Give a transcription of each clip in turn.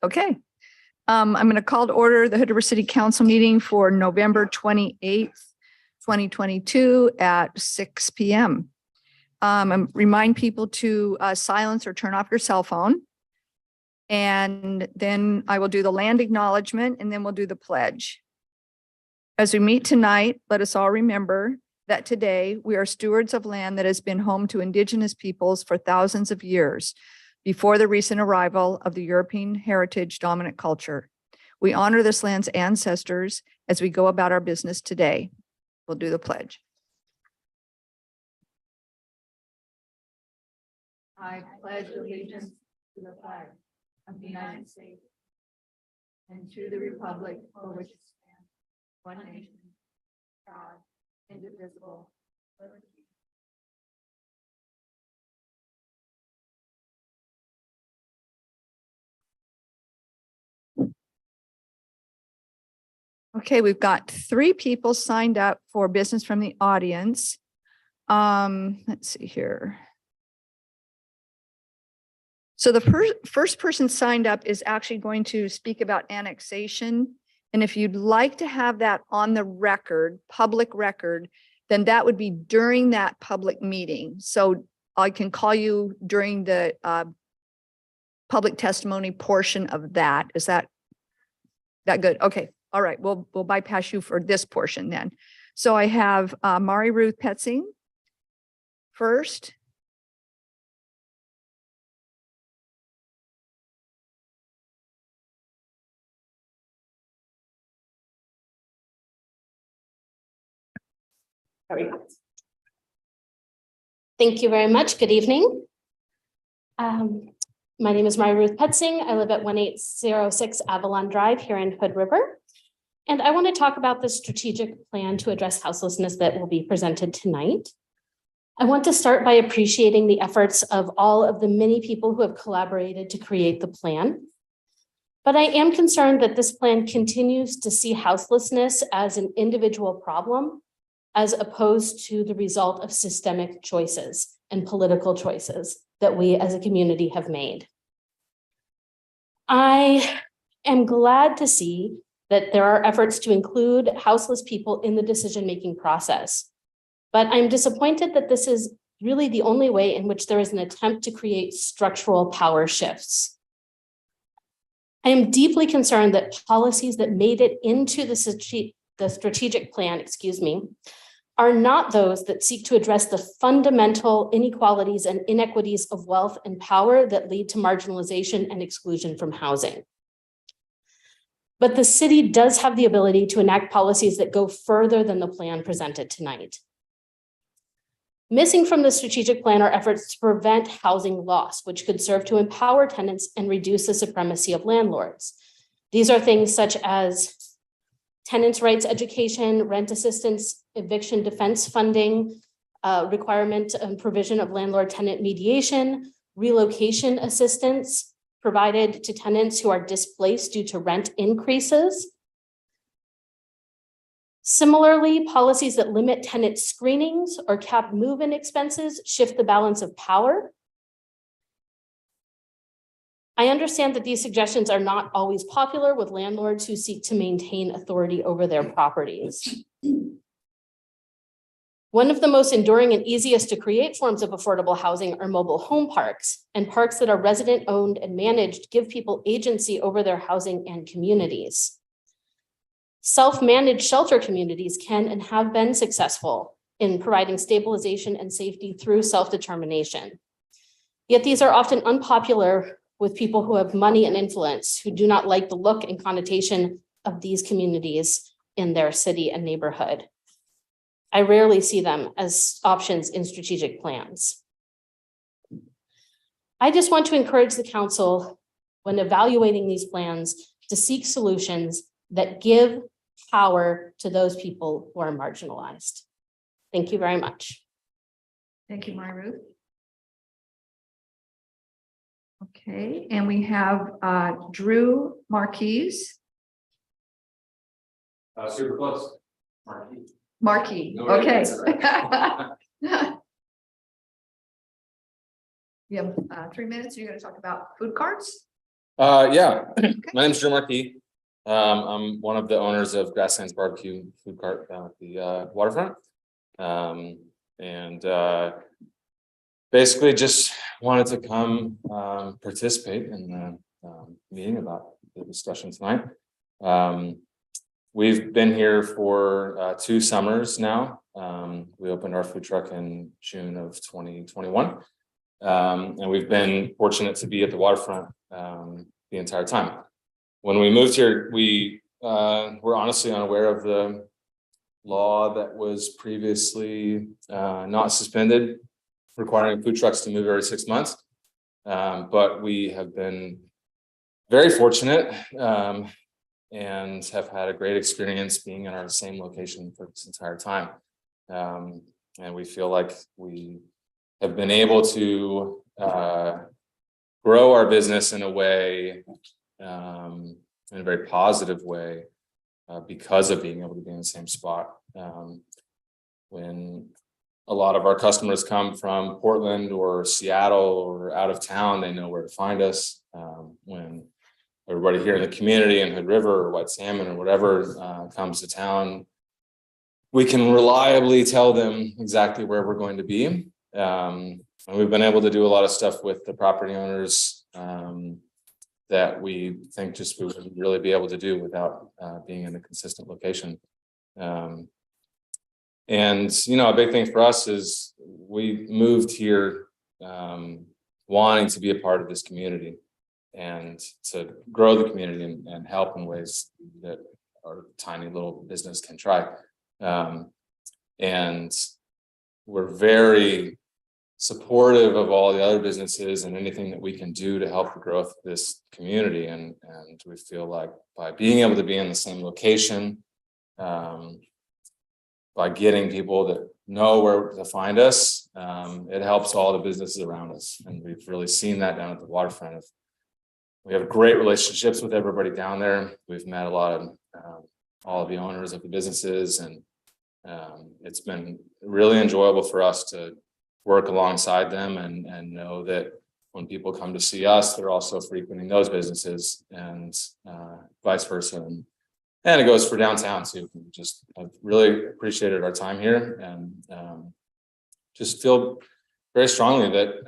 Okay. I'm going to call to order the Hood River City Council meeting for November 28th, 2022 at 6 p.m. Remind people to silence or turn off your cell phone. And then I will do the land acknowledgement and then we'll do the pledge. As we meet tonight, let us all remember that today we are stewards of land that has been home to Indigenous peoples for thousands of years before the recent arrival of the European heritage dominant culture. We honor this land's ancestors as we go about our business today. We'll do the pledge. I pledge allegiance to the flag of the United States and to the republic for which it stands, one nation, God, indivisible, liberty. Okay, we've got 3 people signed up for business from the audience. Let's see here. So the first person signed up is actually going to speak about annexation. And if you'd like to have that on the record, public record, then that would be during that public meeting. So I can call you during the public testimony portion of that. Is that good? Okay. All right. We'll bypass you for this portion then. So I have Mari Ruth Petzing first. There we go. Thank you very much. Good evening. My name is Mari Ruth Petzing. I live at 1806 Avalon Drive here in Hood River. And I want to talk about the strategic plan to address houselessness that will be presented tonight. I want to start by appreciating the efforts of all of the many people who have collaborated to create the plan. But I am concerned that this plan continues to see houselessness as an individual problem, as opposed to the result of systemic choices and political choices that we as a community have made. I am glad to see that there are efforts to include houseless people in the decision-making process, but I'm disappointed that this is really the only way in which there is an attempt to create structural power shifts. I am deeply concerned that policies that made it into the strategic plan, are not those that seek to address the fundamental inequalities and inequities of wealth and power that lead to marginalization and exclusion from housing. But the city does have the ability to enact policies that go further than the plan presented tonight. Missing from the strategic plan are efforts to prevent housing loss, which could serve to empower tenants and reduce the supremacy of landlords. These are things such as tenants' rights education, rent assistance, eviction defense funding, requirement and provision of landlord-tenant mediation, relocation assistance provided to tenants who are displaced due to rent increases. Similarly, policies that limit tenant screenings or cap move-in expenses shift the balance of power. I understand that these suggestions are not always popular with landlords who seek to maintain authority over their properties. One of the most enduring and easiest to create forms of affordable housing are mobile home parks, and parks that are resident owned and managed give people agency over their housing and communities. Self-managed shelter communities can and have been successful in providing stabilization and safety through self-determination. Yet these are often unpopular with people who have money and influence, who do not like the look and connotation of these communities in their city and neighborhood. I rarely see them as options in strategic plans. I just want to encourage the council, when evaluating these plans, to seek solutions that give power to those people who are marginalized. Thank you very much. Thank you, Mari Ruth. Okay, and we have Drew Marquise. Super close. Marquis. No, Okay. right. You have 3 minutes. You're going to talk about food carts. Yeah, my name's Drew Markey. I'm one of the owners of Grasslands Barbecue Food Cart down at the waterfront. Basically just wanted to come participate in the meeting about the discussion tonight. We've been here for 2 summers now. We opened our food truck in June of 2021. And we've been fortunate to be at the waterfront the entire time. When we moved here, we were honestly unaware of the law that was previously not suspended, requiring food trucks to move every 6 months. But we have been very fortunate and have had a great experience being in our same location for this entire time. And we feel like we have been able to grow our business in a way, in a very positive way, because of being able to be in the same spot. When a lot of our customers come from Portland or Seattle or out of town, they know where to find us. When everybody here in the community in Hood River or White Salmon or whatever comes to town, we can reliably tell them exactly where we're going to be. And we've been able to do a lot of stuff with the property owners that we think just we wouldn't really be able to do without being in a consistent location. And, you know, a big thing for us is we moved here wanting to be a part of this community and to grow the community and help in ways that our tiny little business can try. And we're very supportive of all the other businesses and anything that we can do to help the growth of this community. And we feel like by being able to be in the same location, by getting people that know where to find us, it helps all the businesses around us. And we've really seen that down at the waterfront. We have great relationships with everybody down there. We've met a lot of all of the owners of the businesses, and it's been really enjoyable for us to work alongside them and know that when people come to see us, they're also frequenting those businesses, and vice versa. And it goes for downtown too. We just have really appreciated our time here, and just feel very strongly that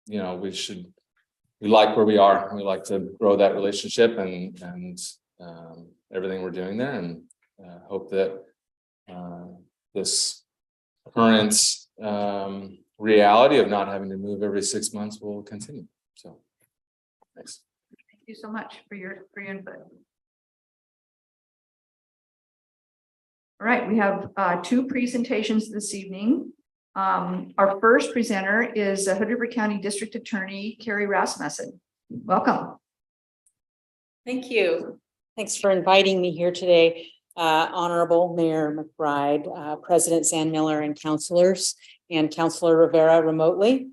you know, we like where we are. We like to grow that relationship and everything we're doing there, and hope that this current reality of not having to move every 6 months will continue. So thanks. Thank you so much for your input. All right, we have 2 presentations this evening. Our first presenter is Hood River County District Attorney Carrie Rasmussen. Welcome. Thank you. Thanks for inviting me here today, Honorable Mayor McBride, President Sandmiller, and councilors, and Councilor Rivera remotely.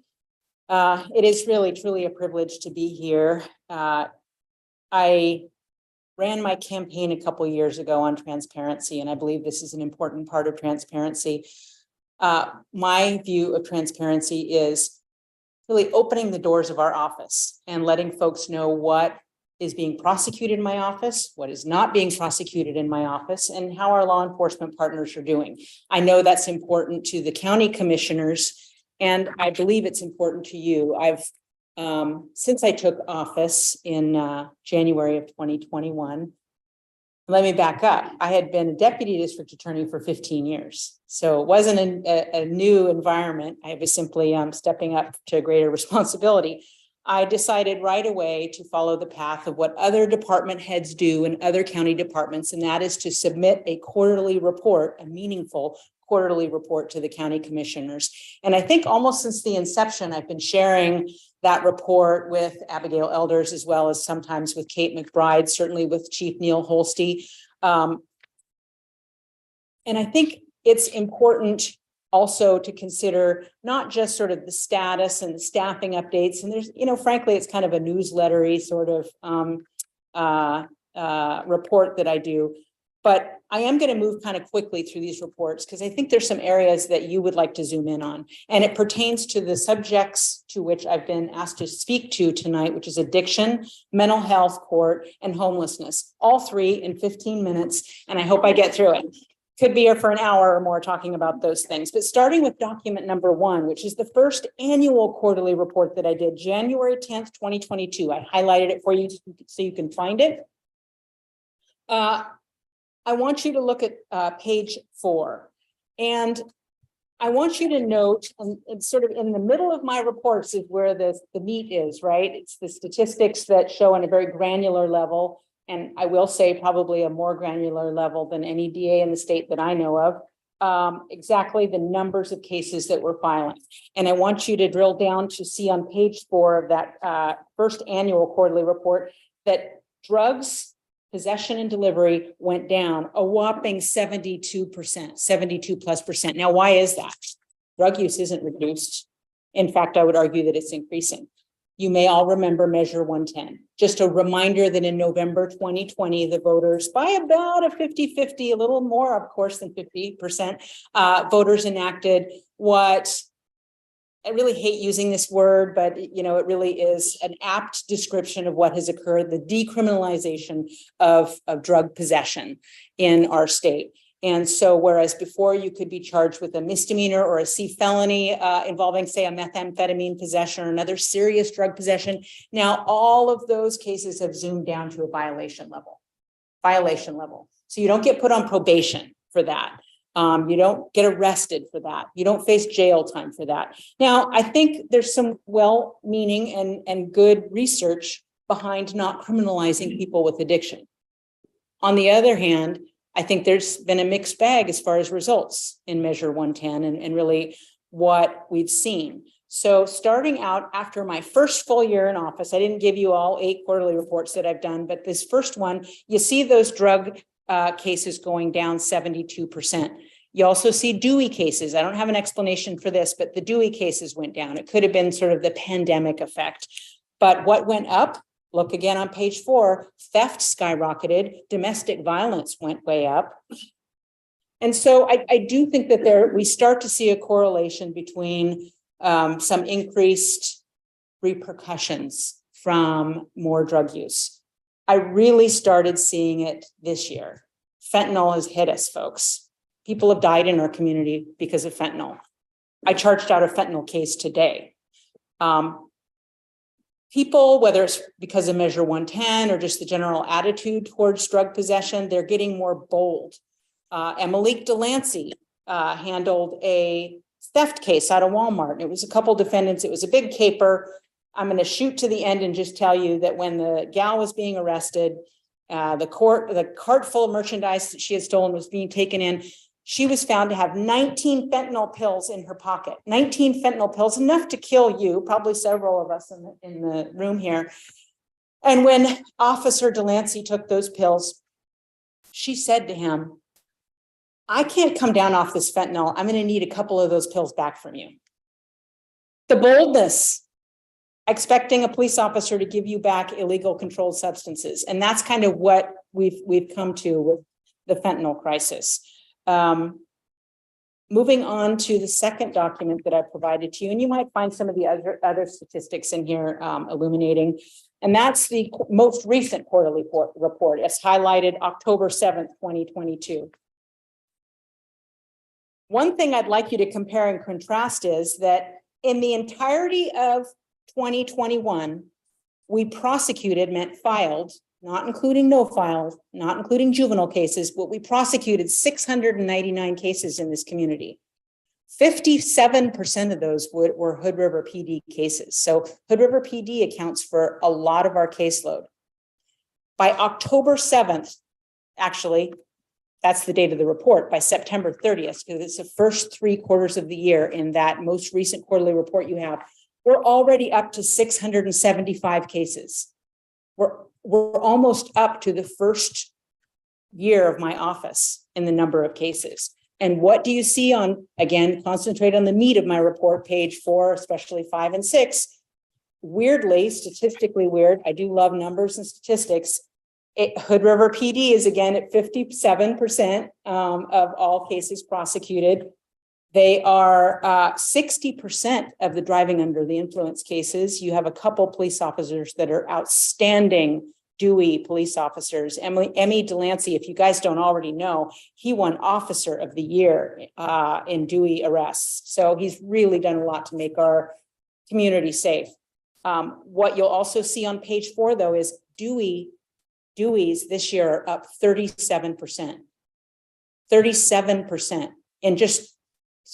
It is really, truly a privilege to be here. I ran my campaign a couple years ago on transparency, and I believe this is an important part of transparency. My view of transparency is really opening the doors of our office and letting folks know what is being prosecuted in my office, what is not being prosecuted in my office, and how our law enforcement partners are doing. I know that's important to the county commissioners, and I believe it's important to you. I've since I took office in January of 2021, let me back up. I had been a deputy district attorney for 15 years. So it wasn't a new environment. I was simply stepping up to greater responsibility. I decided right away to follow the path of what other department heads do in other county departments, and that is to submit a quarterly report, a meaningful quarterly report to the county commissioners. And I think almost since the inception, I've been sharing that report with Abigail Elders, as well as sometimes with Kate McBride, certainly with Chief Neil Holste. And I think it's important also to consider not just sort of the status and the staffing updates. And there's, you know, frankly, it's kind of a newslettery sort of report that I do. But I am going to move kind of quickly through these reports because I think there's some areas that you would like to zoom in on. And it pertains to the subjects to which I've been asked to speak to tonight, which is addiction, mental health, court, and homelessness. All three in 15 minutes. And I hope I get through it. Could be here for an hour or more talking about those things. But starting with document number 1, which is the first annual quarterly report that I did, January 10th, 2022. I highlighted it for you so you can find it. I want you to look at page 4. And I want you to note, and sort of in the middle of my reports is where the meat is, right? It's the statistics that show on a very granular level. And I will say probably a more granular level than any DA in the state that I know of, exactly the numbers of cases that we're filing. And I want you to drill down to see on page 4 of that first annual quarterly report that drugs, possession and delivery went down a whopping 72%, 72+%. Now, why is that? Drug use isn't reduced. In fact, I would argue that it's increasing. You may all remember Measure 110. Just a reminder that in November 2020, the voters, by about a 50-50, a little more, of course, than 50%, voters enacted what, I really hate using this word, but you know, it really is an apt description of what has occurred, the decriminalization of drug possession in our state. And so whereas before you could be charged with a misdemeanor or a C felony involving, say, a methamphetamine possession or another serious drug possession, now all of those cases have zoomed down to a violation level. So you don't get put on probation for that. You don't get arrested for that. You don't face jail time for that. Now, I think there's some well-meaning and good research behind not criminalizing people with addiction. On the other hand, I think there's been a mixed bag as far as results in Measure 110 and really what we've seen. So starting out after my first full year in office, I didn't give you all 8 quarterly reports that I've done, but this first one, you see those drug cases going down 72%. You also see Dewey cases. I don't have an explanation for this, but the Dewey cases went down. It could have been sort of the pandemic effect. But what went up? Look again on page 4, theft skyrocketed, domestic violence went way up. And so I do think that we start to see a correlation between some increased repercussions from more drug use. I really started seeing it this year. Fentanyl has hit us, folks. People have died in our community because of fentanyl. I charged out a fentanyl case today. People, whether it's because of Measure 110 or just the general attitude towards drug possession, they're getting more bold. Emily Delancey handled a theft case out of Walmart. It was a couple defendants. It was a big caper. I'm going to shoot to the end and just tell you that when the gal was being arrested, the cart full of merchandise that she had stolen was being taken in. She was found to have 19 fentanyl pills in her pocket. 19 fentanyl pills, enough to kill you, probably several of us in the room here. And when Officer Delancey took those pills, she said to him, I can't come down off this fentanyl. I'm going to need a couple of those pills back from you. The boldness, expecting a police officer to give you back illegal controlled substances. And that's kind of what we've come to with the fentanyl crisis. Moving on to the second document that I provided to you, and you might find some of the other statistics in here illuminating, and that's the most recent quarterly report. It's highlighted October 7th, 2022. One thing I'd like you to compare and contrast is that in the entirety of 2021, we prosecuted, meant filed, not including no files, not including juvenile cases, but we prosecuted 699 cases in this community. 57% of those were Hood River PD cases. So Hood River PD accounts for a lot of our caseload. By October 7th, actually, that's the date of the report, by September 30th, because it's the first 3 quarters of the year in that most recent quarterly report you have, we're already up to 675 cases. We're almost up to the first year of my office in the number of cases. And what do you see on, again, concentrate on the meat of my report, page 4, especially 5 and 6. Weirdly, statistically weird, I do love numbers and statistics. Hood River PD is again at 57% of all cases prosecuted. They are 60% of the driving under the influence cases. You have a couple police officers that are outstanding Dewey police officers. Emmy Delancey, if you guys don't already know, he won Officer of the Year in Dewey arrests. So he's really done a lot to make our community safe. What you'll also see on page 4, though, is Dewey's this year are up 37%. 37% in just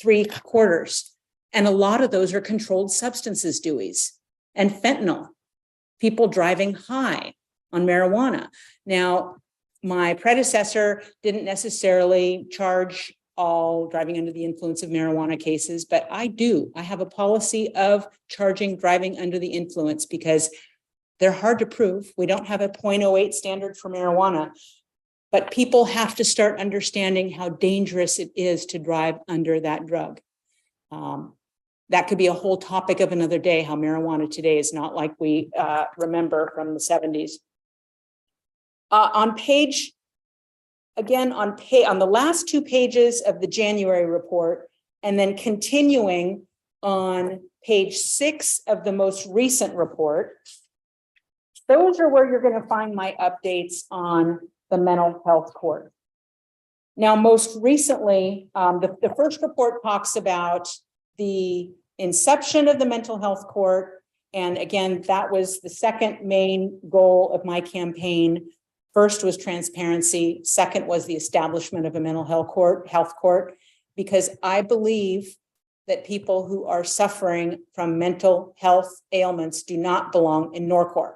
3 quarters. And a lot of those are controlled substances Dewey's and fentanyl, people driving high on marijuana. Now, my predecessor didn't necessarily charge all driving under the influence of marijuana cases, but I do. I have a policy of charging driving under the influence because they're hard to prove. We don't have a 0.08 standard for marijuana, but people have to start understanding how dangerous it is to drive under that drug. That could be a whole topic of another day, how marijuana today is not like we remember from the 70s. On the last 2 pages of the January report, and then continuing on page 6 of the most recent report, those are where you're going to find my updates on the mental health court. Now, most recently, the first report talks about the inception of the mental health court. And again, that was the second main goal of my campaign. First was transparency. Second was the establishment of a mental health court, because I believe that people who are suffering from mental health ailments do not belong in NORCOR.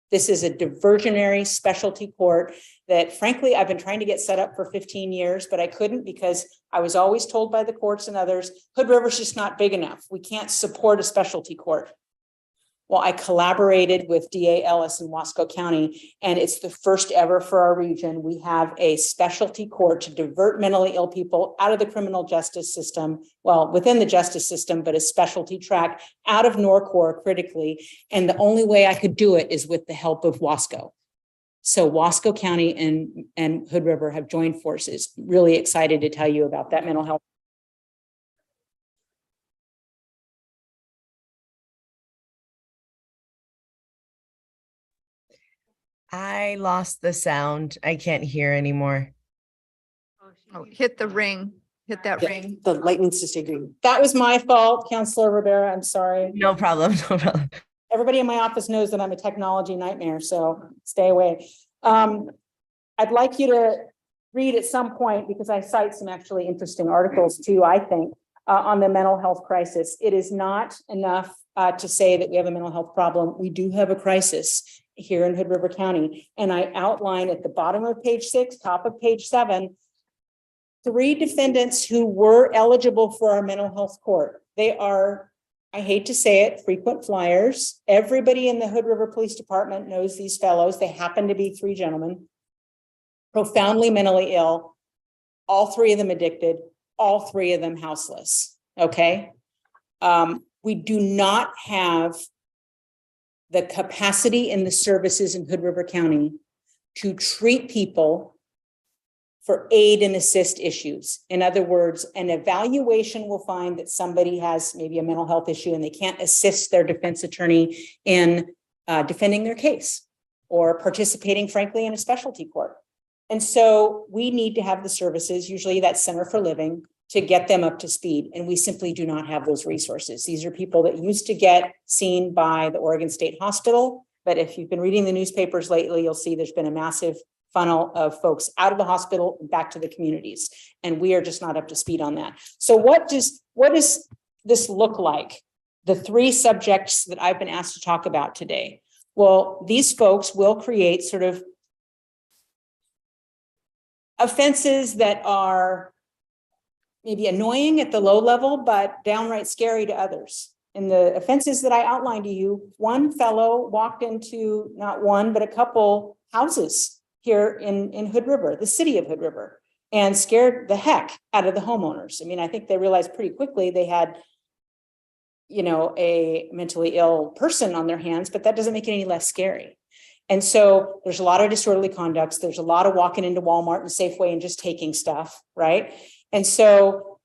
This is a diversionary specialty court that, frankly, I've been trying to get set up for 15 years, but I couldn't because I was always told by the courts and others, Hood River's just not big enough. We can't support a specialty court. Well, I collaborated with DA Ellis in Wasco County, and it's the first ever for our region. We have a specialty court to divert mentally ill people out of the criminal justice system, well, within the justice system, but a specialty track out of NORCOR critically. And the only way I could do it is with the help of Wasco. So Wasco County and Hood River have joined forces. Really excited to tell you about that mental health. I lost the sound. I can't hear anymore. Oh, hit the ring, hit that ring. The light needs to stay green. That was my fault, Councilor Rivera. I'm sorry. No problem. No problem. Everybody in my office knows that I'm a technology nightmare, so stay away. I'd like you to read at some point, because I cite some actually interesting articles too, I think, on the mental health crisis. It is not enough to say that we have a mental health problem. We do have a crisis here in Hood River County. And I outline at the bottom of page 6, top of page 7, 3 defendants who were eligible for our mental health court. They are, I hate to say it, frequent flyers. Everybody in the Hood River Police Department knows these fellows. They happen to be 3 gentlemen, profoundly mentally ill, all 3 of them addicted, all 3 of them houseless. Okay. We do not have the capacity in the services in Hood River County to treat people for aid and assist issues. In other words, an evaluation will find that somebody has maybe a mental health issue and they can't assist their defense attorney in defending their case or participating, frankly, in a specialty court. And so we need to have the services, usually that Center for Living, to get them up to speed. And we simply do not have those resources. These are people that used to get seen by the Oregon State Hospital. But if you've been reading the newspapers lately, you'll see there's been a massive funnel of folks out of the hospital and back to the communities. And we are just not up to speed on that. So what does this look like? The 3 subjects that I've been asked to talk about today. Well, these folks will create sort of offenses that are maybe annoying at the low level, but downright scary to others. In the offenses that I outlined to you, one fellow walked into not one, but a couple houses here in Hood River, the city of Hood River, and scared the heck out of the homeowners. I mean, I think they realized pretty quickly they had, a mentally ill person on their hands, but that doesn't make it any less scary. And so there's a lot of disorderly conducts. There's a lot of walking into Walmart and Safeway and just taking stuff, right? And so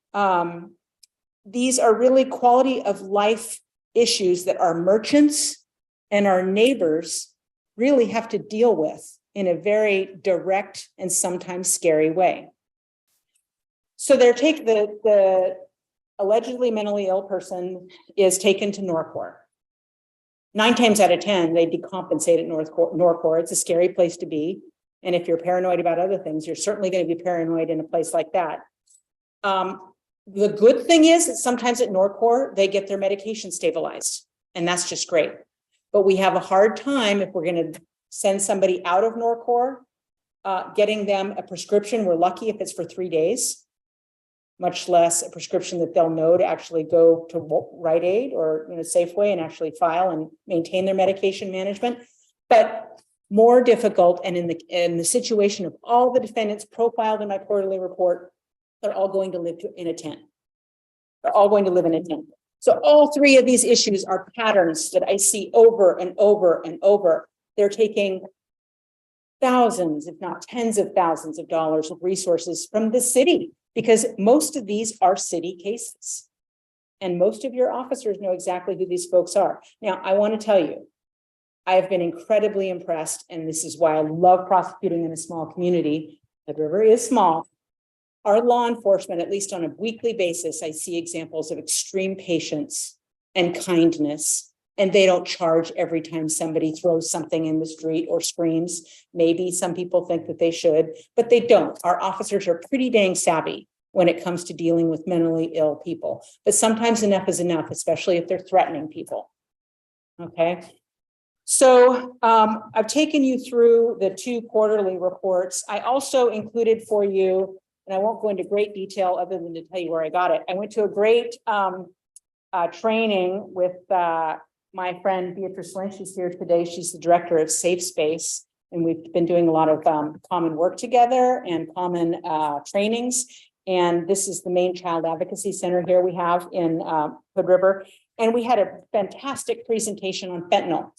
these are really quality of life issues that our merchants and our neighbors really have to deal with in a very direct and sometimes scary way. So they're the allegedly mentally ill person is taken to Norcor. 9 times out of 10, they decompensate at Norcor. It's a scary place to be. And if you're paranoid about other things, you're certainly going to be paranoid in a place like that. The good thing is that sometimes at Norcor, they get their medication stabilized, and that's just great. But we have a hard time if we're going to send somebody out of Norcor, getting them a prescription. We're lucky if it's for 3 days, much less a prescription that they'll know to actually go to Rite Aid or Safeway and actually file and maintain their medication management. But more difficult, and in the situation of all the defendants profiled in my quarterly report, they're all going to live in a tent. They're all going to live in a tent. So all 3 of these issues are patterns that I see over and over and over. They're taking thousands, if not tens of thousands of dollars of resources from the city, because most of these are city cases. And most of your officers know exactly who these folks are. Now, I want to tell you, I have been incredibly impressed, and this is why I love prosecuting in a small community. Hood River is small. Our law enforcement, at least on a weekly basis, I see examples of extreme patience and kindness, and they don't charge every time somebody throws something in the street or screams. Maybe some people think that they should, but they don't. Our officers are pretty dang savvy when it comes to dealing with mentally ill people, but sometimes enough is enough, especially if they're threatening people. Okay. So I've taken you through the 2 quarterly reports. I also included for you, and I won't go into great detail other than to tell you where I got it. I went to a great training with my friend Beatrice Lynch. She's here today. She's the director of Safe Space, and we've been doing a lot of common work together and common trainings. And this is the main child advocacy center here we have in Hood River. And we had a fantastic presentation on fentanyl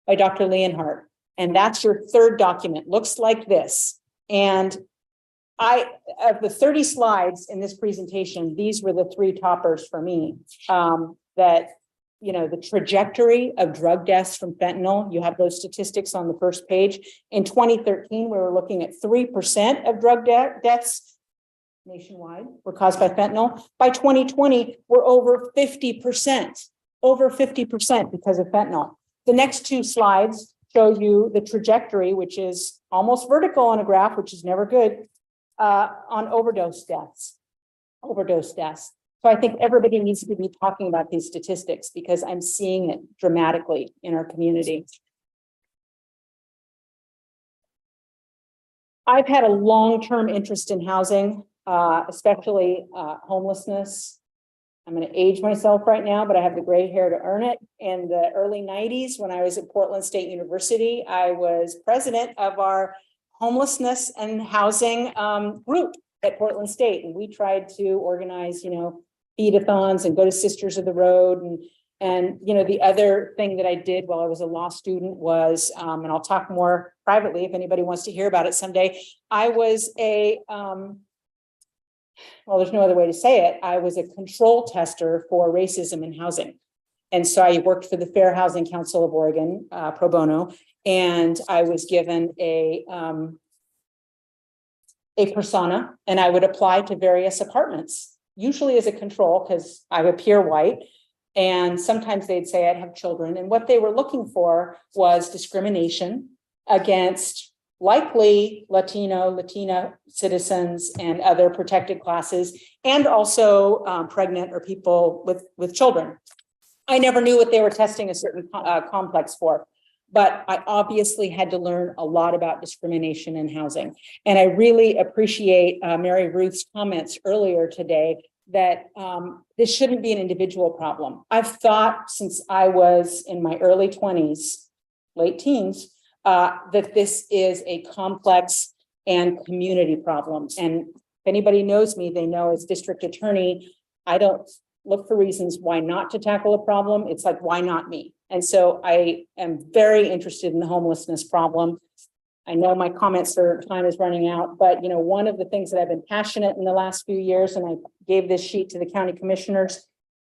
by Dr. Leonhardt. And that's your 3rd document. Looks like this. And of the 30 slides in this presentation, these were the 3 toppers for me. That, the trajectory of drug deaths from fentanyl, you have those statistics on the first page. In 2013, we were looking at 3% of drug deaths nationwide were caused by fentanyl. By 2020, we're over 50%, because of fentanyl. The next 2 slides show you the trajectory, which is almost vertical on a graph, which is never good, on overdose deaths. So I think everybody needs to be talking about these statistics because I'm seeing it dramatically in our community. I've had a long-term interest in housing, especially homelessness. I'm going to age myself right now, but I have the gray hair to earn it. In the early 90s, when I was at Portland State University, I was president of our homelessness and housing group at Portland State. And we tried to organize, feed-a-thons and go to Sisters of the Road. And the other thing that I did while I was a law student was, and I'll talk more privately if anybody wants to hear about it someday, I was well, there's no other way to say it. I was a control tester for racism in housing. And so I worked for the Fair Housing Council of Oregon, pro bono, and I was given a persona, and I would apply to various apartments, usually as a control because I appear white. And sometimes they'd say I'd have children. And what they were looking for was discrimination against likely Latina citizens and other protected classes, and also pregnant or people with children. I never knew what they were testing a certain complex for, but I obviously had to learn a lot about discrimination in housing. And I really appreciate Mary Ruth's comments earlier today that this shouldn't be an individual problem. I've thought since I was in my early 20s, late teens, that this is a complex and community problem. And if anybody knows me, they know as district attorney, I don't look for reasons why not to tackle a problem. It's like, why not me? And so I am very interested in the homelessness problem. I know my comments for time is running out, but one of the things that I've been passionate in the last few years, and I gave this sheet to the county commissioners,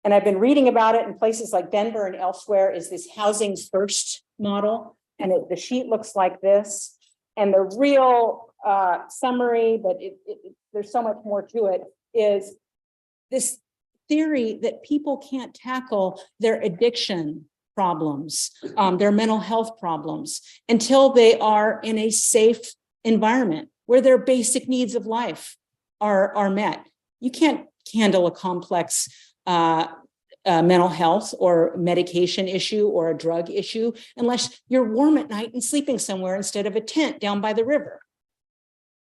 and I've been reading about it in places like Denver and elsewhere, is this housing first model. And the sheet looks like this. And the real summary, but there's so much more to it, is this theory that people can't tackle their addiction problems, their mental health problems, until they are in a safe environment where their basic needs of life are met. You can't handle a complex mental health or medication issue or a drug issue unless you're warm at night and sleeping somewhere instead of a tent down by the river.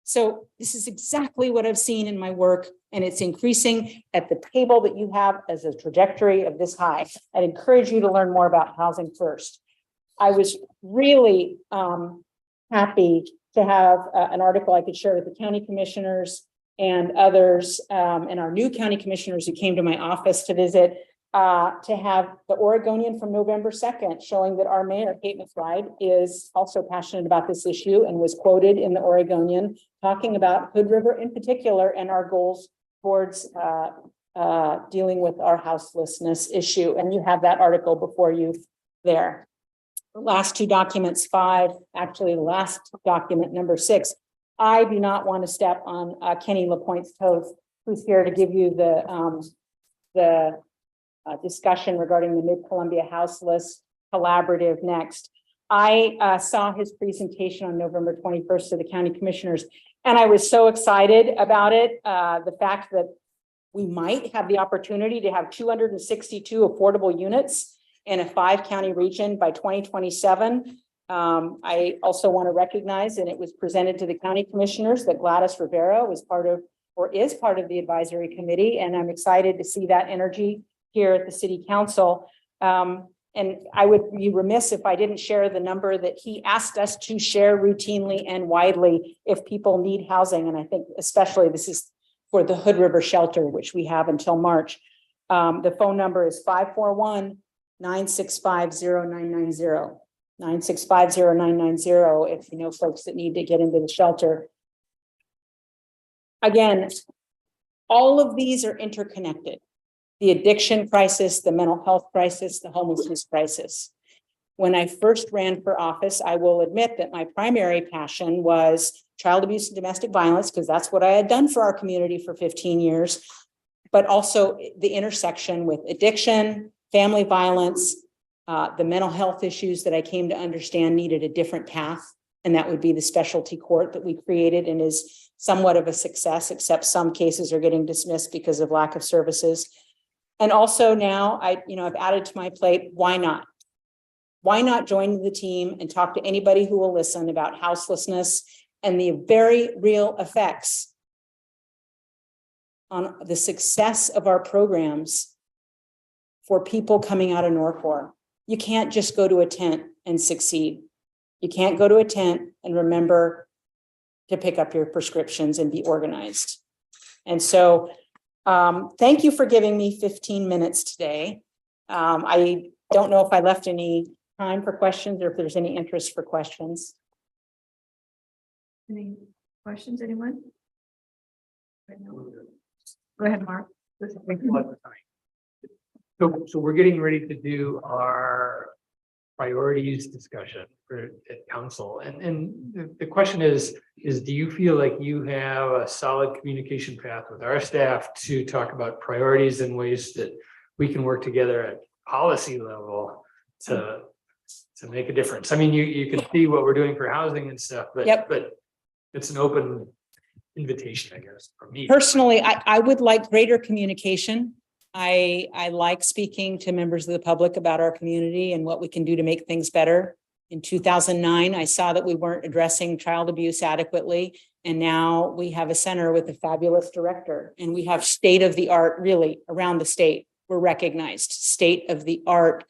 So this is exactly what I've seen in my work, and it's increasing at the table that you have as a trajectory of this high. I'd encourage you to learn more about Housing First. I was really happy to have an article I could share with the county commissioners and others, and our new county commissioners who came to my office to visit, to have the Oregonian from November 2nd, showing that our mayor, Kate McBride, is also passionate about this issue and was quoted in the Oregonian talking about Hood River in particular and our goals towards dealing with our houselessness issue. And you have that article before you there. The last two documents, actually the last document, number 6. I do not want to step on Kenny LaPointe's toes, who's here to give you the discussion regarding the Mid-Columbia Houseless Collaborative next. I saw his presentation on November 21st to the county commissioners, and I was so excited about it. The fact that we might have the opportunity to have 262 affordable units in a 5-county region by 2027. I also want to recognize, and it was presented to the county commissioners, that Gladys Rivera was part of, or is part of, the advisory committee, and I'm excited to see that energy here at the city council. And I would be remiss if I didn't share the number that he asked us to share routinely and widely if people need housing. And I think especially this is for the Hood River Shelter, which we have until March. The phone number is 541-965-0990. 965-0990 if you know folks that need to get into the shelter. Again, all of these are interconnected. The addiction crisis, the mental health crisis, the homelessness crisis. When I first ran for office, I will admit that my primary passion was child abuse and domestic violence, because that's what I had done for our community for 15 years, but also the intersection with addiction, family violence, the mental health issues that I came to understand needed a different path. And that would be the specialty court that we created, and is somewhat of a success, except some cases are getting dismissed because of lack of services. And also now I've added to my plate, why not? Why not join the team and talk to anybody who will listen about houselessness and the very real effects on the success of our programs for people coming out of Norcor. You can't just go to a tent and succeed. You can't go to a tent and remember to pick up your prescriptions and be organized. And so thank you for giving me 15 minutes today. I don't know if I left any time for questions or if there's any interest for questions. Any questions, anyone? Go ahead, Mark. So we're getting ready to do our priorities discussion for at council. And the question is do you feel like you have a solid communication path with our staff to talk about priorities and ways that we can work together at policy level to make a difference? I mean, you can see what we're doing for housing and stuff, but but it's an open invitation, I guess, for me. Personally, I would like greater communication. I like speaking to members of the public about our community and what we can do to make things better. In 2009, I saw that we weren't addressing child abuse adequately. And now we have a center with a fabulous director, and we have state of the art really around the state. We're recognized state of the art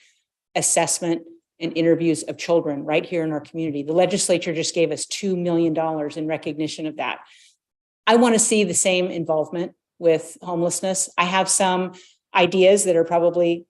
assessment and interviews of children right here in our community. The legislature just gave us $2 million in recognition of that. I want to see the same involvement with homelessness. I have some ideas that are probably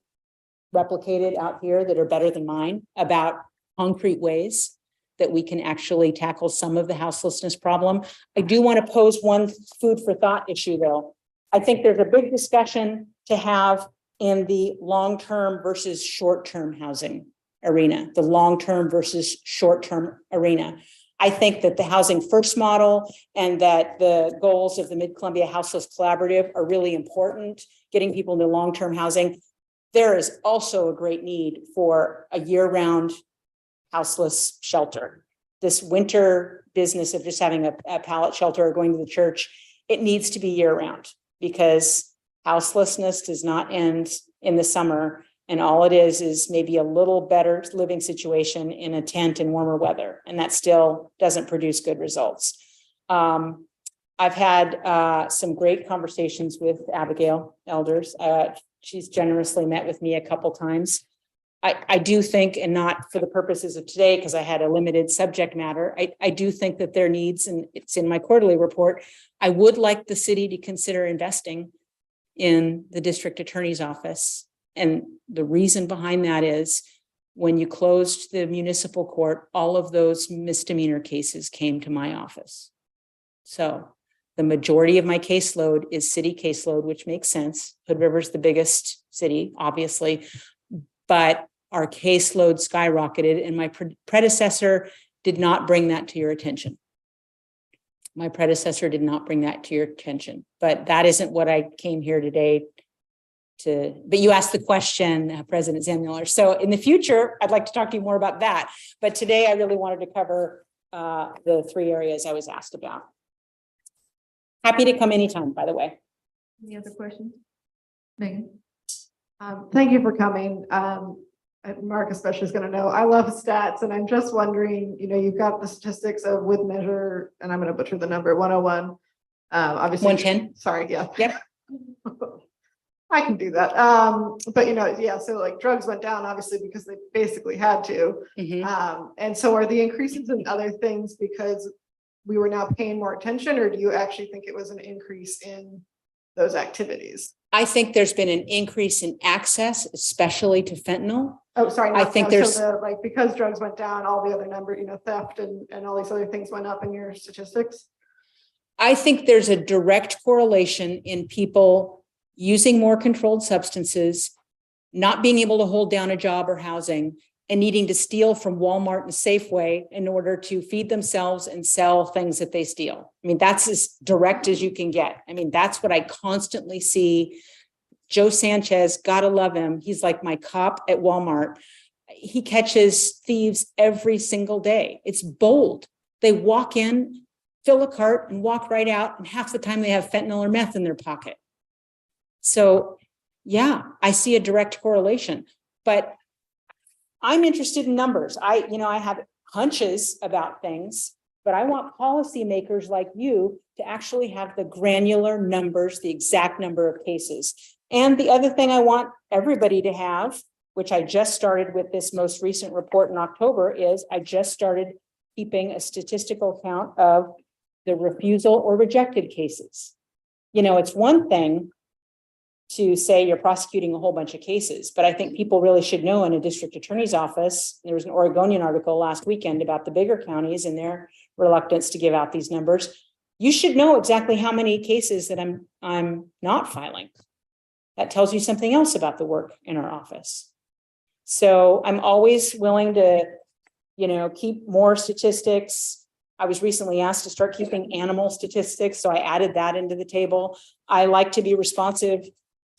replicated out here that are better than mine about concrete ways that we can actually tackle some of the houselessness problem. I do want to pose one food for thought issue, though. I think there's a big discussion to have in the long-term versus short-term housing arena, the long-term versus short-term arena. I think that the Housing First model and that the goals of the Mid-Columbia Houseless Collaborative are really important, getting people into long-term housing. There is also a great need for a year-round houseless shelter. This winter business of just having a pallet shelter or going to the church, it needs to be year-round because houselessness does not end in the summer. And all it is maybe a little better living situation in a tent in warmer weather. And that still doesn't produce good results. I've had some great conversations with Abigail Elders. She's generously met with me a couple times. I do think, and not for the purposes of today, because I had a limited subject matter, I do think that there needs, and it's in my quarterly report, I would like the city to consider investing in the district attorney's office. And the reason behind that is when you closed the municipal court, all of those misdemeanor cases came to my office. So the majority of my caseload is city caseload, which makes sense. Hood River's the biggest city, obviously, but our caseload skyrocketed and my predecessor did not bring that to your attention. My predecessor did not bring that to your attention, but that isn't what I came here today but you asked the question, President Zandmiller. So in the future, I'd like to talk to you more about that. But today I really wanted to cover the 3 areas I was asked about. Happy to come anytime, by the way. Any other questions? Megan? Thank you for coming. Mark especially is going to know, I love stats and I'm just wondering, you've got the statistics of with measure, and I'm going to butcher the number 101. Obviously 110. Sorry. Yeah. Yep. I can do that. But yeah, so like drugs went down obviously because they basically had to. And so are the increases in other things because we were now paying more attention, or do you actually think it was an increase in those activities? I think there's been an increase in access, especially to fentanyl. Oh, sorry. I think there's because drugs went down, all the other number, theft and all these other things went up in your statistics. I think there's a direct correlation in people using more controlled substances, not being able to hold down a job or housing, and needing to steal from Walmart and Safeway in order to feed themselves and sell things that they steal. I mean, that's as direct as you can get. I mean, that's what I constantly see. Joe Sanchez, gotta love him. He's like my cop at Walmart. He catches thieves every single day. It's bold. They walk in, fill a cart and walk right out. And half the time they have fentanyl or meth in their pocket. So yeah, I see a direct correlation, but I'm interested in numbers. I have hunches about things, but I want policymakers like you to actually have the granular numbers, the exact number of cases. And the other thing I want everybody to have, which I just started with this most recent report in October, is I just started keeping a statistical count of the refusal or rejected cases. It's one thing to say you're prosecuting a whole bunch of cases, but I think people really should know in a district attorney's office. There was an Oregonian article last weekend about the bigger counties and their reluctance to give out these numbers. You should know exactly how many cases that I'm not filing. That tells you something else about the work in our office. So I'm always willing to, keep more statistics. I was recently asked to start keeping animal statistics, so I added that into the table. I like to be responsive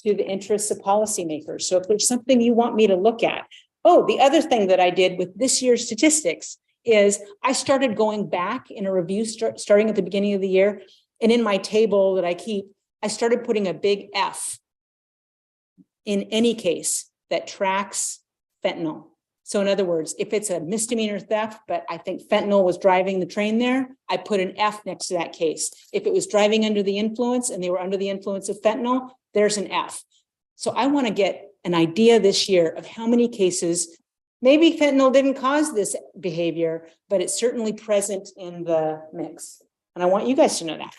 to the interests of policymakers. So if there's something you want me to look at. Oh, the other thing that I did with this year's statistics is I started going back in a review starting at the beginning of the year. And in my table that I keep, I started putting a big F in any case that tracks fentanyl. So in other words, if it's a misdemeanor theft, but I think fentanyl was driving the train there, I put an F next to that case. If it was driving under the influence and they were under the influence of fentanyl, there's an F. So I want to get an idea this year of how many cases, maybe fentanyl didn't cause this behavior, but it's certainly present in the mix. And I want you guys to know that.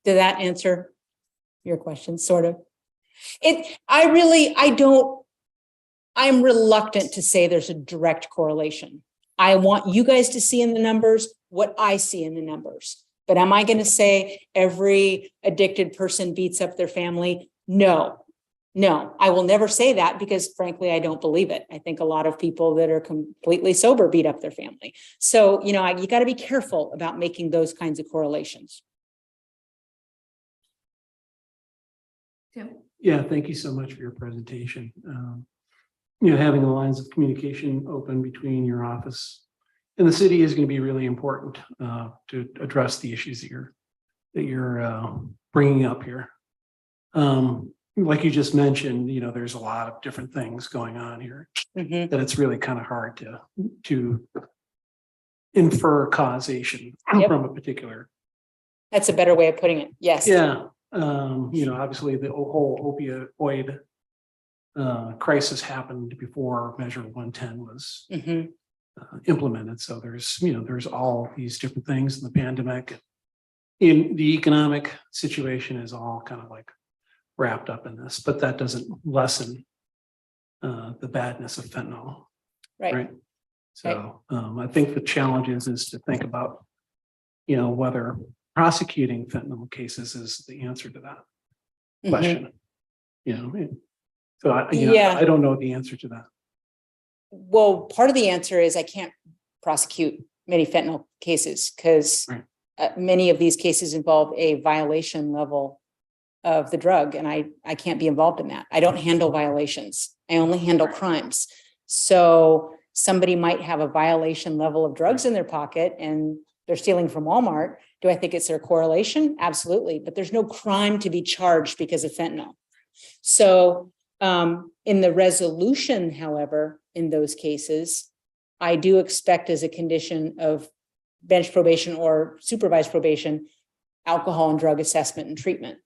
Did that answer your question? Sort of. I'm reluctant to say there's a direct correlation. I want you guys to see in the numbers what I see in the numbers. But am I going to say every addicted person beats up their family? No, I will never say that because frankly, I don't believe it. I think a lot of people that are completely sober beat up their family. So, you got to be careful about making those kinds of correlations. Tim? Yeah, thank you so much for your presentation. Having the lines of communication open between your office and the city is going to be really important to address the issues that you're bringing up here. Like you just mentioned, there's a lot of different things going on here that it's really kind of hard to infer causation from a particular. That's a better way of putting it. Yes. Yeah. Obviously the whole opioid crisis happened before Measure 110 was implemented. So there's all these different things in the pandemic. In the economic situation is all kind of like wrapped up in this, but that doesn't lessen the badness of fentanyl. Right. So I think the challenge is to think about, whether prosecuting fentanyl cases is the answer to that question. So I don't know the answer to that. Well, part of the answer is I can't prosecute many fentanyl cases because many of these cases involve a violation level of the drug, and I can't be involved in that. I don't handle violations. I only handle crimes. So somebody might have a violation level of drugs in their pocket and they're stealing from Walmart. Do I think it's their correlation? Absolutely. But there's no crime to be charged because of fentanyl. So in the resolution, however, in those cases, I do expect as a condition of bench probation or supervised probation, alcohol and drug assessment and treatment.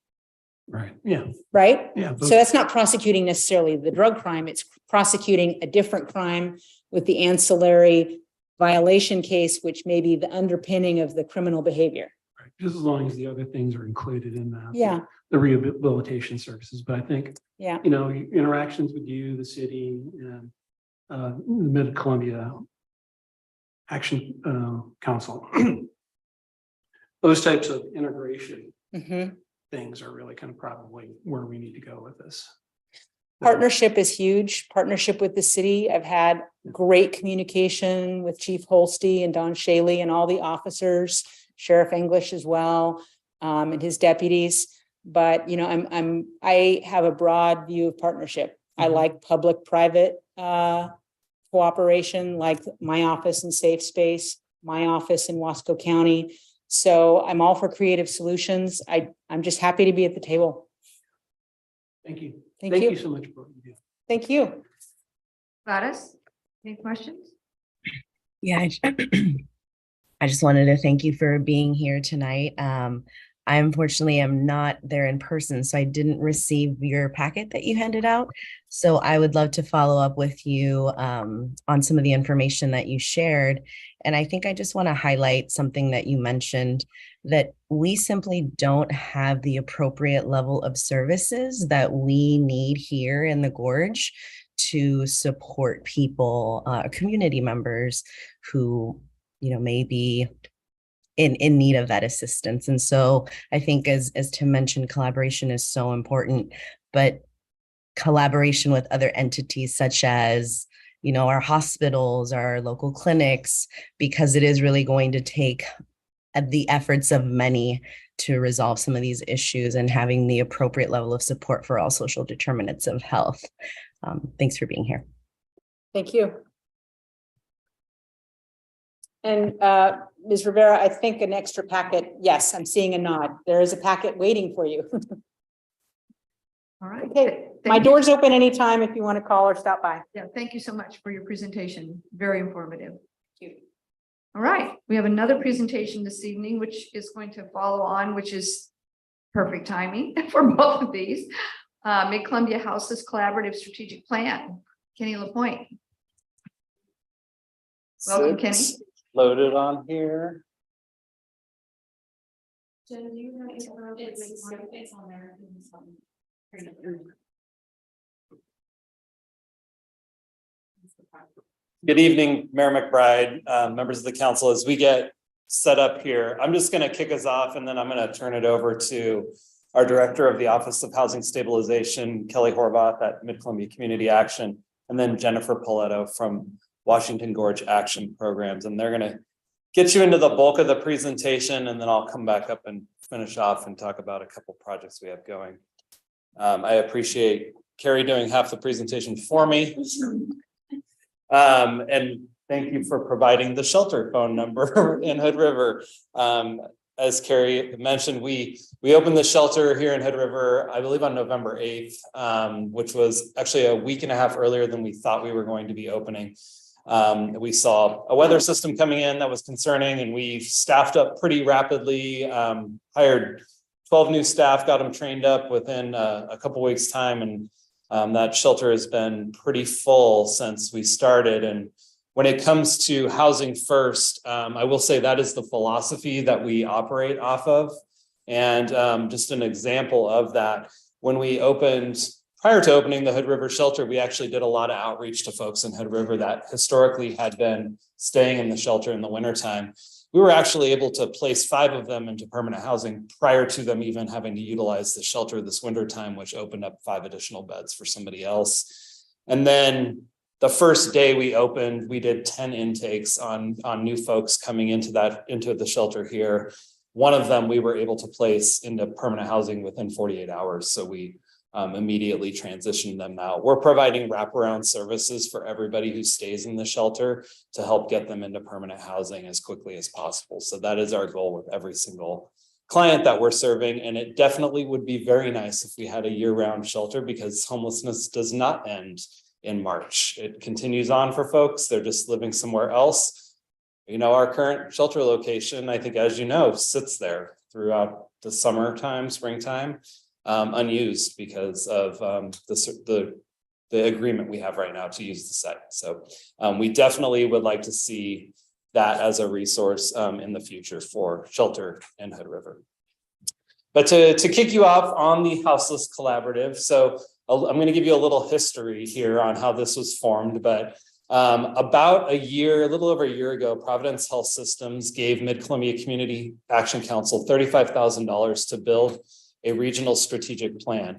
Right. Yeah. Right. Yeah. So that's not prosecuting necessarily the drug crime. It's prosecuting a different crime with the ancillary violation case, which may be the underpinning of the criminal behavior. Right. Just as long as the other things are included in that. Yeah. The rehabilitation services. But I think, Yeah. interactions with you, the city, and the Mid-Columbia Action Council, those types of integration things are really kind of probably where we need to go with this. Partnership is huge. Partnership with the city. I've had great communication with Chief Holste and Don Shaley and all the officers, Sheriff English as well, and his deputies. But I have a broad view of partnership. I like public-private cooperation, like my office in Safe Space, my office in Wasco County. So I'm all for creative solutions. I'm just happy to be at the table. Thank you. Thank you. you so much. Thank you. Gladys, any questions? Yeah, I just wanted to thank you for being here tonight. I unfortunately am not there in person, so I didn't receive your packet that you handed out. So I would love to follow up with you on some of the information that you shared. And I think I just want to highlight something that you mentioned, that we simply don't have the appropriate level of services that we need here in the Gorge to support people, community members who, may be in need of that assistance. And so I think as Tim mentioned, collaboration is so important, but collaboration with other entities such as, our hospitals, our local clinics, because it is really going to take the efforts of many to resolve some of these issues, and having the appropriate level of support for all social determinants of health. Thanks for being here. Thank you. And Ms. Rivera, I think an extra packet. Yes, I'm seeing a nod. There is a packet waiting for you. All right. Okay. Thank My you. door's open anytime if you want to call or stop by. Yeah, thank you so much for your presentation. Very informative. Thank you. All right, we have another presentation this evening, which is going to follow on, which is perfect timing for both of these. Mid-Columbia Houseless Collaborative Strategic Plan. Kenny Lapointe. Welcome, Kenny. Loaded on here. Good evening, Mayor McBride, members of the council. As we get set up here, I'm just going to kick us off and then I'm going to turn it over to our Director of the Office of Housing Stabilization, Kelly Horvath at Mid-Columbia Community Action, and then Jennifer Poletto from Washington Gorge Action Programs. And they're going to get you into the bulk of the presentation, and then I'll come back up and finish off and talk about a couple projects we have going. I appreciate Carrie doing half the presentation for me. And thank you for providing the shelter phone number in Hood River. As Carrie mentioned, we opened the shelter here in Hood River, I believe on November 8th, which was actually a week and a half earlier than we thought we were going to be opening. We saw a weather system coming in that was concerning, and we staffed up pretty rapidly, hired 12 new staff, got them trained up within a couple weeks time. And that shelter has been pretty full since we started. And when it comes to housing first, I will say that is the philosophy that we operate off of. And just an example of that, when we opened, prior to opening the Hood River shelter, we actually did a lot of outreach to folks in Hood River that historically had been staying in the shelter in the wintertime. We were actually able to place 5 of them into permanent housing prior to them even having to utilize the shelter this wintertime, which opened up 5 additional beds for somebody else. And then the first day we opened, we did 10 intakes on new folks coming into the shelter here. One of them we were able to place into permanent housing within 48 hours. So we immediately transitioned them out. We're providing wraparound services for everybody who stays in the shelter to help get them into permanent housing as quickly as possible. So that is our goal with every single client that we're serving. And it definitely would be very nice if we had a year-round shelter, because homelessness does not end in March. It continues on for folks. They're just living somewhere else. You know, our current shelter location, I think, as you know, sits there throughout the summertime, springtime, unused because of the agreement we have right now to use the site. So we definitely would like to see that as a resource in the future for shelter in Hood River. But to kick you off on the Houseless Collaborative, so I'm going to give you a little history here on how this was formed, but about a little over a year ago, Providence Health Systems gave Mid-Columbia Community Action Council $35,000 to build a regional strategic plan.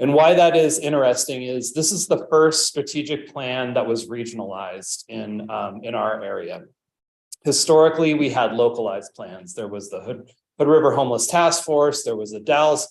And why that is interesting is this is the first strategic plan that was regionalized in our area. Historically, we had localized plans. There was the Hood River Homeless Task Force, there was the Dallas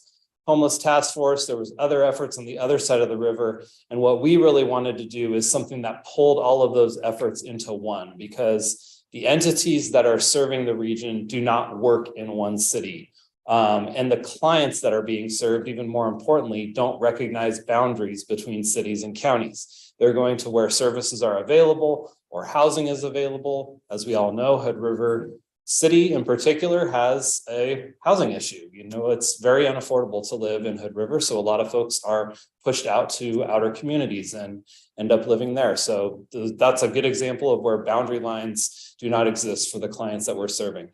Homeless Task Force, there was other efforts on the other side of the river. And what we really wanted to do is something that pulled all of those efforts into one, because the entities that are serving the region do not work in one city. And the clients that are being served, even more importantly, don't recognize boundaries between cities and counties. They're going to where services are available or housing is available. As we all know, Hood River City in particular has a housing issue. You know, it's very unaffordable to live in Hood River. So a lot of folks are pushed out to outer communities and end up living there. So that's a good example of where boundary lines do not exist for the clients that we're serving.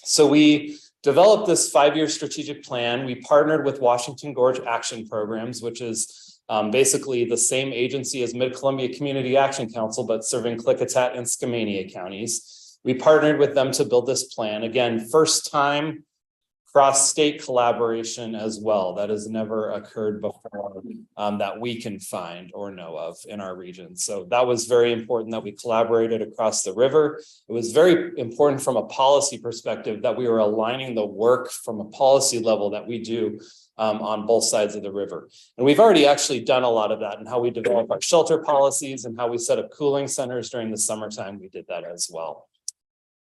So we developed this 5-year strategic plan. We partnered with Washington Gorge Action Programs, which is basically the same agency as Mid-Columbia Community Action Council, but serving Klickitat and Skamania counties. We partnered with them to build this plan. Again, first time cross-state collaboration as well. That has never occurred before that we can find or know of in our region. So that was very important that we collaborated across the river. It was very important from a policy perspective that we were aligning the work from a policy level that we do on both sides of the river. And we've already actually done a lot of that in how we develop our shelter policies and how we set up cooling centers during the summertime. We did that as well.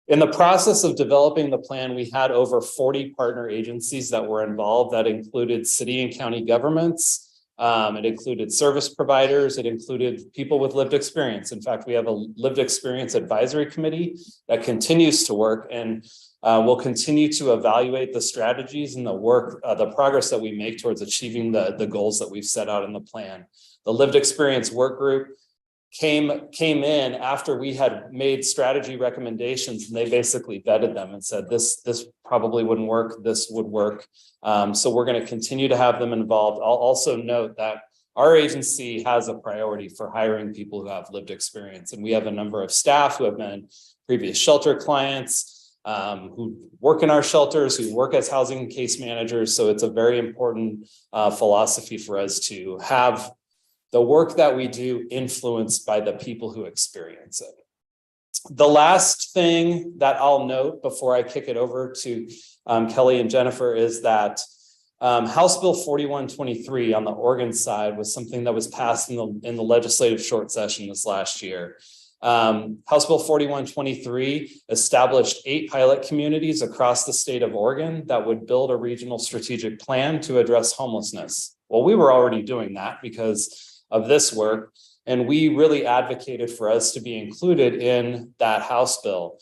In the process of developing the plan, we had over 40 partner agencies that were involved. That included city and county governments. It included service providers. It included people with lived experience. In fact, we have a lived experience advisory committee that continues to work, and we'll continue to evaluate the strategies and the work, the progress that we make towards achieving the goals that we've set out in the plan. The lived experience work group came in after we had made strategy recommendations, and they basically vetted them and said, this probably wouldn't work, this would work. So we're going to continue to have them involved. I'll also note that our agency has a priority for hiring people who have lived experience, and we have a number of staff who have been previous shelter clients, who work in our shelters, who work as housing case managers. So it's a very important philosophy for us to have the work that we do influenced by the people who experience it. The last thing that I'll note before I kick it over to Kelly and Jennifer is that House Bill 4123 on the Oregon side was something that was passed in the legislative short session this last year. House Bill 4123 established 8 pilot communities across the state of Oregon that would build a regional strategic plan to address homelessness. Well, we were already doing that because of this work, and we really advocated for us to be included in that House bill.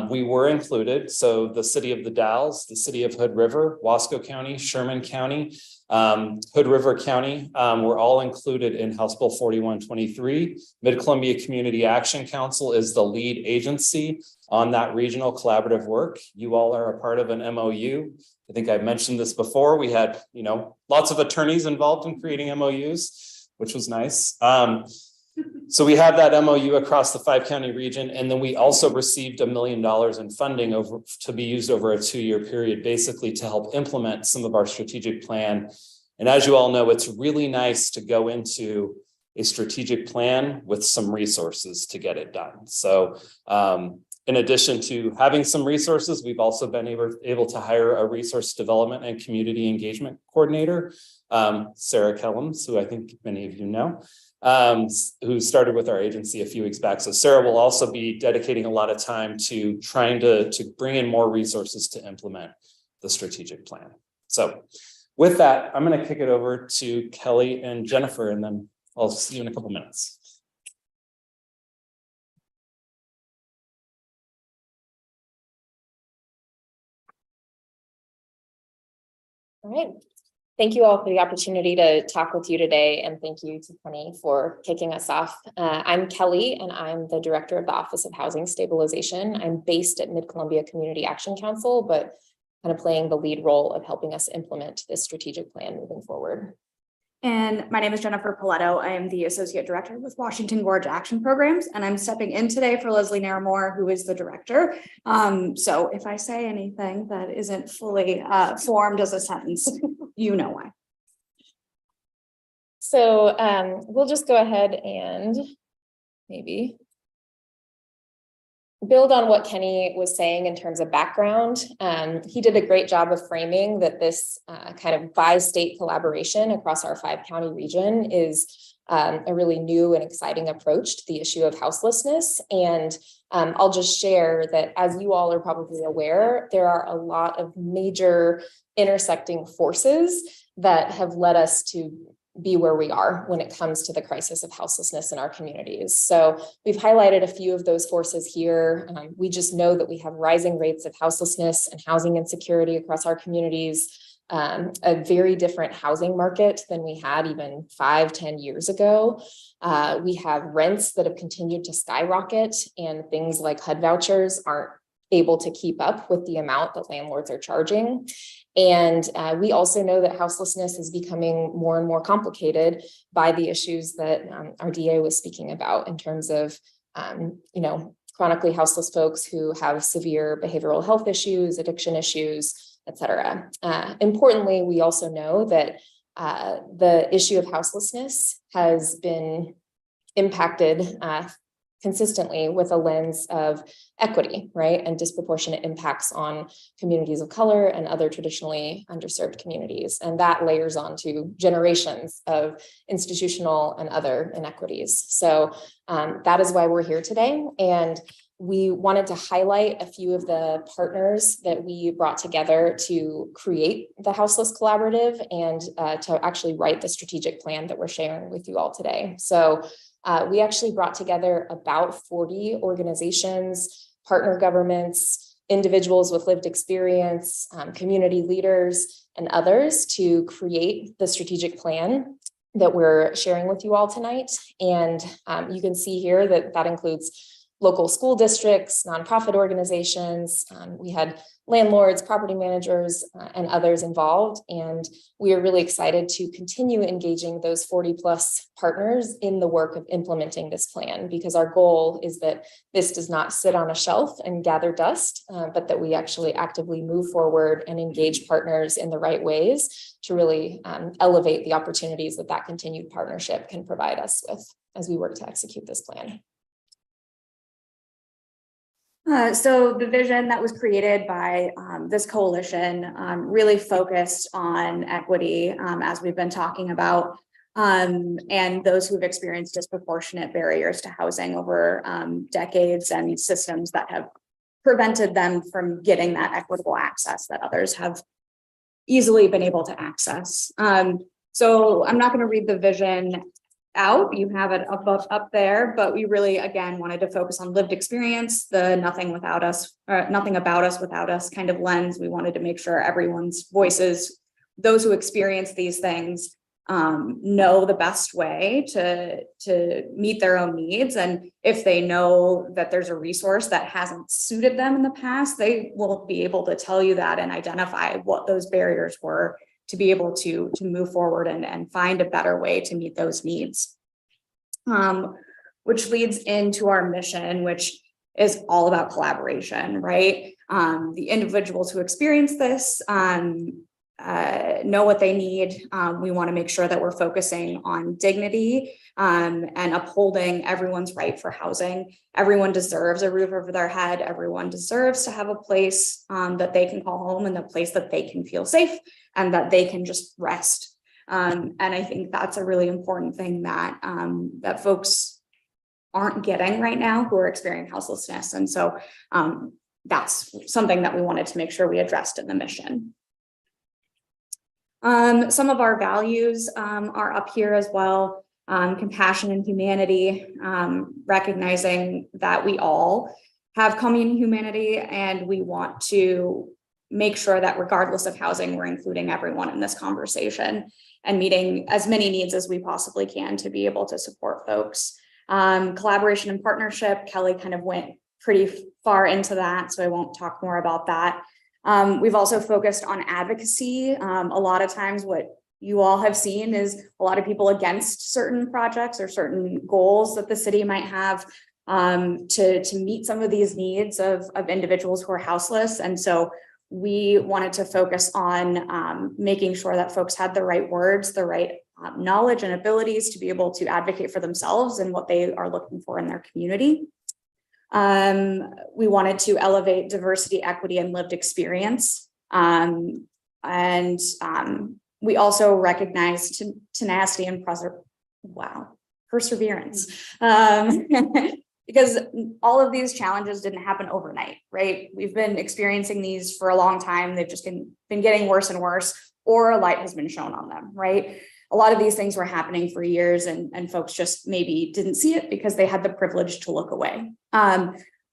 We were included, so the city of the Dalles, the city of Hood River, Wasco County, Sherman County, Hood River County were all included in House Bill 4123. Mid-Columbia Community Action Council is the lead agency on that regional collaborative work. You all are a part of an MOU. I think I've mentioned this before. We had, lots of attorneys involved in creating MOUs, which was nice. So we have that MOU across the 5-county region, and then we also received $1 million in funding to be used over a 2-year period, basically to help implement some of our strategic plan. And as you all know, it's really nice to go into a strategic plan with some resources to get it done. So in addition to having some resources, we've also been able to hire a resource development and community engagement coordinator, Sarah Kellums, who I think many of you know, who started with our agency a few weeks back. So Sarah will also be dedicating a lot of time to trying to bring in more resources to implement the strategic plan. So with that, I'm going to kick it over to Kelly and Jennifer, and then I'll see you in a couple minutes. All right. Thank you all for the opportunity to talk with you today, and thank you to Penny for kicking us off. I'm Kelly, and I'm the director of the Office of Housing Stabilization. I'm based at Mid-Columbia Community Action Council, but kind of playing the lead role of helping us implement this strategic plan moving forward. And my name is Jennifer Paletto. I am the Associate Director with Washington Gorge Action Programs, and I'm stepping in today for Leslie Naramore, who is the Director. So if I say anything that isn't fully formed as a sentence, you know why. So we'll just go ahead and maybe build on what Kenny was saying in terms of background. He did a great job of framing that this kind of bi-state collaboration across our 5-county region is a really new and exciting approach to the issue of houselessness. And I'll just share that, as you all are probably aware, there are a lot of major intersecting forces that have led us to be where we are when it comes to the crisis of houselessness in our communities. So we've highlighted a few of those forces here. We just know that we have rising rates of houselessness and housing insecurity across our communities, a very different housing market than we had even 5-10 years ago. We have rents that have continued to skyrocket, and things like HUD vouchers aren't able to keep up with the amount that landlords are charging. And we also know that houselessness is becoming more and more complicated by the issues that our DA was speaking about in terms of, chronically houseless folks who have severe behavioral health issues, addiction issues, et cetera. Importantly, we also know that the issue of houselessness has been impacted consistently with a lens of equity, right, and disproportionate impacts on communities of color and other traditionally underserved communities. And that layers onto generations of institutional and other inequities. So that is why we're here today. And we wanted to highlight a few of the partners that we brought together to create the Houseless Collaborative and to actually write the strategic plan that we're sharing with you all today. So we actually brought together about 40 organizations, partner governments, individuals with lived experience, community leaders, and others to create the strategic plan. that we're sharing with you all tonight. And you can see here that that includes local school districts, nonprofit organizations. We had landlords, property managers, and others involved. And we are really excited to continue engaging those 40+ partners in the work of implementing this plan, because our goal is that this does not sit on a shelf and gather dust, but that we actually actively move forward and engage partners in the right ways to really elevate the opportunities that that continued partnership can provide us with as we work to execute this plan. So the vision that was created by this coalition really focused on equity, as we've been talking about, and those who've experienced disproportionate barriers to housing over decades, and systems that have prevented them from getting that equitable access that others have easily been able to access. So I'm not going to read the vision out, you have it up there, but we really, again, wanted to focus on lived experience, the nothing about us without us kind of lens. We wanted to make sure everyone's voices, those who experience these things, know the best way to meet their own needs. And if they know that there's a resource that hasn't suited them in the past, they will be able to tell you that and identify what those barriers were, to be able to move forward and find a better way to meet those needs. Which leads into our mission, which is all about collaboration, right? The individuals who experience this know what they need. We want to make sure that we're focusing on dignity and upholding everyone's right for housing. Everyone deserves a roof over their head. Everyone deserves to have a place that they can call home, and a place that they can feel safe and that they can just rest. And I think that's a really important thing that that folks aren't getting right now who are experiencing houselessness. And so that's something that we wanted to make sure we addressed in the mission. Some of our values are up here as well. Compassion and humanity, recognizing that we all have common humanity, and we want to make sure that regardless of housing, we're including everyone in this conversation and meeting as many needs as we possibly can to be able to support folks. Collaboration and partnership, Kelly kind of went pretty far into that, so I won't talk more about that. We've also focused on advocacy. A lot of times what you all have seen is a lot of people against certain projects or certain goals that the city might have to meet some of these needs of individuals who are houseless. And so we wanted to focus on making sure that folks had the right words, the right knowledge and abilities to be able to advocate for themselves and what they are looking for in their community. We wanted to elevate diversity, equity, and lived experience. We also recognized tenacity and perseverance. Because all of these challenges didn't happen overnight, right? We've been experiencing these for a long time. They've just been getting worse and worse, or a light has been shown on them, right? A lot of these things were happening for years, and folks just maybe didn't see it because they had the privilege to look away.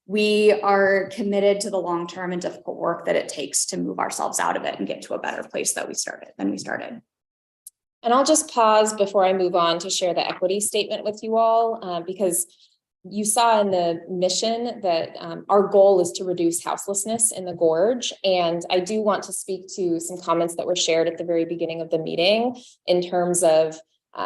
We are committed to the long-term and difficult work that it takes to move ourselves out of it and get to a better place than we started. And I'll just pause before I move on to share the equity statement with you all, because you saw in the mission that our goal is to reduce houselessness in the Gorge. And I do want to speak to some comments that were shared at the very beginning of the meeting in terms of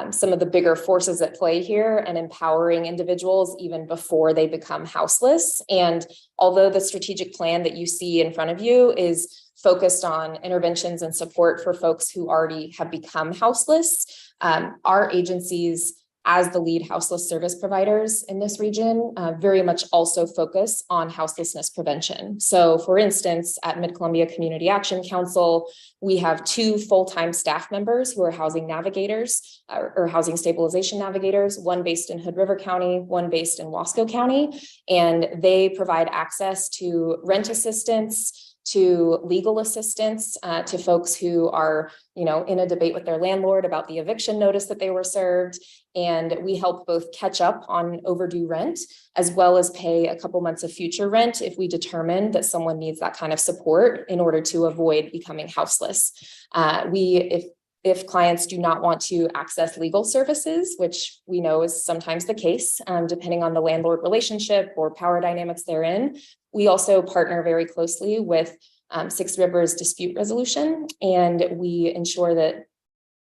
some of the bigger forces at play here and empowering individuals even before they become houseless. And although the strategic plan that you see in front of you is focused on interventions and support for folks who already have become houseless, our agencies, as the lead houseless service providers in this region, very much also focus on houselessness prevention. So for instance, at Mid-Columbia Community Action Council, we have 2 full-time staff members who are housing navigators or housing stabilization navigators, one based in Hood River County, one based in Wasco County, and they provide access to rent assistance, to legal assistance, to folks who are, in a debate with their landlord about the eviction notice that they were served. And we help both catch up on overdue rent, as well as pay a couple months of future rent if we determine that someone needs that kind of support in order to avoid becoming houseless. if clients do not want to access legal services, which we know is sometimes the case, depending on the landlord relationship or power dynamics therein, we also partner very closely with Six Rivers Dispute Resolution, and we ensure that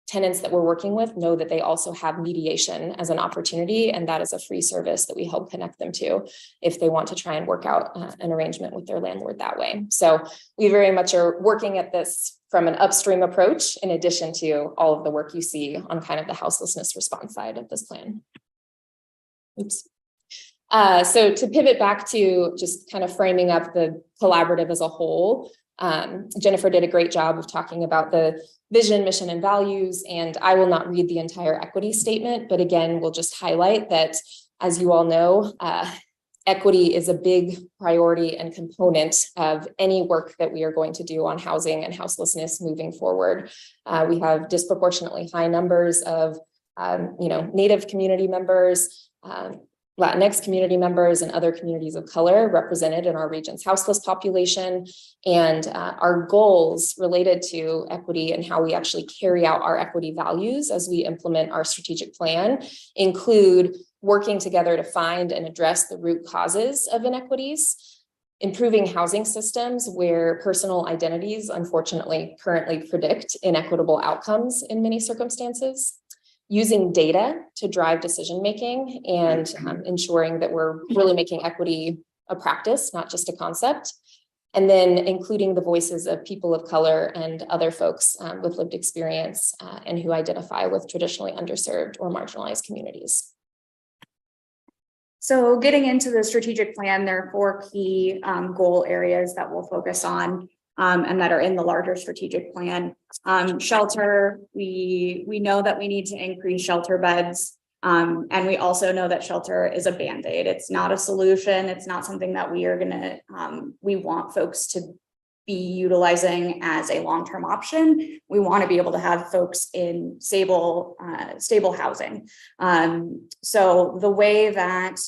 tenants that we're working with know that they also have mediation as an opportunity, and that is a free service that we help connect them to if they want to try and work out an arrangement with their landlord that way. So we very much are working at this from an upstream approach, in addition to all of the work you see on kind of the houselessness response side of this plan. Oops. So to pivot back to just kind of framing up the collaborative as a whole, Jennifer did a great job of talking about the vision, mission, and values, and I will not read the entire equity statement, but again, we'll just highlight that, as you all know, equity is a big priority and component of any work that we are going to do on housing and houselessness moving forward. We have disproportionately high numbers of Native community members, Latinx community members, and other communities of color represented in our region's houseless population. And our goals related to equity and how we actually carry out our equity values as we implement our strategic plan include working together to find and address the root causes of inequities, improving housing systems where personal identities unfortunately currently predict inequitable outcomes in many circumstances, using data to drive decision-making, and ensuring that we're really making equity a practice, not just a concept. And then including the voices of people of color and other folks with lived experience and who identify with traditionally underserved or marginalized communities. So getting into the strategic plan, there are 4 key goal areas that we'll focus on. And that are in the larger strategic plan. Shelter, we know that we need to increase shelter beds. And we also know that shelter is a Band-Aid. It's not a solution. It's not something that we are gonna, we want folks to be utilizing as a long-term option. We want to be able to have folks in stable housing. So the way that,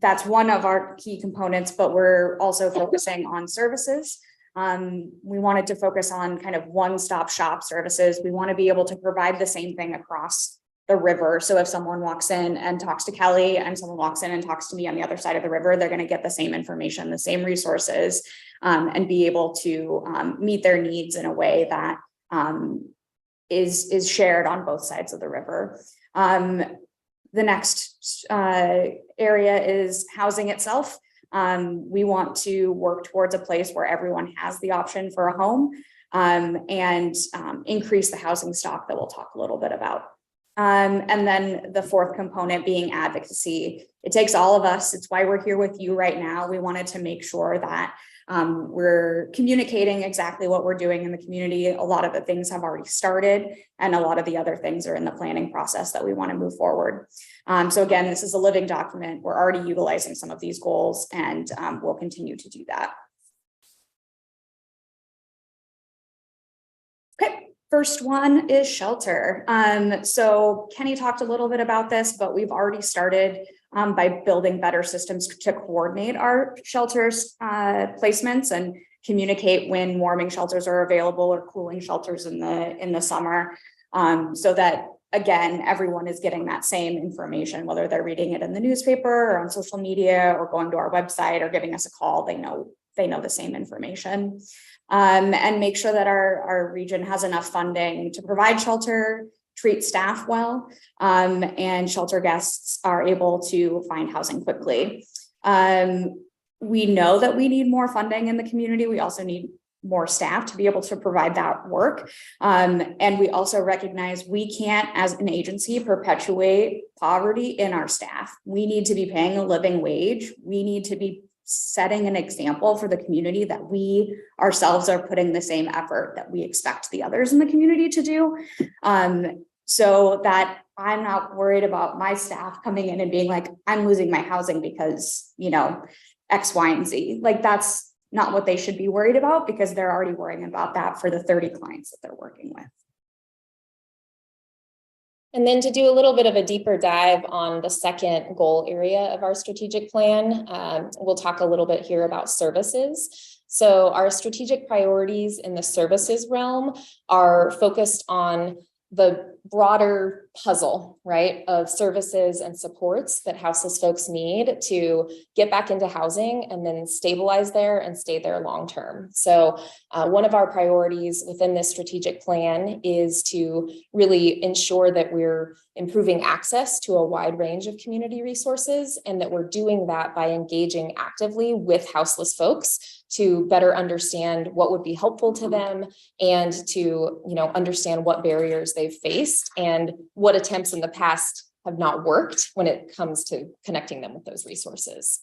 that's one of our key components, but we're also focusing on services. We wanted to focus on kind of one-stop shop services. We want to be able to provide the same thing across the river. So if someone walks in and talks to Kelly and someone walks in and talks to me on the other side of the river, they're going to get the same information, the same resources, and be able to meet their needs in a way that is shared on both sides of the river. The next area is housing itself. We want to work towards a place where everyone has the option for a home, and increase the housing stock that we'll talk a little bit about. And then the 4th component being advocacy. It takes all of us. It's why we're here with you right now. We wanted to make sure that we're communicating exactly what we're doing in the community. A lot of the things have already started, and a lot of the other things are in the planning process that we want to move forward. So again, this is a living document. We're already utilizing some of these goals, and we'll continue to do that. Okay, first one is shelter. So Kenny talked a little bit about this, but we've already started by building better systems to coordinate our shelters placements and communicate when warming shelters are available or cooling shelters in the summer, so that again everyone is getting that same information, whether they're reading it in the newspaper or on social media or going to our website or giving us a call. They know the same information, and make sure that our region has enough funding to provide shelter, treat staff well, and shelter guests are able to find housing quickly. We know that we need more funding in the community. We also need more staff to be able to provide that work. And we also recognize we can't, as an agency, perpetuate poverty in our staff. We need to be paying a living wage. We need to be setting an example for the community that we ourselves are putting the same effort that we expect the others in the community to do. So that I'm not worried about my staff coming in and being like, I'm losing my housing because, X, Y, and Z. Like, that's not what they should be worried about, because they're already worrying about that for the 30 clients that they're working with. And then to do a little bit of a deeper dive on the second goal area of our strategic plan, we'll talk a little bit here about services. So our strategic priorities in the services realm are focused on the broader puzzle, right, of services and supports that houseless folks need to get back into housing and then stabilize there and stay there long term. So one of our priorities within this strategic plan is to really ensure that we're improving access to a wide range of community resources, and that we're doing that by engaging actively with houseless folks to better understand what would be helpful to them, and to, understand what barriers they've faced and what attempts in the past have not worked when it comes to connecting them with those resources.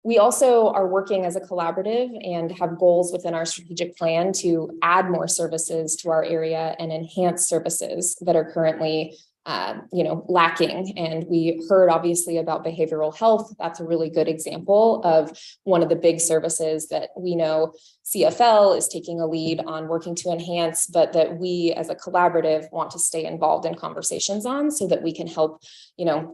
We also are working as a collaborative and have goals within our strategic plan to add more services to our area and enhance services that are currently lacking. And we heard obviously about behavioral health. That's a really good example of one of the big services that we know CFL is taking a lead on working to enhance, but that we as a collaborative want to stay involved in conversations on, so that we can help,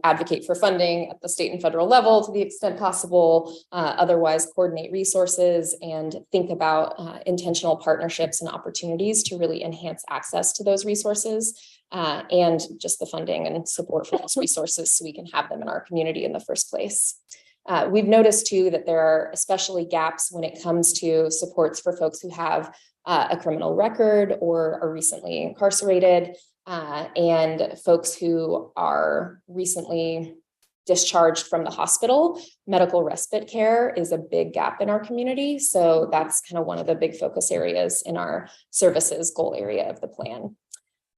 advocate for funding at the state and federal level to the extent possible, otherwise coordinate resources and think about intentional partnerships and opportunities to really enhance access to those resources. And just the funding and support for those resources so we can have them in our community in the first place. We've noticed too that there are especially gaps when it comes to supports for folks who have a criminal record or are recently incarcerated, and folks who are recently discharged from the hospital. Medical respite care is a big gap in our community. So that's kind of one of the big focus areas in our services goal area of the plan.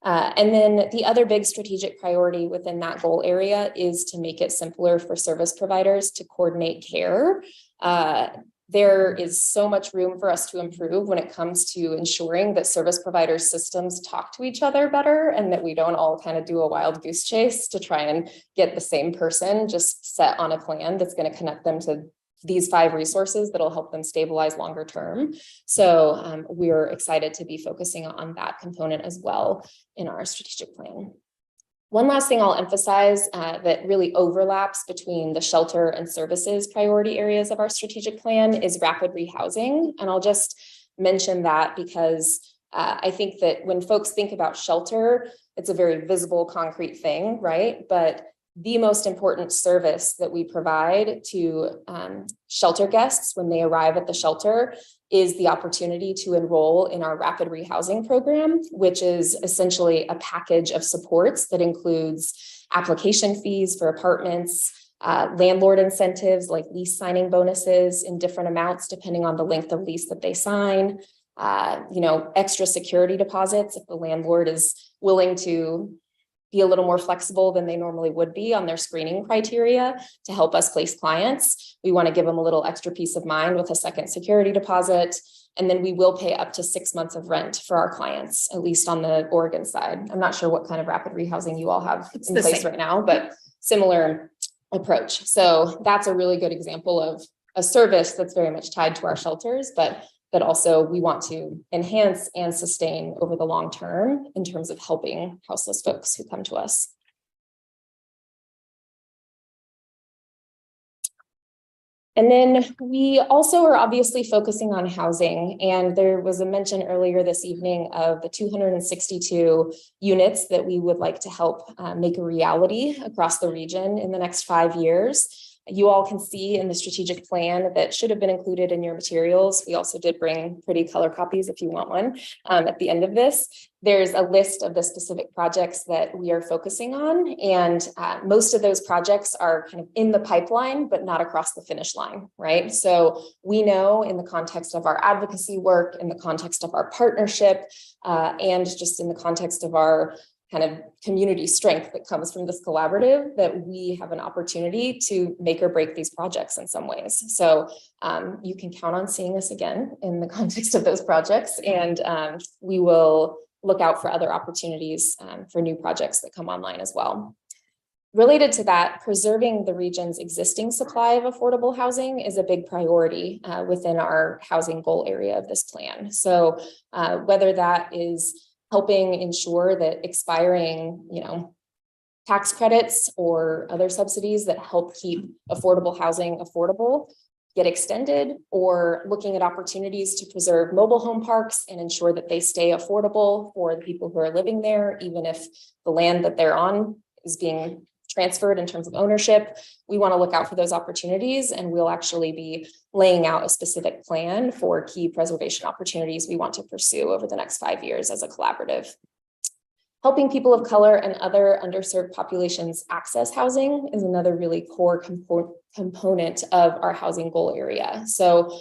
And then the other big strategic priority within that goal area is to make it simpler for service providers to coordinate care. There is so much room for us to improve when it comes to ensuring that service providers' systems talk to each other better, and that we don't all kind of do a wild goose chase to try and get the same person just set on a plan that's going to connect them to these 5 resources that'll help them stabilize longer term. So we're excited to be focusing on that component as well in our strategic plan. One last thing I'll emphasize that really overlaps between the shelter and services priority areas of our strategic plan is rapid rehousing. And I'll just mention that because I think that when folks think about shelter, it's a very visible, concrete thing, right? But the most important service that we provide to shelter guests when they arrive at the shelter is the opportunity to enroll in our rapid rehousing program, which is essentially a package of supports that includes application fees for apartments, landlord incentives like lease signing bonuses in different amounts depending on the length of lease that they sign, extra security deposits if the landlord is willing to be a little more flexible than they normally would be on their screening criteria to help us place clients. We want to give them a little extra peace of mind with a second security deposit. And then we will pay up to 6 months of rent for our clients, at least on the Oregon side. I'm not sure what kind of rapid rehousing you all have in place right now, but similar approach. So that's a really good example of a service that's very much tied to our shelters, but that also we want to enhance and sustain over the long term in terms of helping houseless folks who come to us. And then we also are obviously focusing on housing. And there was a mention earlier this evening of the 262 units that we would like to help make a reality across the region in the next 5 years. You all can see in the strategic plan that should have been included in your materials. We also did bring pretty color copies if you want one at the end of this. There's a list of the specific projects that we are focusing on. And most of those projects are kind of in the pipeline, but not across the finish line, right? So we know in the context of our advocacy work, in the context of our partnership, and just in the context of our kind of community strength that comes from this collaborative, that we have an opportunity to make or break these projects in some ways. So you can count on seeing us again in the context of those projects, and we will look out for other opportunities for new projects that come online as well. Related to that, preserving the region's existing supply of affordable housing is a big priority within our housing goal area of this plan. So whether that is helping ensure that expiring, tax credits or other subsidies that help keep affordable housing affordable get extended, or looking at opportunities to preserve mobile home parks and ensure that they stay affordable for the people who are living there, even if the land that they're on is being transferred in terms of ownership. We want to look out for those opportunities, and we'll actually be laying out a specific plan for key preservation opportunities we want to pursue over the next 5 years as a collaborative. Helping people of color and other underserved populations access housing is another really core component of our housing goal area. So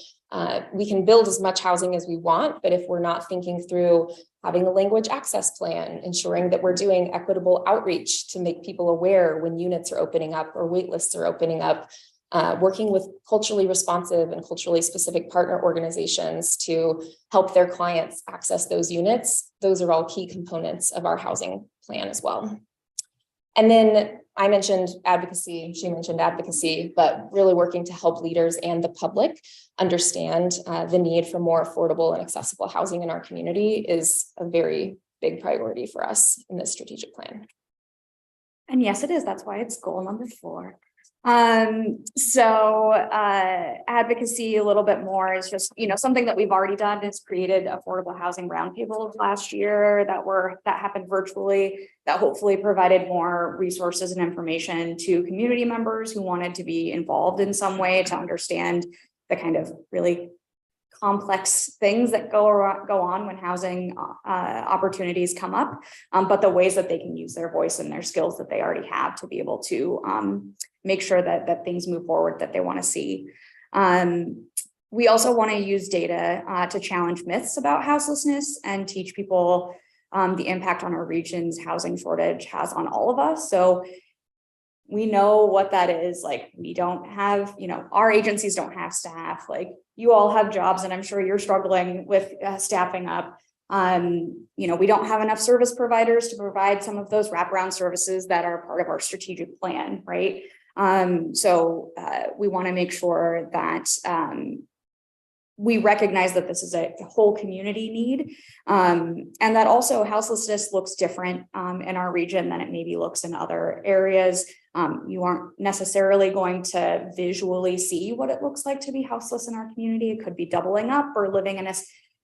we can build as much housing as we want, but if we're not thinking through having a language access plan, ensuring that we're doing equitable outreach to make people aware when units are opening up or wait lists are opening up, working with culturally responsive and culturally specific partner organizations to help their clients access those units. Those are all key components of our housing plan as well. And then I mentioned advocacy, she mentioned advocacy, but really working to help leaders and the public understand the need for more affordable and accessible housing in our community is a very big priority for us in this strategic plan. And yes, it is. That's why it's goal number 4. Advocacy a little bit more is just, something that we've already done is created affordable housing roundtables last year that happened virtually, that hopefully provided more resources and information to community members who wanted to be involved in some way to understand the kind of really complex things that go on when housing opportunities come up, but the ways that they can use their voice and their skills that they already have to be able to make sure that things move forward that they want to see. We also want to use data to challenge myths about houselessness and teach people the impact on our region's housing shortage has on all of us. So we know what that is. Like, we don't have, our agencies don't have staff. Like, you all have jobs, and I'm sure you're struggling with staffing up. We don't have enough service providers to provide some of those wraparound services that are part of our strategic plan, right? So we want to make sure that we recognize that this is a whole community need, and that also houselessness looks different in our region than it maybe looks in other areas. You aren't necessarily going to visually see what it looks like to be houseless in our community. It could be doubling up or living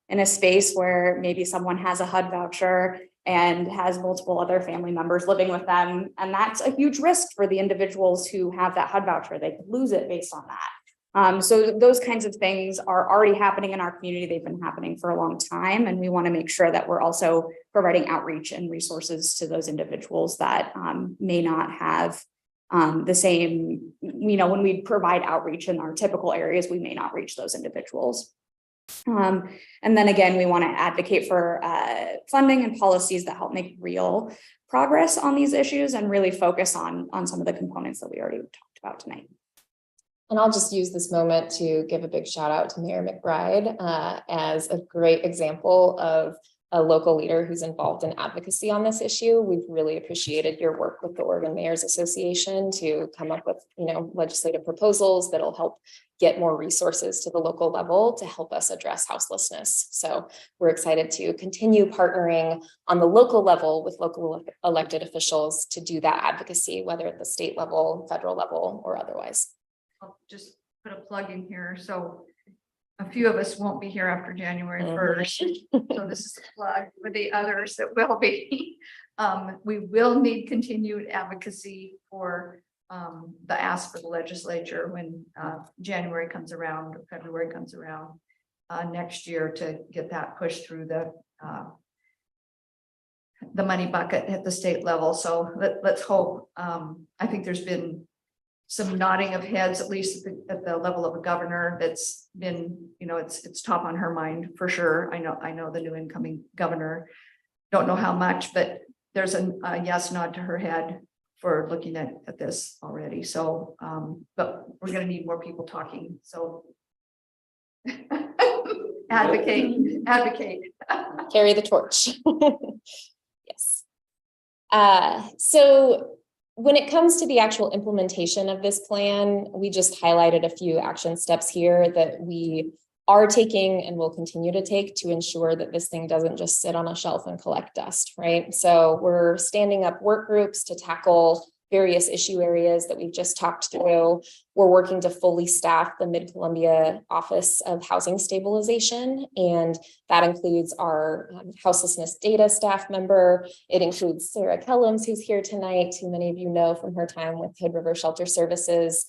in a space where maybe someone has a HUD voucher and has multiple other family members living with them. And that's a huge risk for the individuals who have that HUD voucher. They could lose it based on that. So those kinds of things are already happening in our community. They've been happening for a long time. And we want to make sure that we're also providing outreach and resources to those individuals that may not have the same, when we provide outreach in our typical areas, we may not reach those individuals. And then again, we want to advocate for funding and policies that help make real progress on these issues and really focus on some of the components that we already talked about tonight. And I'll just use this moment to give a big shout out to Mayor McBride as a great example of a local leader who's involved in advocacy on this issue. We've really appreciated your work with the Oregon Mayors Association to come up with, legislative proposals that'll help get more resources to the local level to help us address houselessness. So we're excited to continue partnering on the local level with local elected officials to do that advocacy, whether at the state level, federal level, or otherwise. I'll just put a plug in here. So a few of us won't be here after January 1st. So this is a plug for the others that will be. We will need continued advocacy for the ask for the legislature when January comes around, or February comes around next year, to get that pushed through the money bucket at the state level. So let's hope. I think there's been some nodding of heads, at least at the level of a governor, that's been, it's top on her mind for sure. I know the new incoming governor, don't know how much, but there's a yes nod to her head for looking at this already. So, but we're going to need more people talking. So advocate. Carry the torch. Yes. So when it comes to the actual implementation of this plan, we just highlighted a few action steps here that we are taking and will continue to take to ensure that this thing doesn't just sit on a shelf and collect dust, right? So we're standing up work groups to tackle various issue areas that we've just talked through. We're working to fully staff the Mid-Columbia Office of Housing Stabilization, and that includes our houselessness data staff member. It includes Sarah Kellums, who's here tonight, who many of you know from her time with Hood River Shelter Services,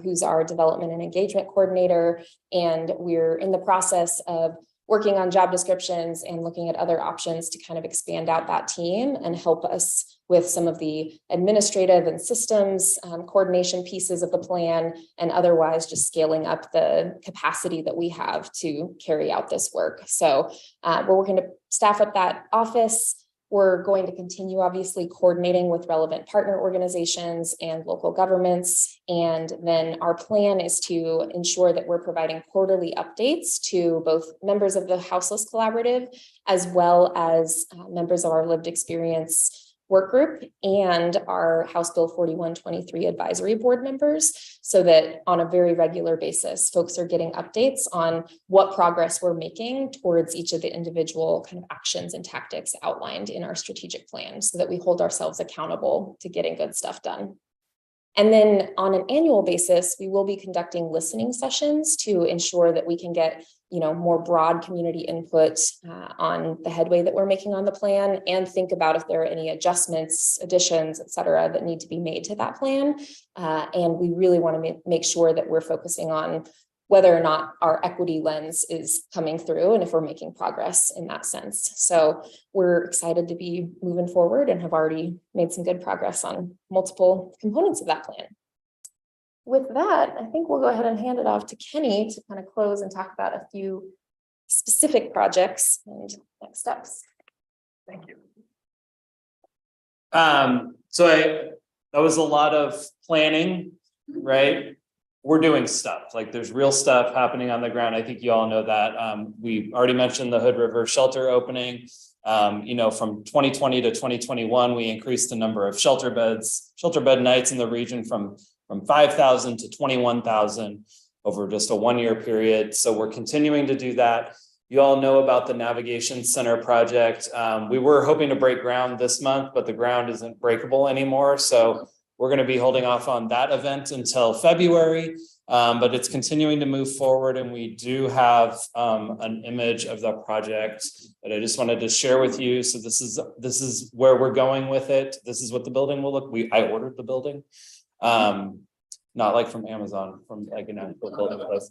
who's our development and engagement coordinator. And we're in the process of working on job descriptions and looking at other options to kind of expand out that team and help us with some of the administrative and systems coordination pieces of the plan, and otherwise just scaling up the capacity that we have to carry out this work. So we're working to staff up that office. We're going to continue, obviously, coordinating with relevant partner organizations and local governments. And then our plan is to ensure that we're providing quarterly updates to both members of the Houseless Collaborative, as well as members of our lived experience work group and our House Bill 4123 advisory board members, so that on a very regular basis, folks are getting updates on what progress we're making towards each of the individual kind of actions and tactics outlined in our strategic plan, so that we hold ourselves accountable to getting good stuff done. And then on an annual basis, we will be conducting listening sessions to ensure that we can get, more broad community input on the headway that we're making on the plan, and think about if there are any adjustments, additions, et cetera, that need to be made to that plan. And we really want to make sure that we're focusing on whether or not our equity lens is coming through and if we're making progress in that sense. So we're excited to be moving forward and have already made some good progress on multiple components of that plan. With that, I think we'll go ahead and hand it off to Kenny to kind of close and talk about a few specific projects and next steps. Thank you. That was a lot of planning, right? We're doing stuff, like there's real stuff happening on the ground. I think you all know that. We already mentioned the Hood River shelter opening. From 2020 to 2021, we increased the number of shelter bed nights in the region from 5,000 to 21,000 over just a 1-year period. So we're continuing to do that. You all know about the Navigation Center project. We were hoping to break ground this month, but the ground isn't breakable anymore. So we're going to be holding off on that event until February, but it's continuing to move forward. And we do have an image of the project that I just wanted to share with you. So this is where we're going with it. This is what the building will look. I ordered the building. Not like from Amazon, from like an actual building place.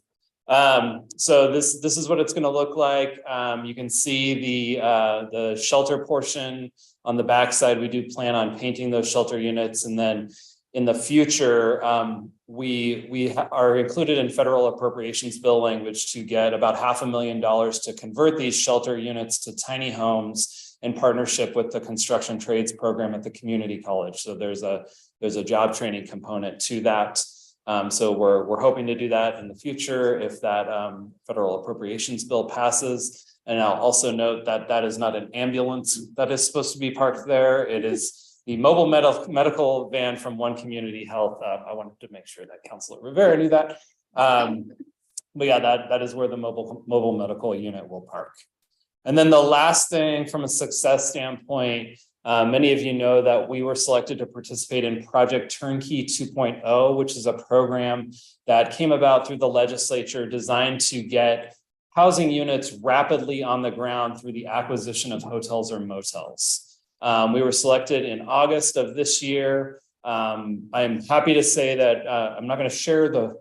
So this is what it's going to look like. You can see the shelter portion on the backside. We do plan on painting those shelter units, and then in the future, we are included in federal appropriations bill language to get about $500,000 to convert these shelter units to tiny homes in partnership with the construction trades program at the community college. So there's a job training component to that. So we're hoping to do that in the future if that federal appropriations bill passes. And I'll also note that that is not an ambulance that is supposed to be parked there. It is the mobile medical van from One Community Health. I wanted to make sure that Councilor Rivera knew that. But yeah, that is where the mobile medical unit will park. And then the last thing from a success standpoint, many of you know that we were selected to participate in Project Turnkey 2.0, which is a program that came about through the legislature designed to get housing units rapidly on the ground through the acquisition of hotels or motels. We were selected in August of this year. I'm happy to say that I'm not going to share the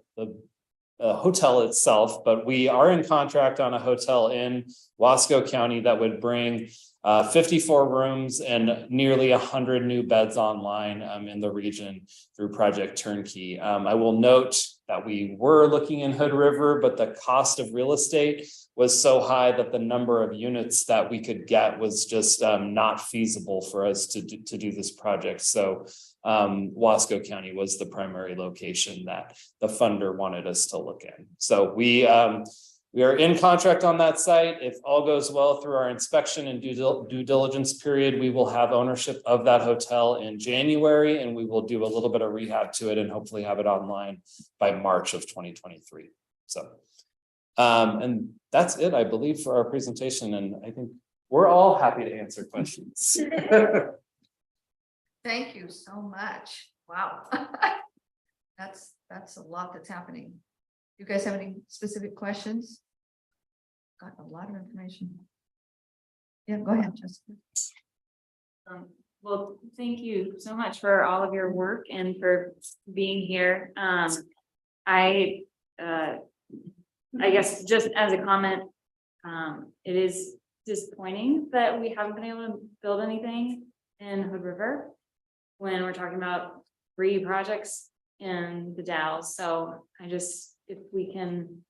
hotel itself, but we are in contract on a hotel in Wasco County that would bring 54 rooms and nearly 100 new beds online in the region through Project Turnkey. I will note that we were looking in Hood River, but the cost of real estate was so high that the number of units that we could get was just not feasible for us to do this project. So Wasco County was the primary location that the funder wanted us to look in. So we are in contract on that site. If all goes well through our inspection and due diligence period, we will have ownership of that hotel in January, and we will do a little bit of rehab to it and hopefully have it online by March of 2023. So, and that's it, I believe, for our presentation. And I think we're all happy to answer questions. Thank you so much. Wow. That's a lot that's happening. You guys have any specific questions? Got a lot of information. Yeah, go ahead, Jessica. Well, thank you so much for all of your work and for being here. I guess just as a comment, it is disappointing that we haven't been able to build anything in Hood River when we're talking about 3 projects in the Dalles. So if we can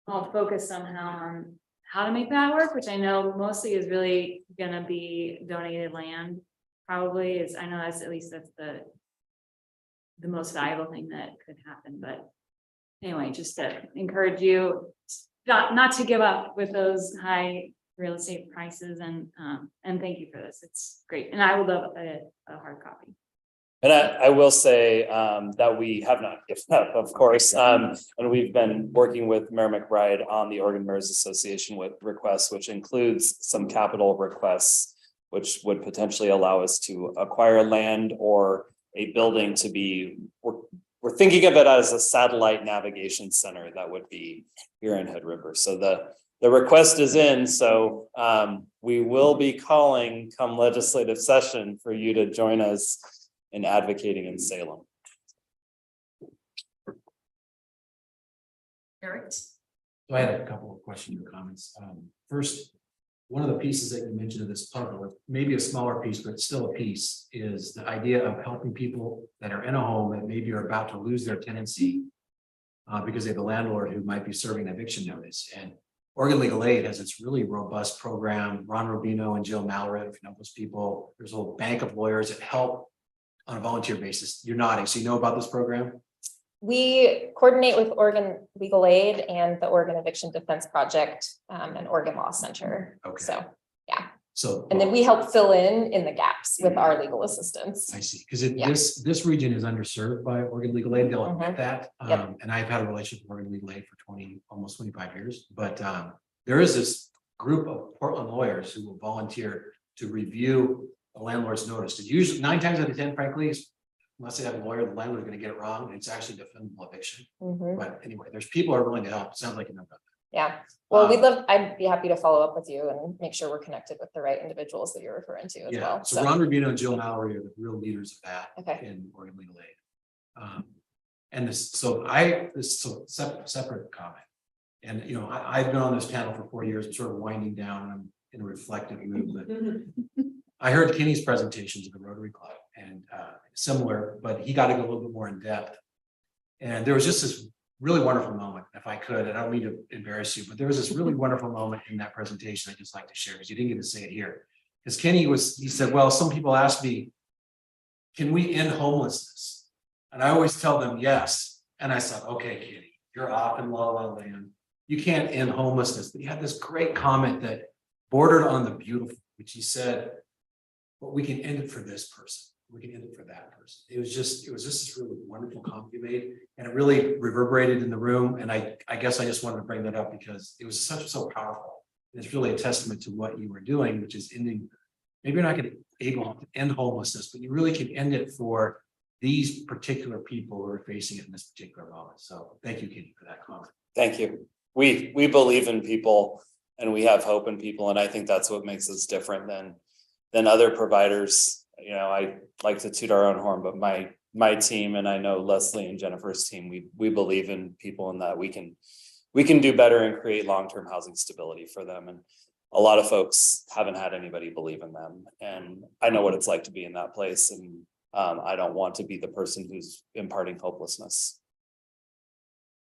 all focus somehow on how to make that work, which I know mostly is really gonna be donated land, probably is, I know that's the most valuable thing that could happen, but anyway, just to encourage you not to give up with those high real estate prices, and thank you for this. It's great. And I would love a hard copy. And I will say that we have not given up, of course. And we've been working with Mayor McBride on the Oregon Mayors Association with requests, which includes some capital requests, which would potentially allow us to acquire land or a building to be, we're thinking of it as a satellite navigation center that would be here in Hood River. So the request is in, so we will be calling come legislative session for you to join us in advocating in Salem. Eric? So I had a couple of questions or comments. First, one of the pieces that you mentioned of this puzzle, or maybe a smaller piece, but still a piece, is the idea of helping people that are in a home that maybe are about to lose their tenancy because they have a landlord who might be serving an eviction notice. And Oregon Legal Aid has its really robust program. Ron Rubino and Jill Mallory, if you know those people, there's a whole bank of lawyers that help on a volunteer basis. You're nodding, so you know about this program? We coordinate with Oregon Legal Aid and the Oregon Eviction Defense Project and Oregon Law Center. Okay. So, yeah. So. And then we help fill in the gaps with our legal assistance. I see, because this region is underserved by Oregon Legal Aid, they'll admit that. Yep. And I've had a relationship with Oregon Legal Aid for almost 25 years, but there is this group of Portland lawyers who will volunteer to review a landlord's notice. It's usually 9 times out of 10, frankly, unless they have a lawyer, the landlord's gonna get it wrong, and it's actually defendable eviction. But anyway, there's people who are willing to help. It sounds like you know about that. Yeah. Well, I'd be happy to follow up with you and make sure we're connected with the right individuals that you're referring to as well. So Ron Rubino and Jill Mallory are the real leaders of that Okay. in Oregon Legal Aid. And separate comment. And you know, I've been on this panel for 4 years, I'm sort of winding down, and I'm in a reflective mood. But I heard Kenny's presentations of the Rotary Club and similar, but he got to go a little bit more in depth. And there was just this really wonderful moment, if I could, and I don't mean to embarrass you, but there was this really wonderful moment in that presentation I'd just like to share, because you didn't get to say it here. Because Kenny he said, well, some people ask me, can we end homelessness? And I always tell them yes. And I thought, okay, Kenny, you're off in La La Land. You can't end homelessness. But he had this great comment that bordered on the beautiful, which he said, but we can end it for this person. We can end it for that person. It was just this really wonderful comment you made, and it really reverberated in the room. And I guess I just wanted to bring that up because it was so powerful. And it's really a testament to what you were doing, which is ending. Maybe you're not going to be able to end homelessness, but you really can end it for these particular people who are facing it in this particular moment. So thank you, Kenny, for that comment. Thank you. We believe in people and we have hope in people. And I think that's what makes us different than other providers. You know, I like to toot our own horn, but my team, and I know Leslie and Jennifer's team, we believe in people and that we can do better and create long-term housing stability for them. And a lot of folks haven't had anybody believe in them. And I know what it's like to be in that place. And I don't want to be the person who's imparting hopelessness.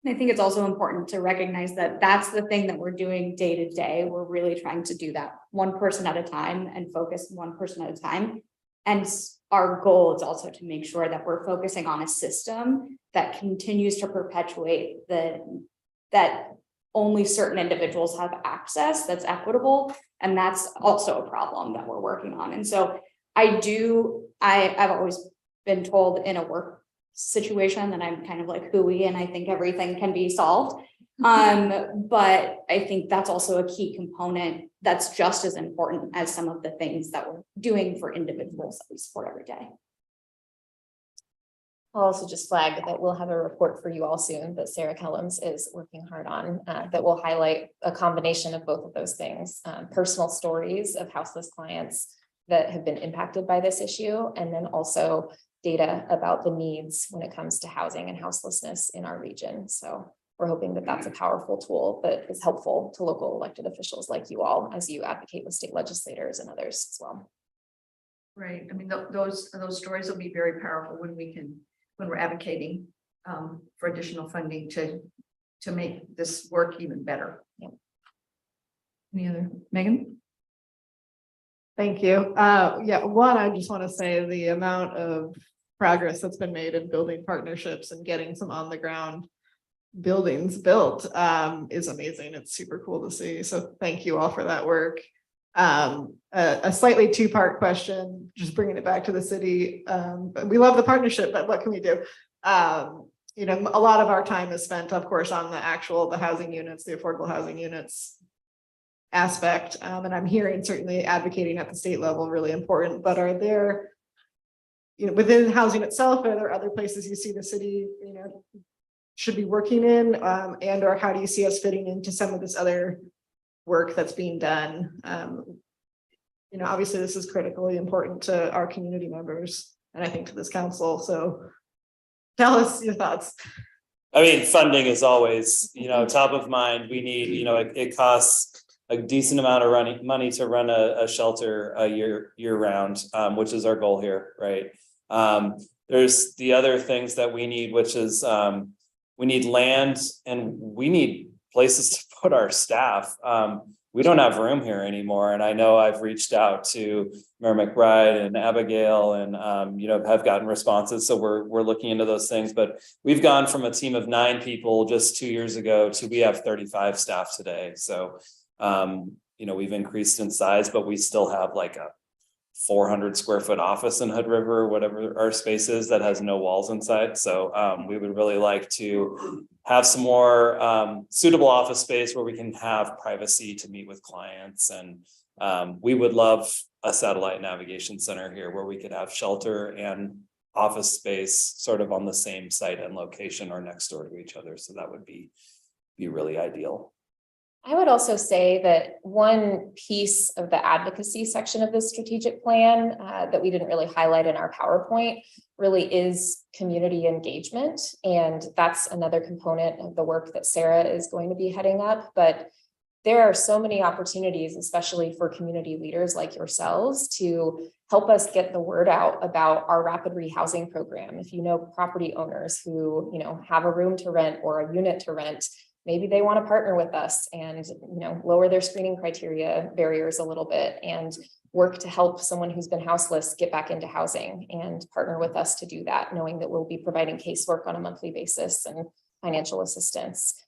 I think it's also important to recognize that that's the thing that we're doing day to day. We're really trying to do that one person at a time and focus one person at a time. And our goal is also to make sure that we're focusing on a system that continues to perpetuate that only certain individuals have access that's equitable. And that's also a problem that we're working on. And so I've always been told in a work situation that I'm kind of like hooey and I think everything can be solved. But I think that's also a key component that's just as important as some of the things that we're doing for individuals that we support every day. I'll also just flag that we'll have a report for you all soon that Sarah Kellums is working hard on that will highlight a combination of both of those things. Personal stories of houseless clients that have been impacted by this issue, and then also data about the needs when it comes to housing and houselessness in our region. So we're hoping that that's a powerful tool that is helpful to local elected officials like you all as you advocate with state legislators and others as well. Right. I mean, those stories will be very powerful when we're advocating for additional funding to make this work even better. Yeah. Any other, Megan? Thank you. Yeah, one, I just want to say the amount of progress that's been made in building partnerships and getting some on the ground buildings built is amazing. It's super cool to see. So thank you all for that work. A slightly two-part question, just bringing it back to the city. We love the partnership, but what can we do? You know, a lot of our time is spent, of course, on the housing units, the affordable housing units aspect. And I'm hearing certainly advocating at the state level really important, but are there, you know, within housing itself, are there other places you see the city, you know, should be working in, and or how do you see us fitting into some of this other work that's being done? You know, obviously this is critically important to our community members and I think to this council. So tell us your thoughts. I mean, funding is always, you know, top of mind. We need, you know, it costs a decent amount of money to run a shelter a year round, which is our goal here, right? There's the other things that we need, which is we need land and we need places to put our staff. We don't have room here anymore. And I know I've reached out to Mayor McBride and Abigail and, you know, have gotten responses. So we're looking into those things, but we've gone from a team of 9 people just 2 years ago to we have 35 staff today. So, you know, we've increased in size, but we still have like a 400 square foot office in Hood River, whatever our space is that has no walls inside. So we would really like to have some more suitable office space where we can have privacy to meet with clients. And we would love a satellite navigation center here where we could have shelter and office space sort of on the same site and location or next door to each other. So that would be really ideal. I would also say that one piece of the advocacy section of this strategic plan that we didn't really highlight in our PowerPoint really is community engagement. And that's another component of the work that Sarah is going to be heading up. But there are so many opportunities, especially for community leaders like yourselves, to help us get the word out about our rapid rehousing program. If you know property owners who, you know, have a room to rent or a unit to rent, maybe they want to partner with us and, you know, lower their screening criteria barriers a little bit and work to help someone who's been houseless get back into housing and partner with us to do that, knowing that we'll be providing casework on a monthly basis and financial assistance.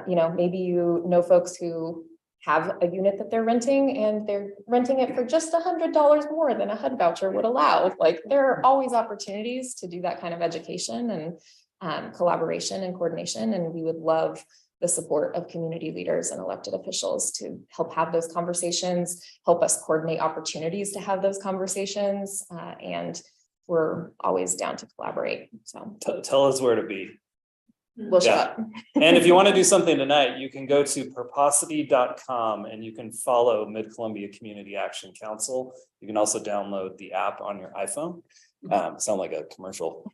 You know, maybe you know folks who have a unit that they're renting and they're renting it for just $100 more than a HUD voucher would allow. Like, there are always opportunities to do that kind of education and collaboration and coordination. And we would love the support of community leaders and elected officials to help have those conversations, help us coordinate opportunities to have those conversations. And we're always down to collaborate. So Tell us where to be. We'll show up. And if you want to do something tonight, you can go to purposity.com and you can follow Mid-Columbia Community Action Council. You can also download the app on your iPhone. Sound like a commercial,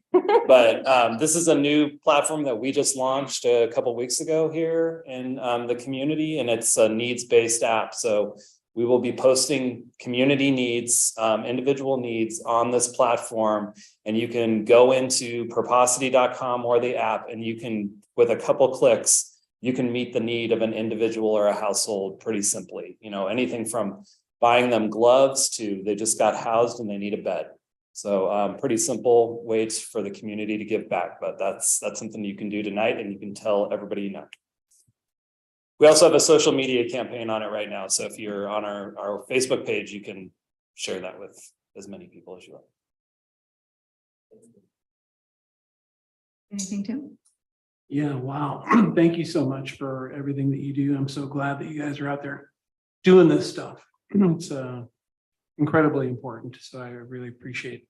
but this is a new platform that we just launched a couple weeks ago here in the community, and it's a needs-based app. So we will be posting community needs, individual needs on this platform, and you can go into purposity.com or the app, and you can, with a couple clicks, you can meet the need of an individual or a household pretty simply. You know, anything from buying them gloves to they just got housed and they need a bed. So pretty simple ways for the community to give back, but that's something you can do tonight, and you can tell everybody you know. We also have a social media campaign on it right now. So if you're on our Facebook page, you can share that with as many people as you like. Anything, Tim? Yeah, wow. Thank you so much for everything that you do. I'm so glad that you guys are out there doing this stuff. It's incredibly important. So I really appreciate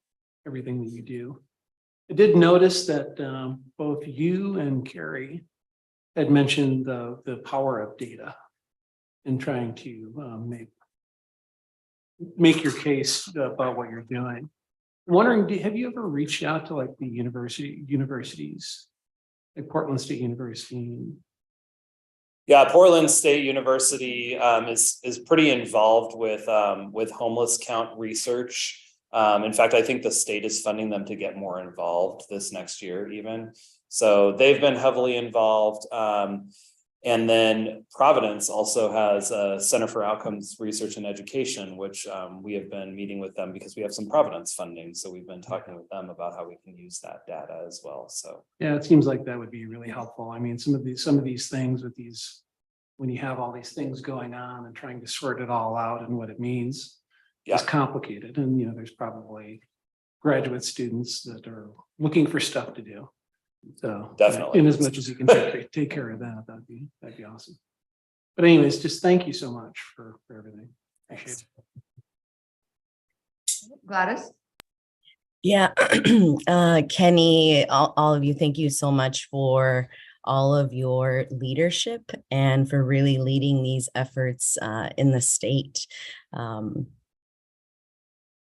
everything that you do. I did notice that both you and Carrie had mentioned the power of data in trying to make your case about what you're doing. I'm wondering, have you ever reached out to like the universities, like Portland State University? Yeah, Portland State University is pretty involved with homeless count research. In fact, I think the state is funding them to get more involved this next year even. So they've been heavily involved. And then Providence also has a Center for Outcomes Research and Education, which we have been meeting with them because we have some Providence funding. So we've been talking with them about how we can use that data as well. So Yeah, it seems like that would be really helpful. I mean, some of these things with these, when you have all these things going on and trying to sort it all out and what it means, is complicated. And, there's probably graduate students that are looking for stuff to do. So Definitely. in as much as you can take care of that, that'd be awesome. But anyways, just thank you so much for everything. Appreciate it. Gladys? Yeah, Kenny, all of you, thank you so much for all of your leadership and for really leading these efforts in the state.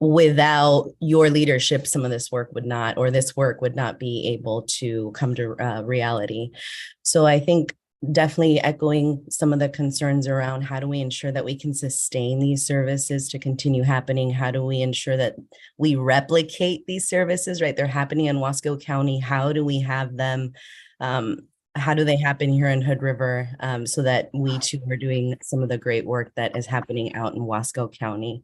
Without your leadership, some of this work would not, or this work would not be able to come to reality. So I think definitely echoing some of the concerns around how do we ensure that we can sustain these services to continue happening? How do we ensure that we replicate these services, right? They're happening in Wasco County. How do we have them? How do they happen here in Hood River so that we too are doing some of the great work that is happening out in Wasco County?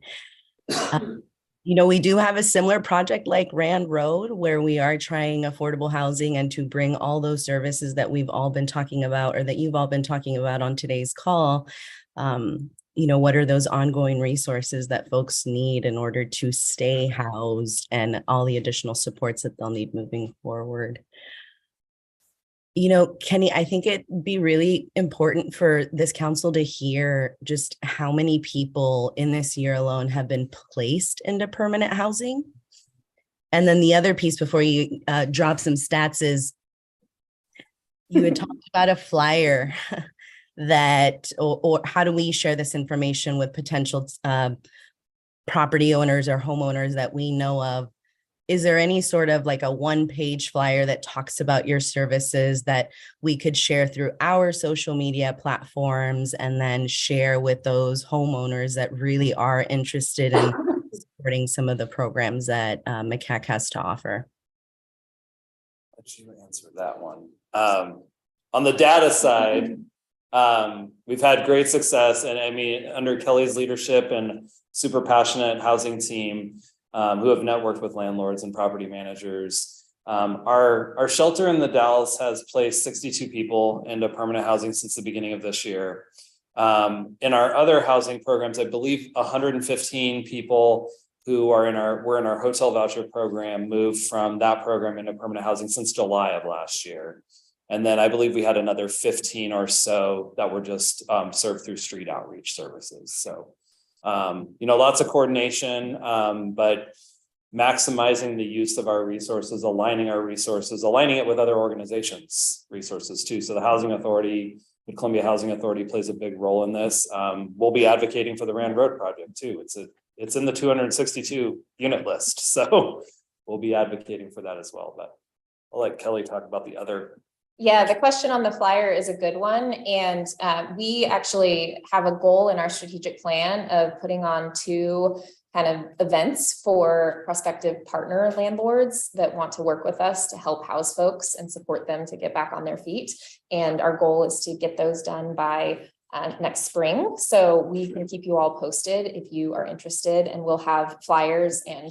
We do have a similar project like Rand Road, where we are trying affordable housing and to bring all those services that we've all been talking about, or that you've all been talking about on today's call. What are those ongoing resources that folks need in order to stay housed and all the additional supports that they'll need moving forward? Kenny, I think it'd be really important for this council to hear just how many people in this year alone have been placed into permanent housing. And then the other piece before you drop some stats is you had talked about a flyer that, or how do we share this information with potential property owners or homeowners that we know of? Is there any sort of like a one-page flyer that talks about your services that we could share through our social media platforms and then share with those homeowners that really are interested in supporting some of the programs that MCAC has to offer? Let you answer that one. On the data side, we've had great success, and I mean, under Kelly's leadership and super passionate housing team, who have networked with landlords and property managers. Our shelter in the Dalles has placed 62 people into permanent housing since the beginning of this year. In our other housing programs, I believe 115 people who were in our hotel voucher program moved from that program into permanent housing since July of last year. And then I believe we had another 15 or so that were just served through street outreach services. So lots of coordination, but maximizing the use of our resources, aligning our resources, aligning it with other organizations' resources too. So the Housing Authority, the Columbia Housing Authority plays a big role in this. We'll be advocating for the Rand Road project too. It's in the 262 unit list. So we'll be advocating for that as well. But I'll let Kelly talk about the other. Yeah, the question on the flyer is a good one. And we actually have a goal in our strategic plan of putting on 2 kind of events for prospective partner landlords that want to work with us to help house folks and support them to get back on their feet. And our goal is to get those done by next spring. So we can keep you all posted if you are interested, and we'll have flyers and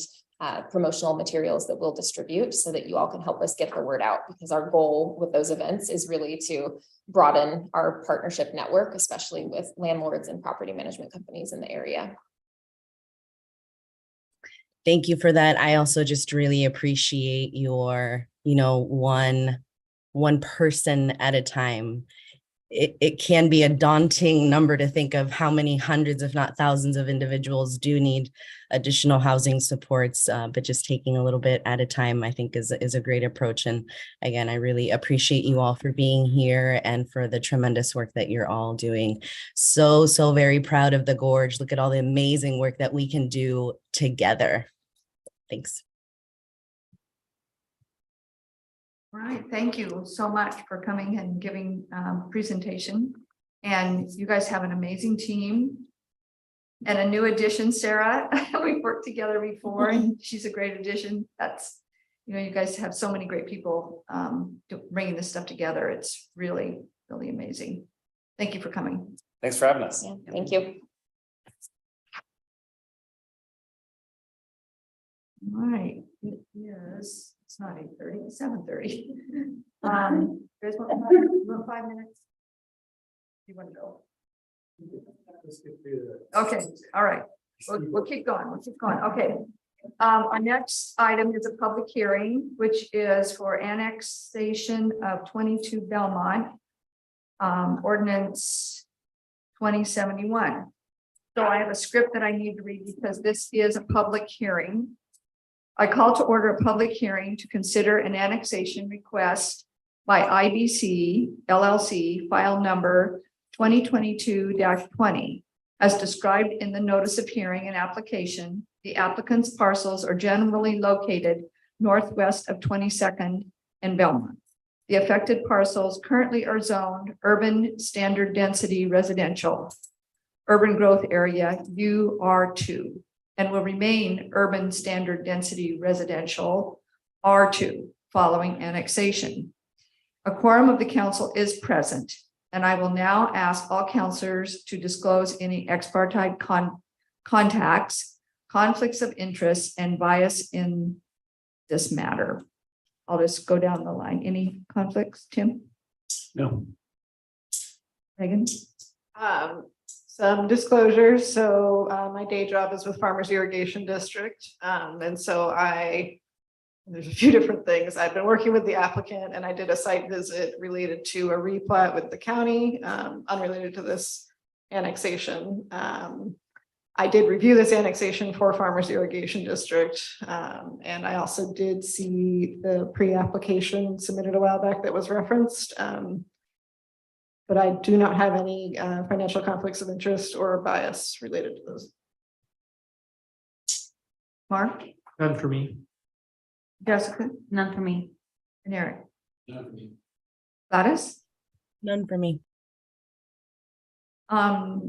promotional materials that we'll distribute so that you all can help us get the word out, because our goal with those events is really to broaden our partnership network, especially with landlords and property management companies in the area. Thank you for that. I also just really appreciate your, one person at a time. it can be a daunting number to think of how many hundreds, if not thousands of individuals do need additional housing supports, but just taking a little bit at a time, I think is a great approach. And again, I really appreciate you all for being here and for the tremendous work that you're all doing. So very proud of the Gorge. Look at all the amazing work that we can do together. Thanks. All right, thank you so much for coming and giving presentation. And you guys have an amazing team. And a new addition, Sarah. We've worked together before and she's a great addition. That's, you know, you guys have so many great people bringing this stuff together. It's really, really amazing. Thank you for coming. Thanks for having us. Yeah, thank you. All right, it is, it's not 8:30, it's 7:30. You guys want 5 minutes? You want to go? Okay, all right. We'll keep going. We'll keep going. Okay. Our next item is a public hearing, which is for annexation of 22 Belmont, ordinance 2071. So I have a script that I need to read because this is a public hearing. I call to order a public hearing to consider an annexation request by IBC LLC, file number 2022-20. As described in the notice of hearing and application, the applicant's parcels are generally located northwest of 22nd and Belmont. The affected parcels currently are zoned urban standard density residential, urban growth area UR2, and will remain urban standard density residential R2 following annexation. A quorum of the council is present, and I will now ask all councilors to disclose any ex parte contacts, conflicts of interest, and bias in this matter. I'll just go down the line. Any conflicts, Tim? No. Megan? Some disclosures. So my day job is with Farmers Irrigation District. And so there's a few different things. I've been working with the applicant and I did a site visit related to a replat with the county, unrelated to this annexation. I did review this annexation for Farmers Irrigation District. And I also did see the pre-application submitted a while back that was referenced. But I do not have any financial conflicts of interest or bias related to those. Mark? None for me. Jessica? None for me. And Eric? None for me. Gladys? None for me. I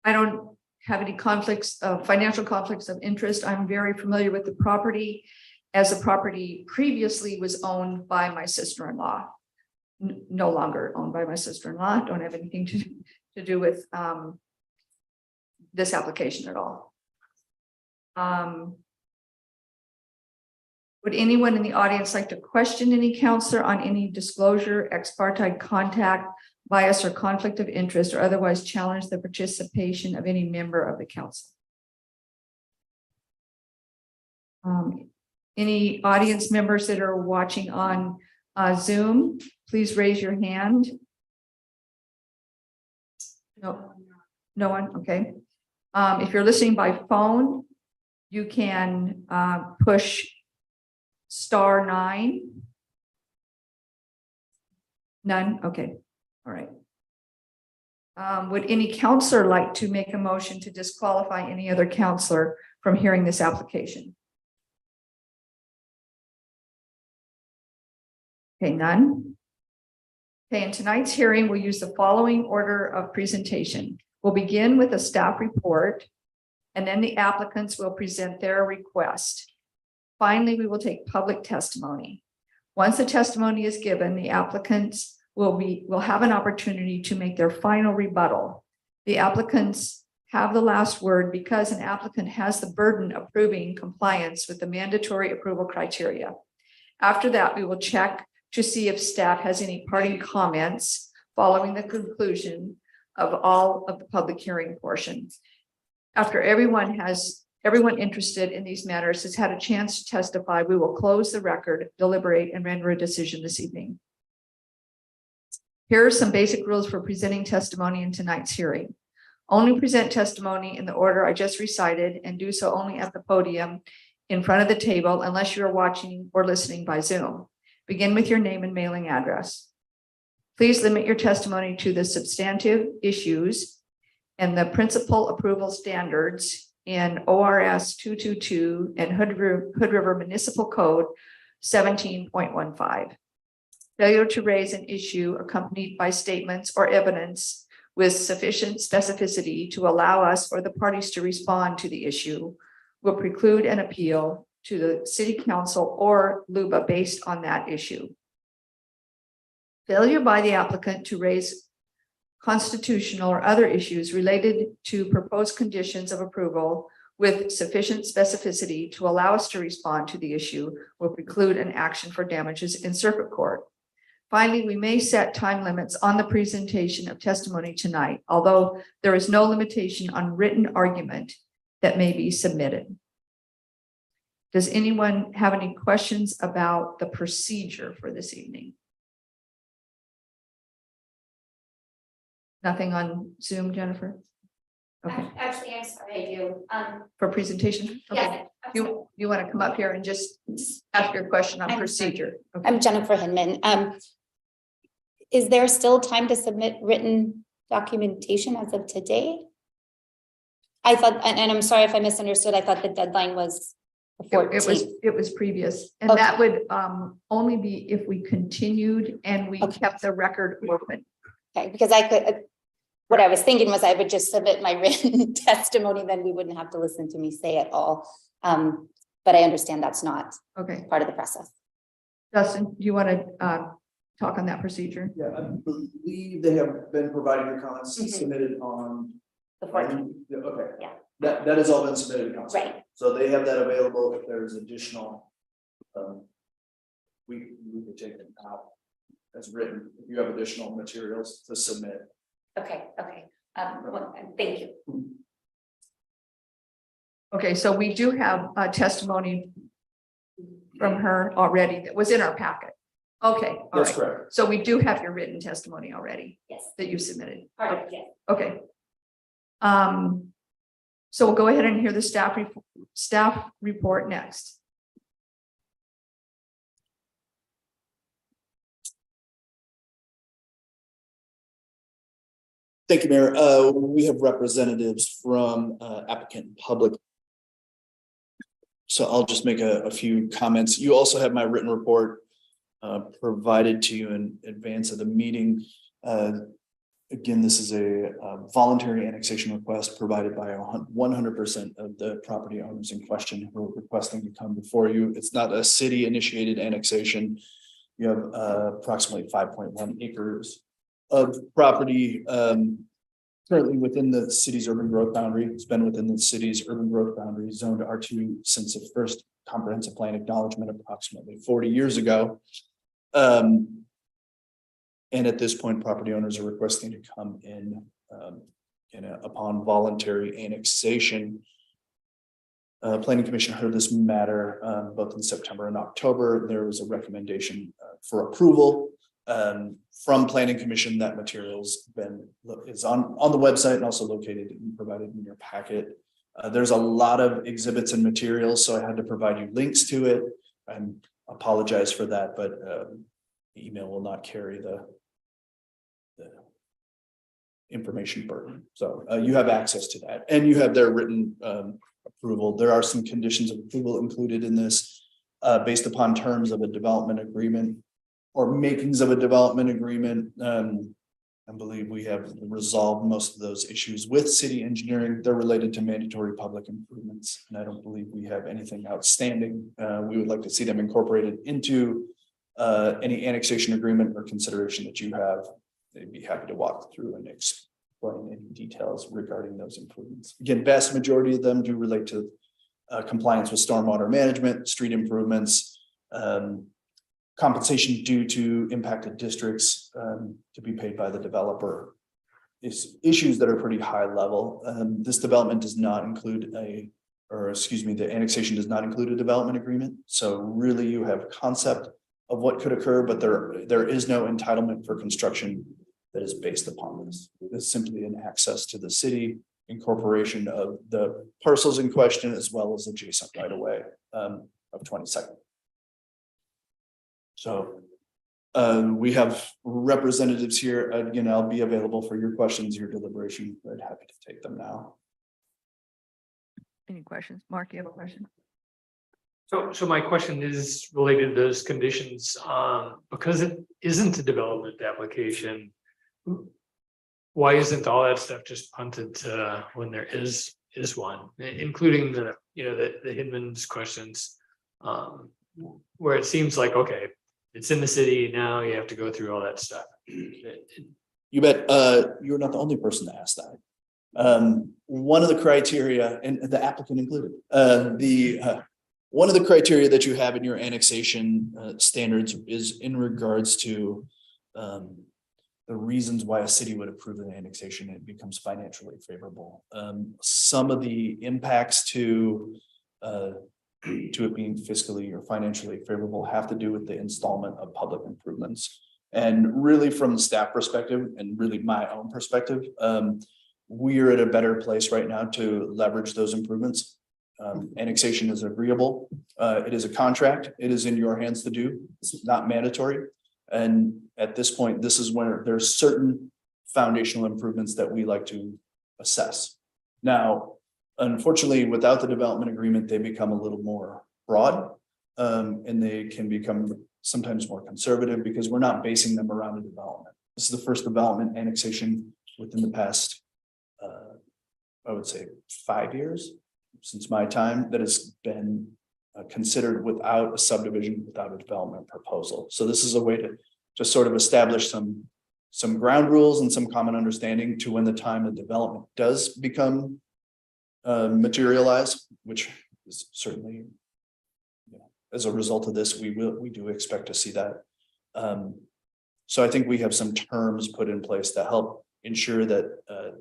don't have any conflicts of financial conflicts of interest. I'm very familiar with the property, as the property previously was owned by my sister-in-law. No longer owned by my sister-in-law. Don't have anything to do with this application at all. Would anyone in the audience like to question any counselor on any disclosure, ex parte contact, bias, or conflict of interest, or otherwise challenge the participation of any member of the council? Any audience members that are watching on Zoom, please raise your hand. No one. Okay. If you're listening by phone, you can push *9. None. Okay. All right. Would any counselor like to make a motion to disqualify any other counselor from hearing this application? Okay, none. Okay, in tonight's hearing, we'll use the following order of presentation. We'll begin with a staff report, and then the applicants will present their request. Finally, we will take public testimony. Once the testimony is given, the applicants will have an opportunity to make their final rebuttal. The applicants have the last word because an applicant has the burden of proving compliance with the mandatory approval criteria. After that, we will check to see if staff has any parting comments following the conclusion of all of the public hearing portion. After everyone interested in these matters has had a chance to testify, we will close the record, deliberate, and render a decision this evening. Here are some basic rules for presenting testimony in tonight's hearing. Only present testimony in the order I just recited and do so only at the podium in front of the table unless you are watching or listening by Zoom. Begin with your name and mailing address. Please limit your testimony to the substantive issues and the principal approval standards in ORS 222 and Hood River Municipal Code 17.15. Failure to raise an issue accompanied by statements or evidence with sufficient specificity to allow us or the parties to respond to the issue will preclude an appeal to the city council or LUBA based on that issue. Failure by the applicant to raise constitutional or other issues related to proposed conditions of approval with sufficient specificity to allow us to respond to the issue will preclude an action for damages in circuit court. Finally, we may set time limits on the presentation of testimony tonight, although there is no limitation on written argument that may be submitted. Does anyone have any questions about the procedure for this evening? Nothing on Zoom, Jennifer? Okay, Actually, I'm sorry, I do. for presentation? Okay. Yes, You want to come up here and just ask your question on I'm procedure? Okay. I'm Jennifer Hinman. Is there still time to submit written documentation as of today? I thought, and I'm sorry if I misunderstood, I thought the deadline was the 14th. It was previous, and Okay. that would only be if we continued and we Okay. kept the record open. Okay, because I could, what I was thinking was I would just submit my written testimony, then we wouldn't have to listen to me say it all. But I understand that's not Okay, part of the process. Dustin, do you want to talk on that procedure? Yeah, I believe they have been providing your comments Mhm. submitted on. The 14th, Yeah, okay. Yeah. That has all been submitted to council. right? So they have that available if there's additional. We could take it out as written, if you have additional materials to submit. Okay, okay. Well, thank you. Okay, so we do have a testimony from her already that was in our packet. Okay, all That's right. correct. So we do have your written testimony already Yes. that you submitted. All right, yes. Okay. So we'll go ahead and hear the staff report next. Thank you, Mayor. We have representatives from applicant public. So I'll just make a few comments. You also have my written report provided to you in advance of the meeting. Again, this is a voluntary annexation request provided by 100% of the property owners in question who are requesting to come before you. It's not a city initiated annexation. You have approximately 5.1 acres of property currently within the city's urban growth boundary. It's been within the city's urban growth boundary zoned R2 since the first comprehensive plan acknowledgement approximately 40 years ago. And at this point, property owners are requesting to come in upon voluntary annexation. Planning Commission heard this matter both in September and October. There was a recommendation for approval from Planning Commission. That material's is on the website and also located and provided in your packet. There's a lot of exhibits and materials, so I had to provide you links to it. I apologize for that, but the email will not carry the information burden. So you have access to that and you have their written approval. There are some conditions of approval included in this based upon terms of a development agreement or makings of a development agreement. I believe we have resolved most of those issues with city engineering. They're related to mandatory public improvements. And I don't believe we have anything outstanding. We would like to see them incorporated into any annexation agreement or consideration that you have. They'd be happy to walk through and explain any details regarding those improvements. Again, vast majority of them do relate to compliance with stormwater management, street improvements, compensation due to impacted districts to be paid by the developer. It's issues that are pretty high level. This development does not include the annexation does not include a development agreement. So really you have concept of what could occur, but there is no entitlement for construction that is based upon this. It's simply an access to the city, incorporation of the parcels in question, as well as adjacent right of way of 22nd. So we have representatives here. Again, I'll be available for your questions, your deliberation, but happy to take them now. Any questions? Mark, you have a question? So my question is related to those conditions, because it isn't a development application. Why isn't all that stuff just punted to when there is one, including the Hidman's questions? Where it seems like, okay, it's in the city, now you have to go through all that stuff. You bet. You're not the only person to ask that. One of the criteria, and the applicant included, one of the criteria that you have in your annexation standards is in regards to the reasons why a city would approve an annexation. It becomes financially favorable. Some of the impacts to it being fiscally or financially favorable have to do with the installment of public improvements. And really, from the staff perspective, and really my own perspective, we are at a better place right now to leverage those improvements. Annexation is agreeable. It is a contract. It is in your hands to do. It's not mandatory. And at this point, this is where there's certain foundational improvements that we like to assess. Now, unfortunately, without the development agreement, they become a little more broad, and they can become sometimes more conservative because we're not basing them around a development. This is the first development annexation within the past, I would say 5 years since my time that has been considered without a subdivision, without a development proposal. So this is a way to sort of establish some ground rules and some common understanding to when the time of development does become materialize, which is certainly, as a result of this, we do expect to see that. So I think we have some terms put in place to help ensure that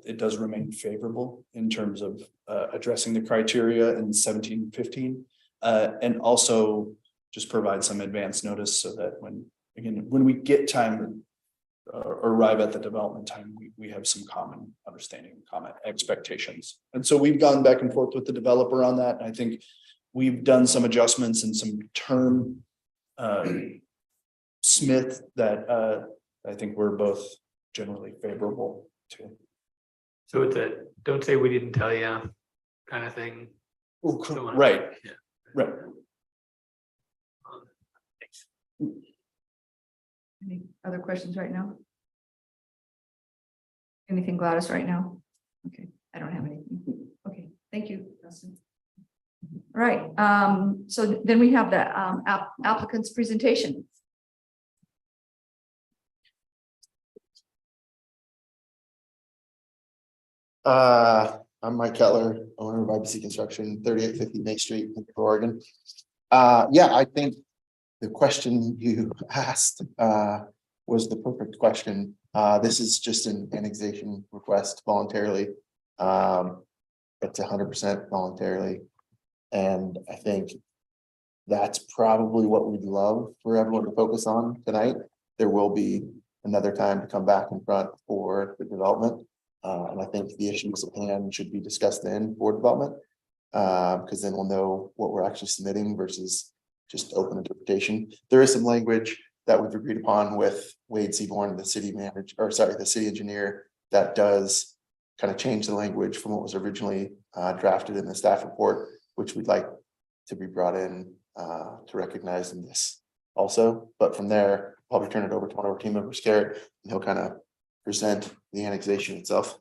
it does remain favorable in terms of addressing the criteria in 1715, and also just provide some advance notice so that when we get time or arrive at the development time, we have some common understanding, common expectations. And so we've gone back and forth with the developer on that. And I think we've done some adjustments and some term Smith that I think we're both generally favorable to. So it's a don't say we didn't tell you kind of thing. Right. Yeah. Right. Thanks. Any other questions right now? Anything, Gladys, right now? Okay, I don't have anything. Okay, thank you, Dustin. All right, so then we have the applicant's presentation. I'm Mike Kettler, owner of IBC Construction, 3850 Main Street, Oregon. Yeah, I think the question you asked was the perfect question. This is just an annexation request voluntarily. It's 100% voluntarily. And I think that's probably what we'd love for everyone to focus on tonight. There will be another time to come back in front for the development. And I think the issues at hand should be discussed then for development, because then we'll know what we're actually submitting versus just open interpretation. There is some language that we've agreed upon with Wade Seaborn, the city manager, or sorry, the city engineer, that does kind of change the language from what was originally drafted in the staff report, which we'd like to be brought in to recognize in this also. But from there, I'll probably turn it over to one of our team members, Garrett, and he'll kind of present the annexation itself.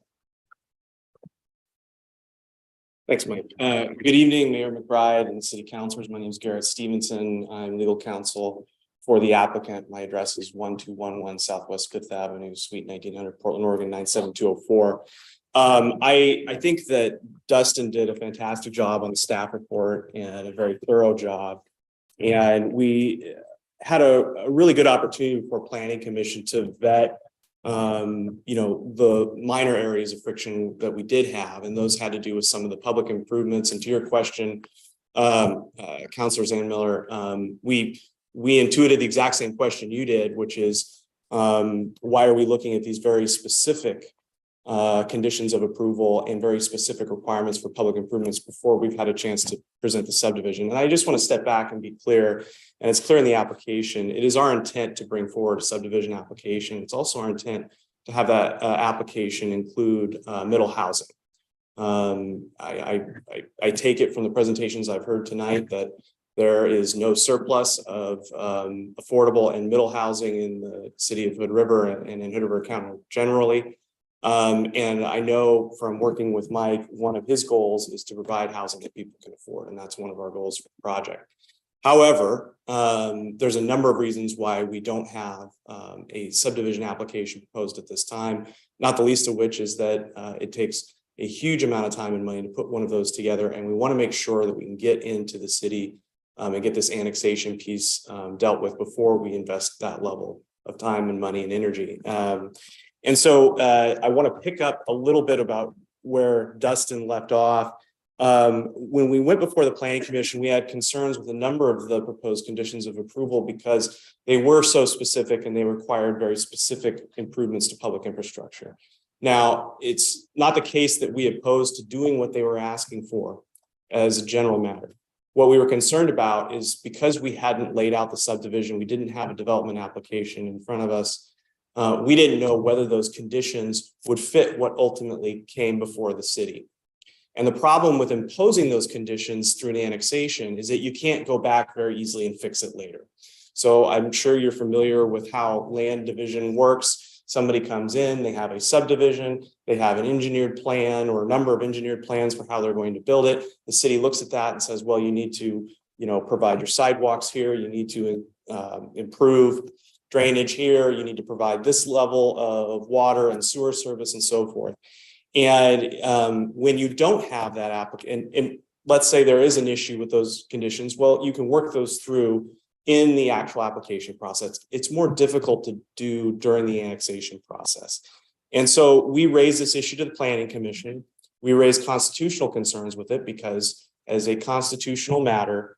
Thanks, Mike. Good evening, Mayor McBride and city councilors. My name is Garrett Stevenson. I'm legal counsel for the applicant. My address is 1211 Southwest Fifth Avenue, Suite 1900, Portland, Oregon 97204. I think that Dustin did a fantastic job on the staff report and a very thorough job. And we had a really good opportunity for Planning Commission to vet the minor areas of friction that we did have, and those had to do with some of the public improvements. And to your question, Councilor Zan Miller, we intuited the exact same question you did, which is Why are we looking at these very specific conditions of approval and very specific requirements for public improvements before we've had a chance to present the subdivision? And I just want to step back and be clear, and it's clear in the application, it is our intent to bring forward a subdivision application. It's also our intent to have that application include middle housing. I take it from the presentations I've heard tonight that there is no surplus of affordable and middle housing in the city of Hood River and in Hood River County generally. And I know from working with Mike, one of his goals is to provide housing that people can afford, and that's one of our goals for the project. However, there's a number of reasons why we don't have a subdivision application proposed at this time, not the least of which is that it takes a huge amount of time and money to put one of those together, and we want to make sure that we can get into the city and get this annexation piece dealt with before we invest that level of time and money and energy. And so I want to pick up a little bit about where Dustin left off. When we went before the Planning Commission, we had concerns with a number of the proposed conditions of approval because they were so specific and they required very specific improvements to public infrastructure. Now, it's not the case that we opposed to doing what they were asking for as a general matter. What we were concerned about is because we hadn't laid out the subdivision, we didn't have a development application in front of us. We didn't know whether those conditions would fit what ultimately came before the city. And the problem with imposing those conditions through an annexation is that you can't go back very easily and fix it later. So I'm sure you're familiar with how land division works. Somebody comes in, they have a subdivision, they have an engineered plan or a number of engineered plans for how they're going to build it. The city looks at that and says, well, you need to, provide your sidewalks here. You need to improve drainage here. You need to provide this level of water and sewer service and so forth. And when you don't have that applicant, and let's say there is an issue with those conditions, well, you can work those through in the actual application process. It's more difficult to do during the annexation process. And so we raised this issue to the Planning Commission. We raised constitutional concerns with it because as a constitutional matter,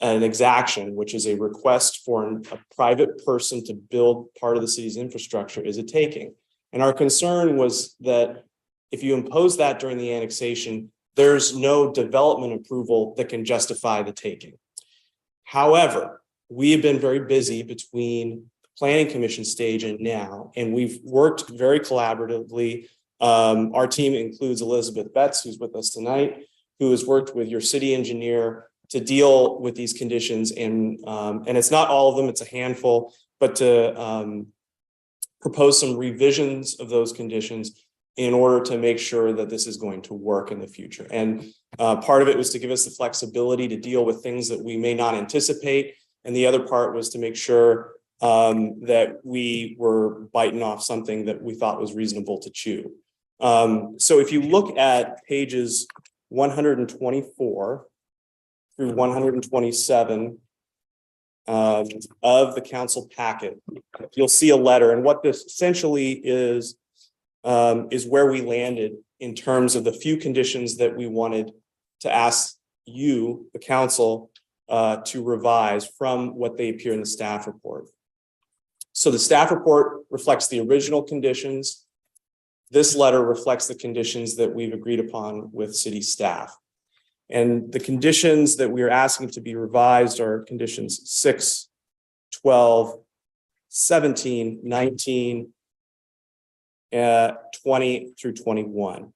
an exaction, which is a request for a private person to build part of the city's infrastructure, is a taking. And our concern was that if you impose that during the annexation, there's no development approval that can justify the taking. However, we have been very busy between Planning Commission stage and now, and we've worked very collaboratively. Our team includes Elizabeth Betts, who's with us tonight, who has worked with your city engineer to deal with these conditions. And it's not all of them, it's a handful, but to propose some revisions of those conditions in order to make sure that this is going to work in the future. And part of it was to give us the flexibility to deal with things that we may not anticipate. And the other part was to make sure that we were biting off something that we thought was reasonable to chew. So if you look at pages 124 through 127 of the council packet, you'll see a letter. And what this essentially is where we landed in terms of the few conditions that we wanted to ask you, the council, to revise from what they appear in the staff report. So the staff report reflects the original conditions. This letter reflects the conditions that we've agreed upon with city staff. And the conditions that we are asking to be revised are conditions 6, 12, 17, 19, 20 through 21.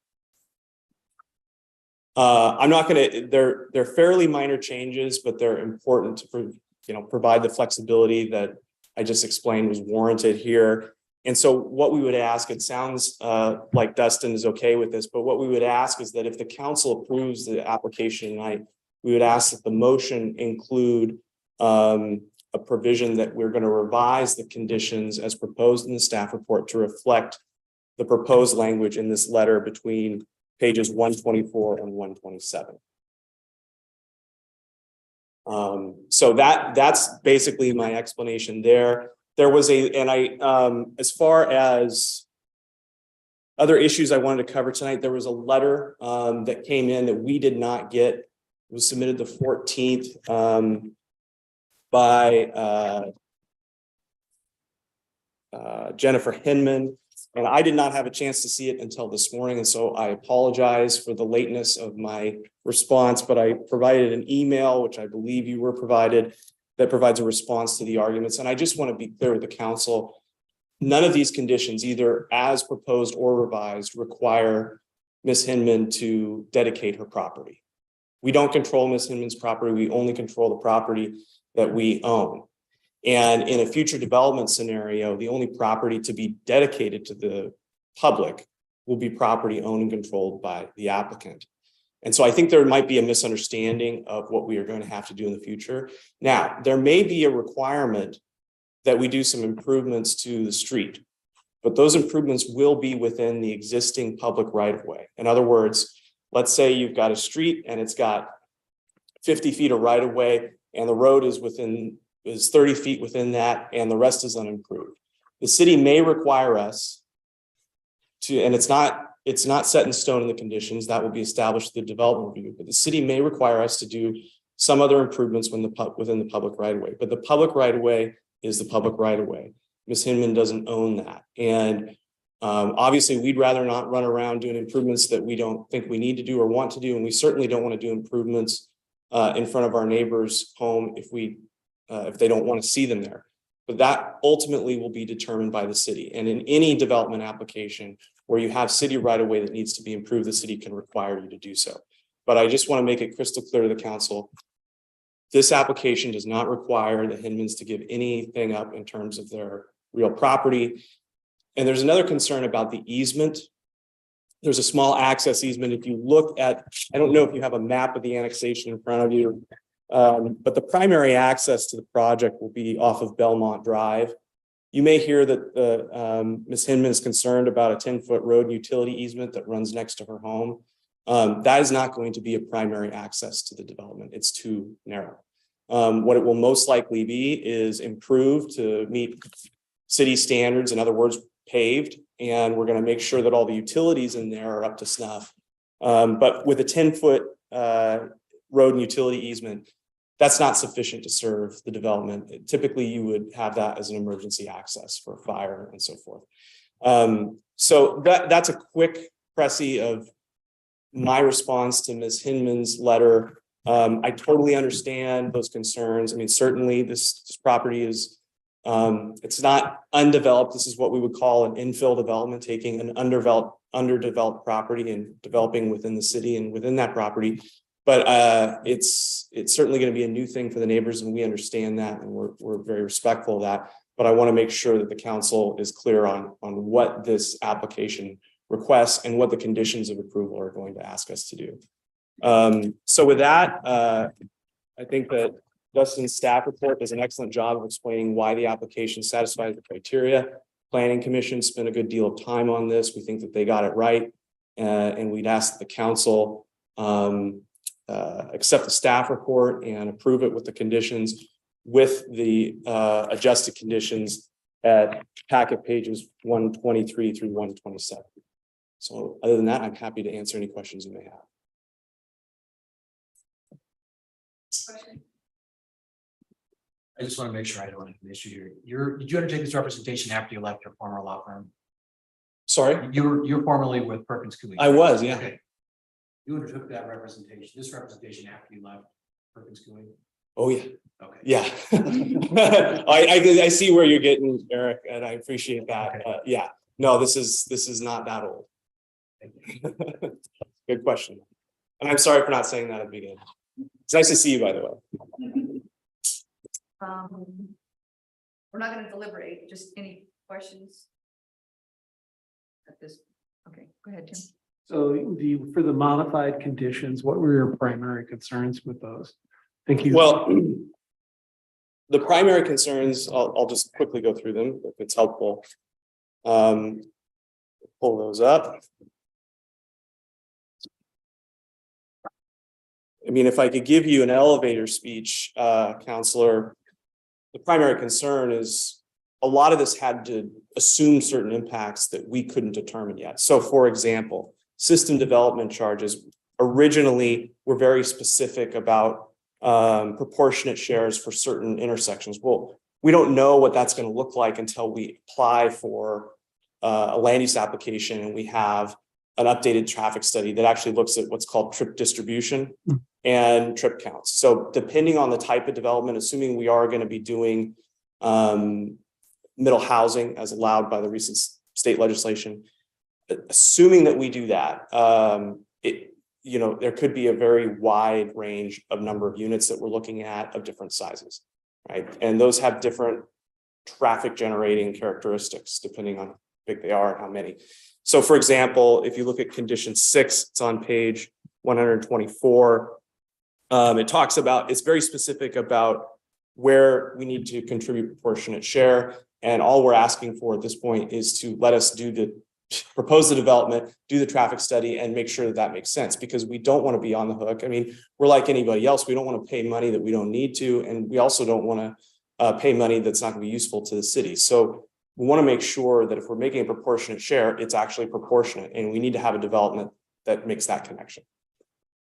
I'm not going to, they're fairly minor changes, but they're important to provide the flexibility that I just explained was warranted here. And so what we would ask, it sounds like Dustin is okay with this, but what we would ask is that if the council approves the application tonight, we would ask that the motion include a provision that we're going to revise the conditions as proposed in the staff report to reflect the proposed language in this letter between pages 124 and 127. So that's basically my explanation there. There was as far as other issues I wanted to cover tonight, there was a letter that came in that we did not get. It was submitted the 14th by Jennifer Hinman. And I did not have a chance to see it until this morning. And so I apologize for the lateness of my response, but I provided an email, which I believe you were provided, that provides a response to the arguments. And I just want to be clear with the council. None of these conditions, either as proposed or revised, require Ms. Hinman to dedicate her property. We don't control Ms. Hinman's property. We only control the property that we own. And in a future development scenario, the only property to be dedicated to the public will be property owned and controlled by the applicant. And so I think there might be a misunderstanding of what we are going to have to do in the future. Now, there may be a requirement that we do some improvements to the street, but those improvements will be within the existing public right-of-way. In other words, let's say you've got a street and it's got 50 feet of right-of-way and the road is 30 feet within that and the rest is unimproved. The city may require us to, and it's not set in stone in the conditions that will be established through the development review, but the city may require us to do some other improvements within the public right-of-way. But the public right-of-way is the public right-of-way. Ms. Hinman doesn't own that. And obviously we'd rather not run around doing improvements that we don't think we need to do or want to do. And we certainly don't want to do improvements in front of our neighbor's home if they don't want to see them there. But that ultimately will be determined by the city. And in any development application where you have city right-of-way that needs to be improved, the city can require you to do so. But I just want to make it crystal clear to the council, this application does not require the Hinmans to give anything up in terms of their real property. And there's another concern about the easement. There's a small access easement. If you look at, I don't know if you have a map of the annexation in front of you, but the primary access to the project will be off of Belmont Drive. You may hear that Ms. Hinman is concerned about a 10-foot road utility easement that runs next to her home. That is not going to be a primary access to the development. It's too narrow. What it will most likely be is improved to meet city standards, in other words, paved, and we're going to make sure that all the utilities in there are up to snuff. But with a 10-foot road and utility easement, that's not sufficient to serve the development. Typically, you would have that as an emergency access for fire and so forth. So that's a quick précis of my response to Ms. Hinman's letter. I totally understand those concerns. I mean, certainly this property is, it's not undeveloped. This is what we would call an infill development, taking an underdeveloped property and developing within the city and within that property. But it's certainly going to be a new thing for the neighbors, and we understand that, and we're very respectful of that. But I want to make sure that the council is clear on what this application requests and what the conditions of approval are going to ask us to do. So with that, I think that Dustin's staff report does an excellent job of explaining why the application satisfies the criteria. Planning Commission spent a good deal of time on this. We think that they got it right, and we'd ask the council accept the staff report and approve it with the conditions, with the adjusted conditions at packet pages 123 through 127. So other than that, I'm happy to answer any questions you may have. I just want to make sure I don't have an issue here. Did you undertake this representation after you left your former law firm? Sorry? You're formerly with Perkins Coie. I was, yeah. Okay. You undertook that representation, this representation after you left Perkins Coie? Oh, yeah. Okay. Yeah. I see where you're getting, Eric, and I appreciate that. Okay. Yeah, no, this is not that old. Good question. And I'm sorry for not saying that at the beginning. It's nice to see you, by the way. We're not going to deliberate, just any questions? At this, okay, go ahead, Tim. So for the modified conditions, what were your primary concerns with those? Thank you. Well, the primary concerns, I'll just quickly go through them if it's helpful. Pull those up. I mean, if I could give you an elevator speech, Counselor, the primary concern is a lot of this had to assume certain impacts that we couldn't determine yet. So for example, system development charges originally were very specific about proportionate shares for certain intersections. Well, we don't know what that's going to look like until we apply for a land use application and we have an updated traffic study that actually looks at what's called trip distribution and trip counts. So depending on the type of development, assuming we are going to be doing middle housing as allowed by the recent state legislation, assuming that we do that, there could be a very wide range of number of units that we're looking at of different sizes, right? And those have different traffic generating characteristics depending on how big they are and how many. So for example, if you look at condition 6, it's on page 124. It talks about, it's very specific about where we need to contribute proportionate share. And all we're asking for at this point is to let us propose the development, do the traffic study, and make sure that that makes sense, because we don't want to be on the hook. I mean, we're like anybody else. We don't want to pay money that we don't need to. And we also don't want to pay money that's not going to be useful to the city. So we want to make sure that if we're making a proportionate share, it's actually proportionate, and we need to have a development that makes that connection.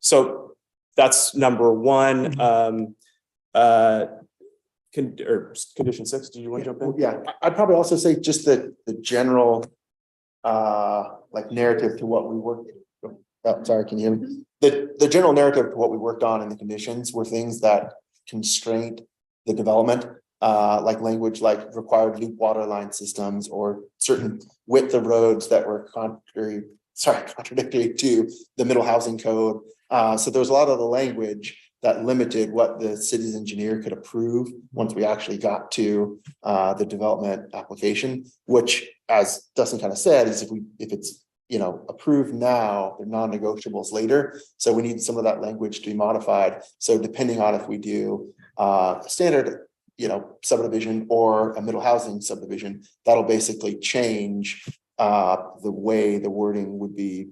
So that's number one. Condition 6, do you want to jump in? Yeah, I'd probably also say just the general like narrative to what we worked. Sorry, can you hear me? The general narrative to what we worked on in the conditions were things that constrained the development, like language like required loop water line systems or certain width of roads that were contradictory to the middle housing code. So there was a lot of the language that limited what the city's engineer could approve once we actually got to the development application, which, as Dustin kind of said, is if it's approved now, they're non-negotiables later. So we need some of that language to be modified. So depending on if we do a standard subdivision or a middle housing subdivision, that'll basically change the way the wording would be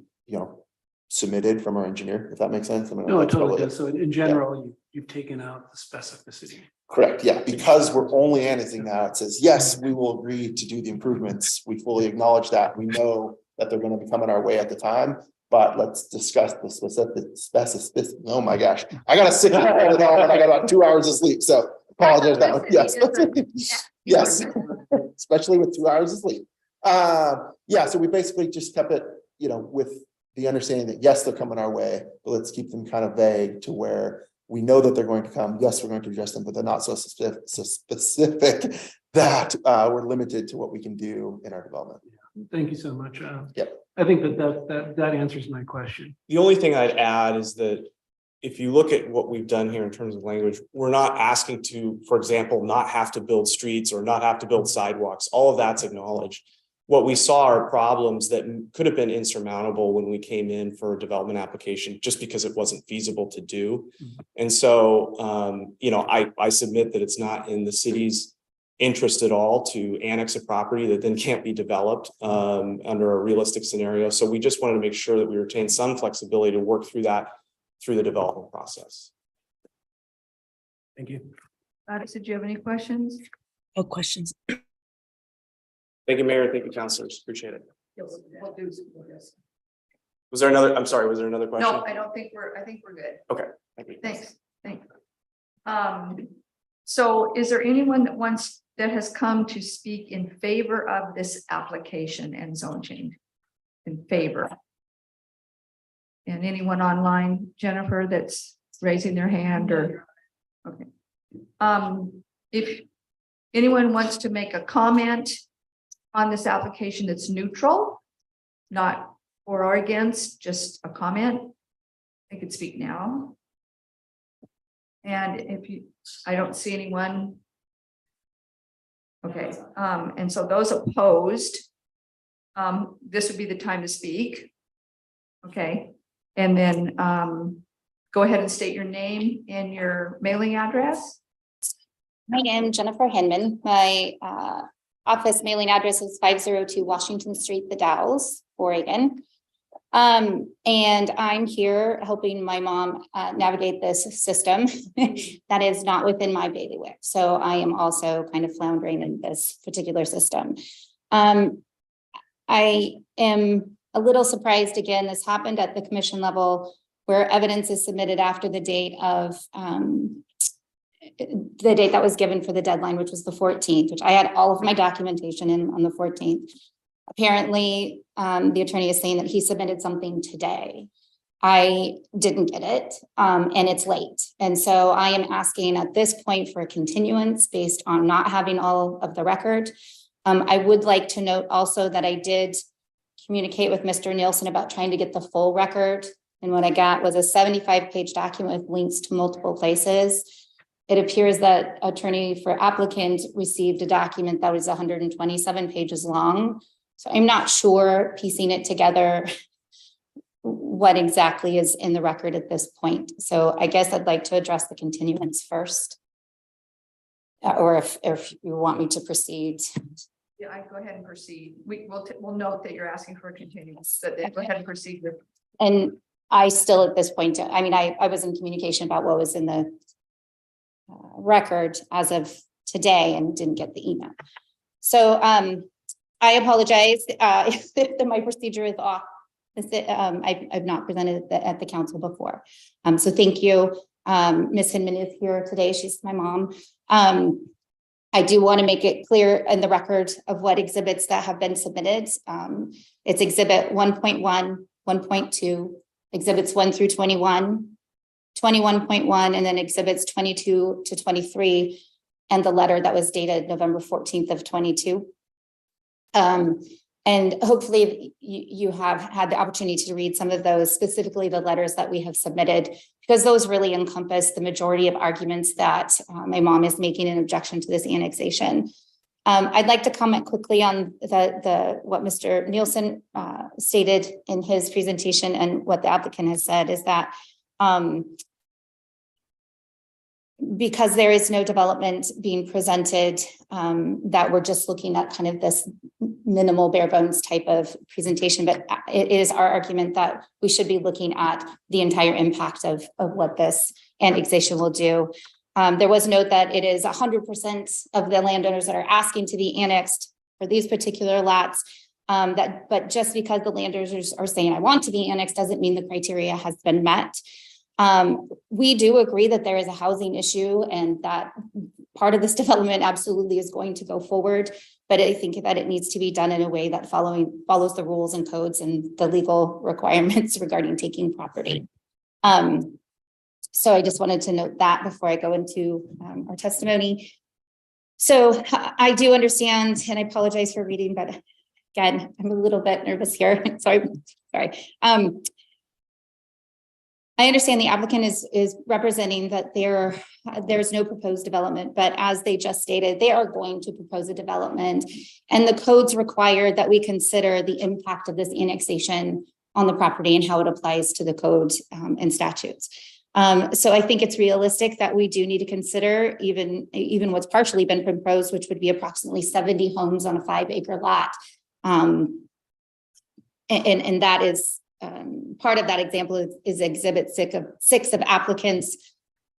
submitted from our engineer, if that makes sense. No, it totally does. So in general, you've taken out the specificity. Correct, yeah, because we're only annexing now, it says, yes, we will agree to do the improvements. We fully acknowledge that. We know that they're going to be coming our way at the time, but let's discuss the specificity. Oh my gosh, I got a sick and I got about 2 hours of sleep, so apologize that one. Yes. Yes, especially with 2 hours of sleep. Yeah, so we basically just kept it, with the understanding that yes, they're coming our way, but let's keep them kind of vague to where we know that they're going to come. Yes, we're going to address them, but they're not so specific that we're limited to what we can do in our development. Thank you so much. Yep. I think that answers my question. The only thing I'd add is that if you look at what we've done here in terms of language, we're not asking to, for example, not have to build streets or not have to build sidewalks. All of that's acknowledged. What we saw are problems that could have been insurmountable when we came in for a development application, just because it wasn't feasible to do. And so, I submit that it's not in the city's interest at all to annex a property that then can't be developed under a realistic scenario. So we just wanted to make sure that we retain some flexibility to work through that through the development process. Thank you. Did you have any questions? No questions. Thank you, Mayor. Thank you, councilors. Appreciate it. Was there another question? No, I think we're good. Okay. Thank you. Thanks. So is there anyone that has come to speak in favor of this application and zone change? In favor? And anyone online, Jennifer, that's raising their hand or? Okay. If anyone wants to make a comment on this application that's neutral, not for or against, just a comment, I could speak now. And I don't see anyone. Okay, and so those opposed, this would be the time to speak. Okay, and then go ahead and state your name and your mailing address. I am Jennifer Hinman. My office mailing address is 502 Washington Street, The Dalles, Oregon. And I'm here helping my mom navigate this system that is not within my bailiwick. So I am also kind of floundering in this particular system. I am a little surprised, again, this happened at the commission level where evidence is submitted after the date of the date that was given for the deadline, which was the 14th, which I had all of my documentation in on the 14th. Apparently, the attorney is saying that he submitted something today. I didn't get it, and it's late. And so I am asking at this point for a continuance based on not having all of the record. I would like to note also that I did communicate with Mr. Nielsen about trying to get the full record. And what I got was a 75-page document with links to multiple places. It appears that attorney for applicant received a document that was 127 pages long. So I'm not sure, piecing it together, what exactly is in the record at this point. So I guess I'd like to address the continuance first. Or if you want me to proceed. Yeah, I go ahead and proceed. We'll note that you're asking for a continuance, but then go ahead and proceed. And I still at this point, I mean, I was in communication about what was in the record as of today and didn't get the email. So I apologize if my procedure is off. I've not presented at the council before. So thank you. Ms. Hinman is here today. She's my mom. I do want to make it clear in the record of what exhibits that have been submitted. It's exhibit 1.1, 1.2, exhibits 1 through 21, 21.1, and then exhibits 22 to 23, and the letter that was dated November 14th of 22. And hopefully you have had the opportunity to read some of those, specifically the letters that we have submitted, because those really encompass the majority of arguments that my mom is making in objection to this annexation. I'd like to comment quickly on what Mr. Nielsen stated in his presentation, and what the applicant has said is that because there is no development being presented, that we're just looking at kind of this minimal bare bones type of presentation, but it is our argument that we should be looking at the entire impact of what this annexation will do. There was note that it is 100% of the landowners that are asking to be annexed for these particular lots. But just because the landowners are saying I want to be annexed doesn't mean the criteria has been met. We do agree that there is a housing issue and that part of this development absolutely is going to go forward, but I think that it needs to be done in a way that follows the rules and codes and the legal requirements regarding taking property. So I just wanted to note that before I go into our testimony. So I do understand, and I apologize for reading, but again, I'm a little bit nervous here. Sorry. I understand the applicant is representing that there's no proposed development, but as they just stated, they are going to propose a development, and the codes require that we consider the impact of this annexation on the property and how it applies to the code and statutes. So I think it's realistic that we do need to consider even what's partially been proposed, which would be approximately 70 homes on a 5-acre lot. And that is part of that example is exhibit 6 of applicants'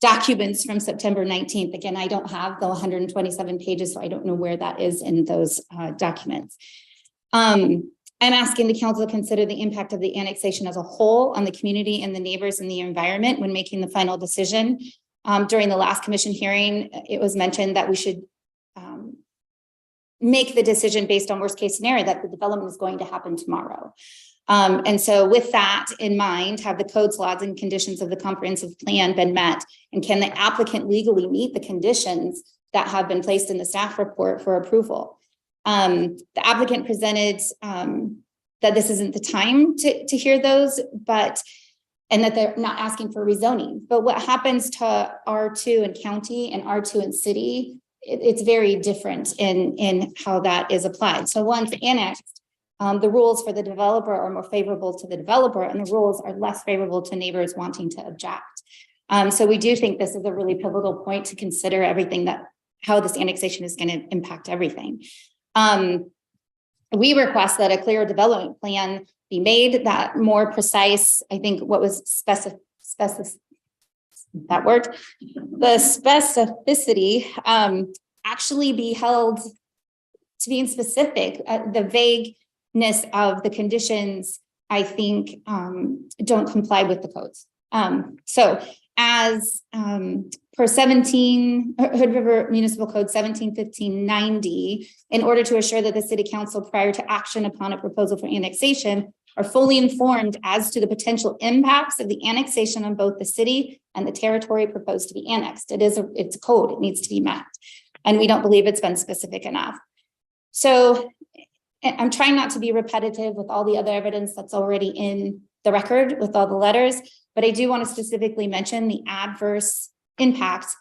documents from September 19th. Again, I don't have the 127 pages, so I don't know where that is in those documents. I'm asking the council to consider the impact of the annexation as a whole on the community and the neighbors and the environment when making the final decision. During the last commission hearing, it was mentioned that we should make the decision based on worst case scenario that the development is going to happen tomorrow. And so with that in mind, have the codes, laws, and conditions of the comprehensive plan been met? And can the applicant legally meet the conditions that have been placed in the staff report for approval? The applicant presented that this isn't the time to hear those, and that they're not asking for rezoning. But what happens to R2 and county and R2 and city, it's very different in how that is applied. So once annexed, the rules for the developer are more favorable to the developer, and the rules are less favorable to neighbors wanting to object. So we do think this is a really pivotal point to consider how this annexation is going to impact everything. We request that a clear development plan be made, that more precise, I think what was the specificity actually be held to being specific. The vagueness of the conditions, I think, don't comply with the codes. So as per Hood River Municipal Code 171590, in order to assure that the city council prior to action upon a proposal for annexation are fully informed as to the potential impacts of the annexation on both the city and the territory proposed to be annexed. It's a code, it needs to be met. And we don't believe it's been specific enough. So I'm trying not to be repetitive with all the other evidence that's already in the record with all the letters, but I do want to specifically mention the adverse impacts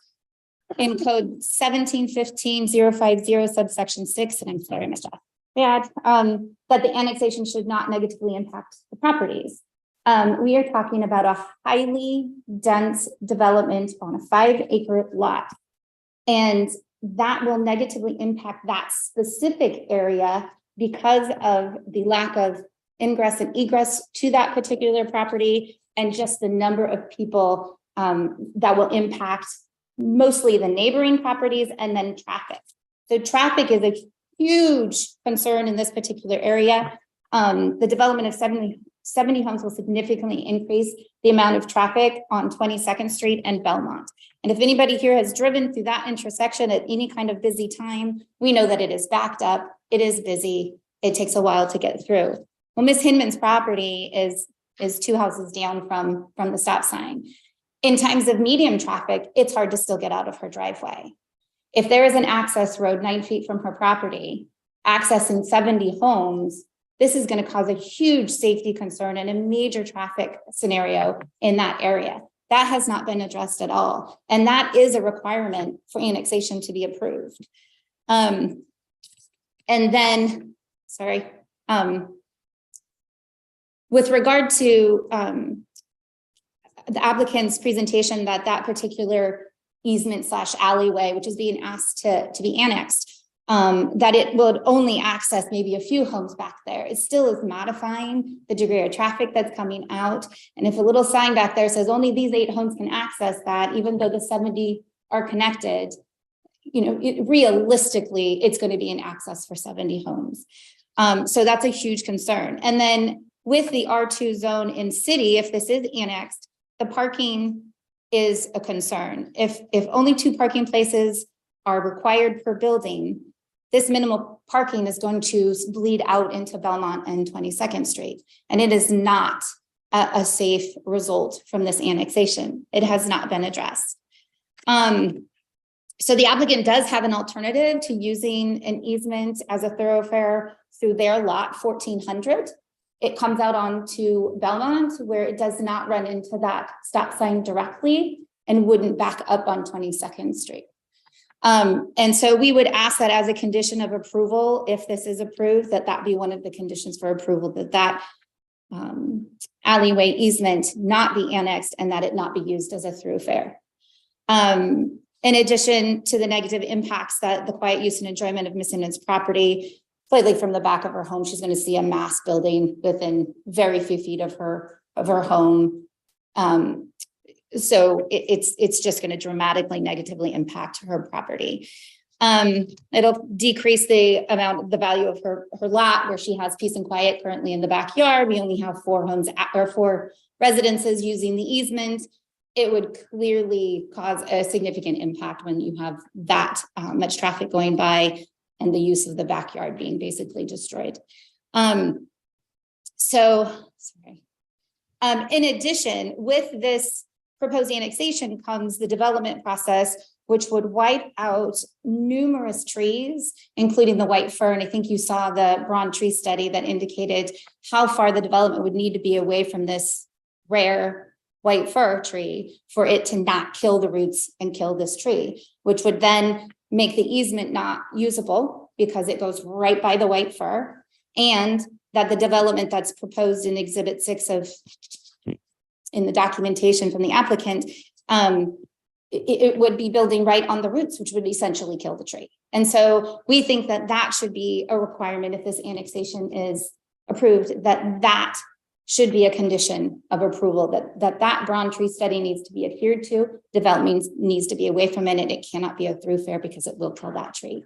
in code 1715-050 subsection 6, and I'm sorry, Mr. That the annexation should not negatively impact the properties. We are talking about a highly dense development on a 5-acre lot, and that will negatively impact that specific area because of the lack of ingress and egress to that particular property, and just the number of people that will impact mostly the neighboring properties and then traffic. So traffic is a huge concern in this particular area. The development of 70 homes will significantly increase the amount of traffic on 22nd Street and Belmont. And if anybody here has driven through that intersection at any kind of busy time, we know that it is backed up, it is busy, it takes a while to get through. Well, Ms. Hinman's property is 2 houses down from the stop sign. In times of medium traffic, it's hard to still get out of her driveway. If there is an access road 9 feet from her property, accessing 70 homes, this is going to cause a huge safety concern and a major traffic scenario in that area. That has not been addressed at all. And that is a requirement for annexation to be approved. And then, sorry, with regard to the applicant's presentation that particular easement / alleyway, which is being asked to be annexed, that it would only access maybe a few homes back there. It still is modifying the degree of traffic that's coming out. And if a little sign back there says only these 8 homes can access that, even though the 70 are connected, realistically, it's going to be an access for 70 homes. So that's a huge concern. And then with the R2 zone in city, if this is annexed, the parking is a concern. If only 2 parking places are required per building, this minimal parking is going to bleed out into Belmont and 22nd Street. And it is not a safe result from this annexation. It has not been addressed. So the applicant does have an alternative to using an easement as a thoroughfare through their lot 1400. It comes out onto Belmont, where it does not run into that stop sign directly and wouldn't back up on 22nd Street. And so we would ask that as a condition of approval, if this is approved, that be one of the conditions for approval, that alleyway easement not be annexed and that it not be used as a thoroughfare. In addition to the negative impacts that the quiet use and enjoyment of Ms. Hinman's property, slightly from the back of her home, she's going to see a mass building within very few feet of her home. So it's just going to dramatically negatively impact her property. It'll decrease the value of her lot, where she has peace and quiet currently in the backyard. We only have 4 homes or 4 residences using the easement. It would clearly cause a significant impact when you have that much traffic going by and the use of the backyard being basically destroyed. In addition, with this proposed annexation comes the development process, which would wipe out numerous trees, including the white fir. And I think you saw the Braun tree study that indicated how far the development would need to be away from this rare white fir tree for it to not kill the roots and kill this tree, which would then make the easement not usable because it goes right by the white fir, and that the development that's proposed in Exhibit 6 in the documentation from the applicant, it would be building right on the roots, which would essentially kill the tree. And so we think that should be a requirement if this annexation is approved, that should be a condition of approval, that Braun tree study needs to be adhered to, development needs to be away from it, and it cannot be a thoroughfare because it will kill that tree.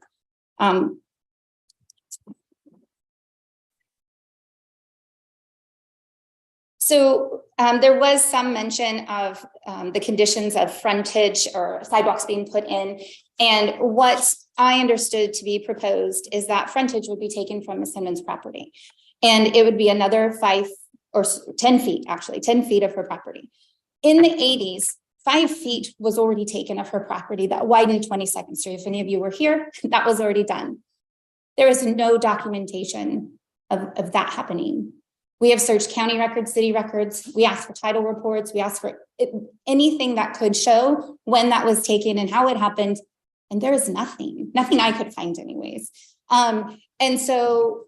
So there was some mention of the conditions of frontage or sidewalks being put in. And what I understood to be proposed is that frontage would be taken from Ms. Hinman's property. And it would be another 5 or 10 feet, actually 10 feet of her property. In the 80s, 5 feet was already taken of her property that widened 22nd Street. If any of you were here, that was already done. There is no documentation of that happening. We have searched county records, city records. We asked for title reports. We asked for anything that could show when that was taken and how it happened. And there is nothing I could find anyways. And so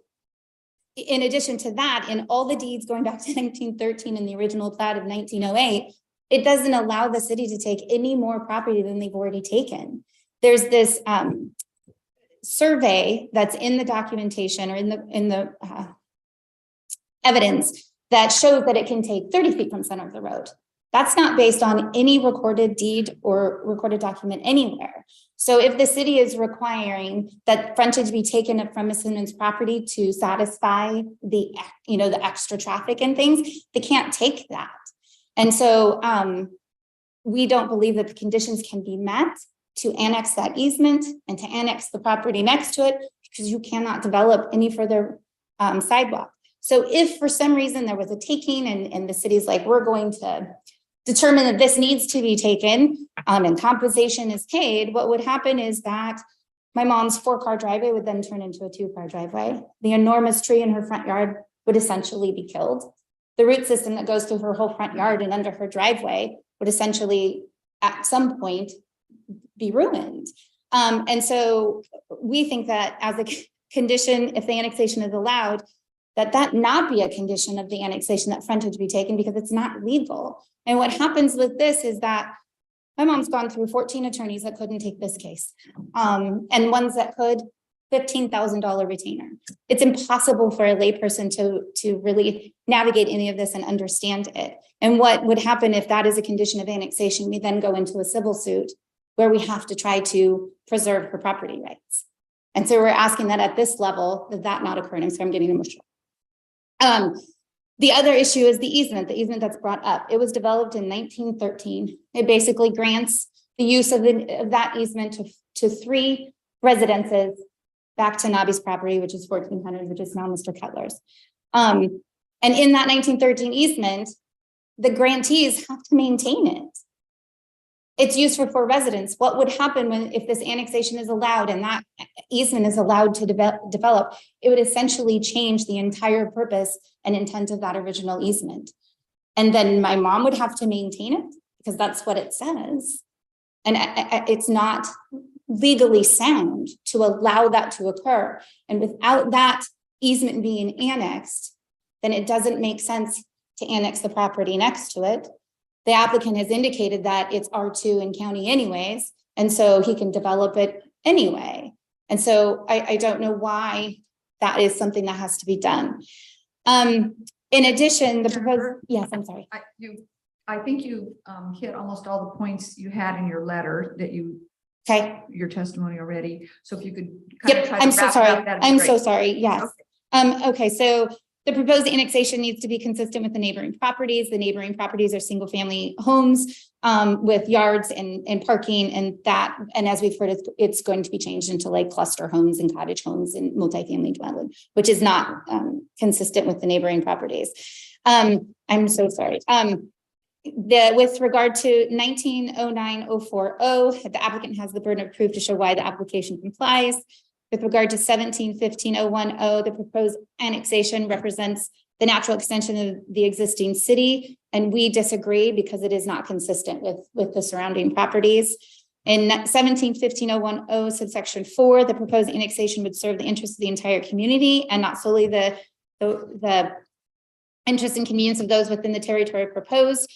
in addition to that, in all the deeds going back to 1913 and the original plat of 1908, it doesn't allow the city to take any more property than they've already taken. There's this survey that's in the documentation or in the evidence that shows that it can take 30 feet from center of the road. That's not based on any recorded deed or recorded document anywhere. So if the city is requiring that frontage be taken from Ms. Hinman's property to satisfy the extra traffic and things, they can't take that. And so we don't believe that the conditions can be met to annex that easement and to annex the property next to it, because you cannot develop any further sidewalk. So if for some reason there was a taking and the city's like, we're going to determine that this needs to be taken and compensation is paid, what would happen is that my mom's 4-car driveway would then turn into a 2-car driveway. The enormous tree in her front yard would essentially be killed. The root system that goes through her whole front yard and under her driveway would essentially at some point be ruined. And so we think that as a condition, if the annexation is allowed, that not be a condition of the annexation, that frontage be taken, because it's not legal. And what happens with this is that my mom's gone through 14 attorneys that couldn't take this case. And ones that could, $15,000 retainer. It's impossible for a layperson to really navigate any of this and understand it. And what would happen if that is a condition of annexation, we then go into a civil suit where we have to try to preserve her property rights. And so we're asking that at this level, that not occur. And so I'm getting emotional. The other issue is the easement that's brought up. It was developed in 1913. It basically grants the use of that easement to 3 residences back to Nobby's property, which is 1400, which is now Mr. Cutler's. And in that 1913 easement, the grantees have to maintain it. It's used for 4 residents. What would happen if this annexation is allowed and that easement is allowed to develop? It would essentially change the entire purpose and intent of that original easement. And then my mom would have to maintain it because that's what it says. And it's not legally sound to allow that to occur. And without that easement being annexed, then it doesn't make sense to annex the property next to it. The applicant has indicated that it's R2 in county anyways, and so he can develop it anyway. And so I don't know why that is something that has to be done. In addition, the proposed, yes, I'm sorry. I think you hit almost all the points you had in your letter that you, your testimony already. So if you could kind of try to I'm so wrap it sorry. up, that'd be I'm great. so sorry. Yes. Okay. Okay, so the proposed annexation needs to be consistent with the neighboring properties. The neighboring properties are single family homes with yards and parking and as we've heard, it's going to be changed into like cluster homes and cottage homes and multifamily dwelling, which is not consistent with the neighboring properties. I'm so sorry. With regard to 1909-040, the applicant has the burden of proof to show why the application complies. With regard to 17-15-010, the proposed annexation represents the natural extension of the existing city, and we disagree because it is not consistent with the surrounding properties. In 17-15-010 subsection 4, the proposed annexation would serve the interests of the entire community and not solely the interest and convenience of those within the territory proposed.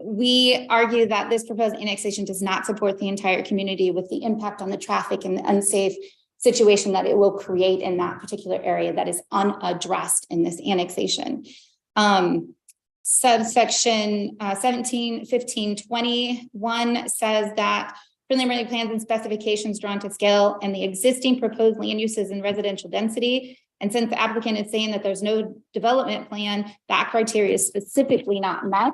We argue that this proposed annexation does not support the entire community with the impact on the traffic and the unsafe situation that it will create in that particular area that is unaddressed in this annexation. Subsection 17-15-21 says that preliminary plans and specifications drawn to scale and the existing proposed land uses and residential density And since the applicant is saying that there's no development plan, that criteria is specifically not met.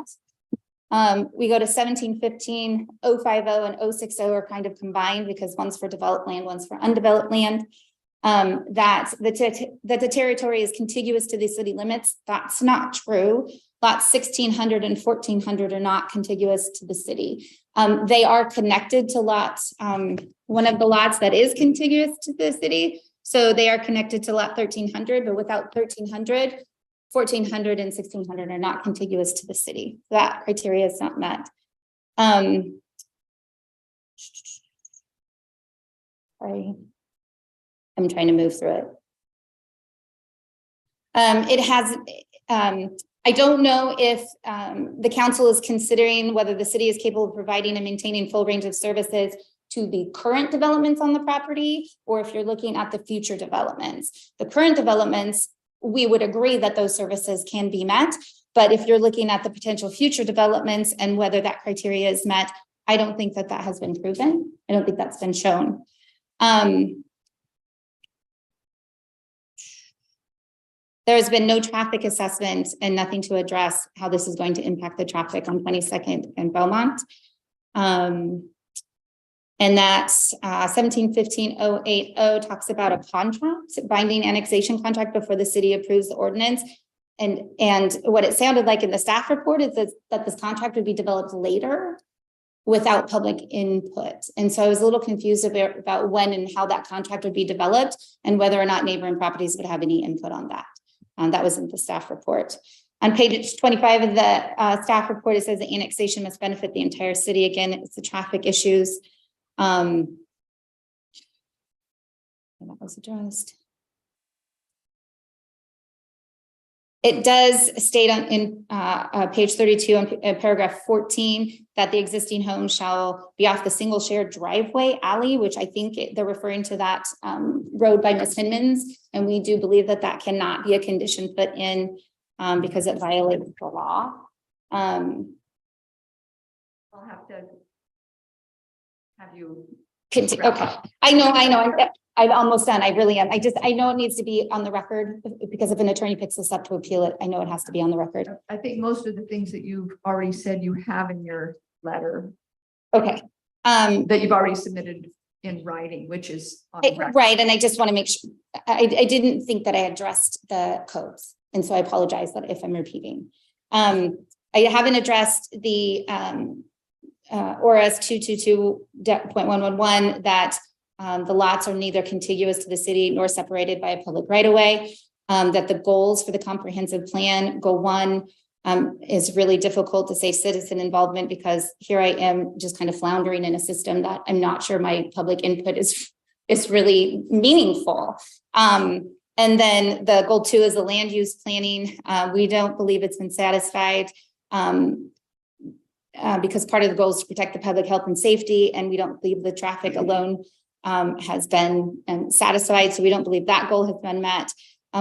We go to 1715, 050, and 060 are kind of combined because one's for developed land, one's for undeveloped land. That the territory is contiguous to the city limits. That's not true. Lots 1600 and 1400 are not contiguous to the city. They are connected to lots, one of the lots that is contiguous to the city. So they are connected to lot 1300, but without 1300, 1400 and 1600 are not contiguous to the city. That criteria is not met. Sorry. I'm trying to move through it. It has, I don't know if the council is considering whether the city is capable of providing and maintaining full range of services to the current developments on the property, or if you're looking at the future developments. The current developments, we would agree that those services can be met, but if you're looking at the potential future developments and whether that criteria is met, I don't think that that has been proven. I don't think that's been shown. There's been no traffic assessment and nothing to address how this is going to impact the traffic on 22nd and Belmont. And that's 1715-080 talks about a contract, binding annexation contract before the city approves the ordinance. And what it sounded like in the staff report is that this contract would be developed later without public input. And so I was a little confused about when and how that contract would be developed and whether or not neighboring properties would have any input on that. That was in the staff report. On page 25 of the staff report, it says the annexation must benefit the entire city. Again, it's the traffic issues. And that was addressed. It does state in page 32 on paragraph 14 that the existing home shall be off the single shared driveway alley, which I think they're referring to that road by Ms. Hinman's. And we do believe that that cannot be a condition put in because it violates the law. I'll have to have you. Okay, I know. I'm almost done. I really am. I know it needs to be on the record because if an attorney picks this up to appeal it, I know it has to be on the record. I think most of the things that you've already said you have in your letter. Okay. That you've already submitted in writing, which is on the record. Right. And I just want to make sure, I didn't think that I addressed the codes. And so I apologize that if I'm repeating. I haven't addressed the ORS 222.111 that the lots are neither contiguous to the city nor separated by a public right of way. That the goals for the comprehensive plan, goal 1, is really difficult to say citizen involvement because here I am just kind of floundering in a system that I'm not sure my public input is really meaningful. And then the goal 2 is the land use planning. We don't believe it's been satisfied because part of the goal is to protect the public health and safety, and we don't believe the traffic alone has been satisfied. So we don't believe that goal has been met.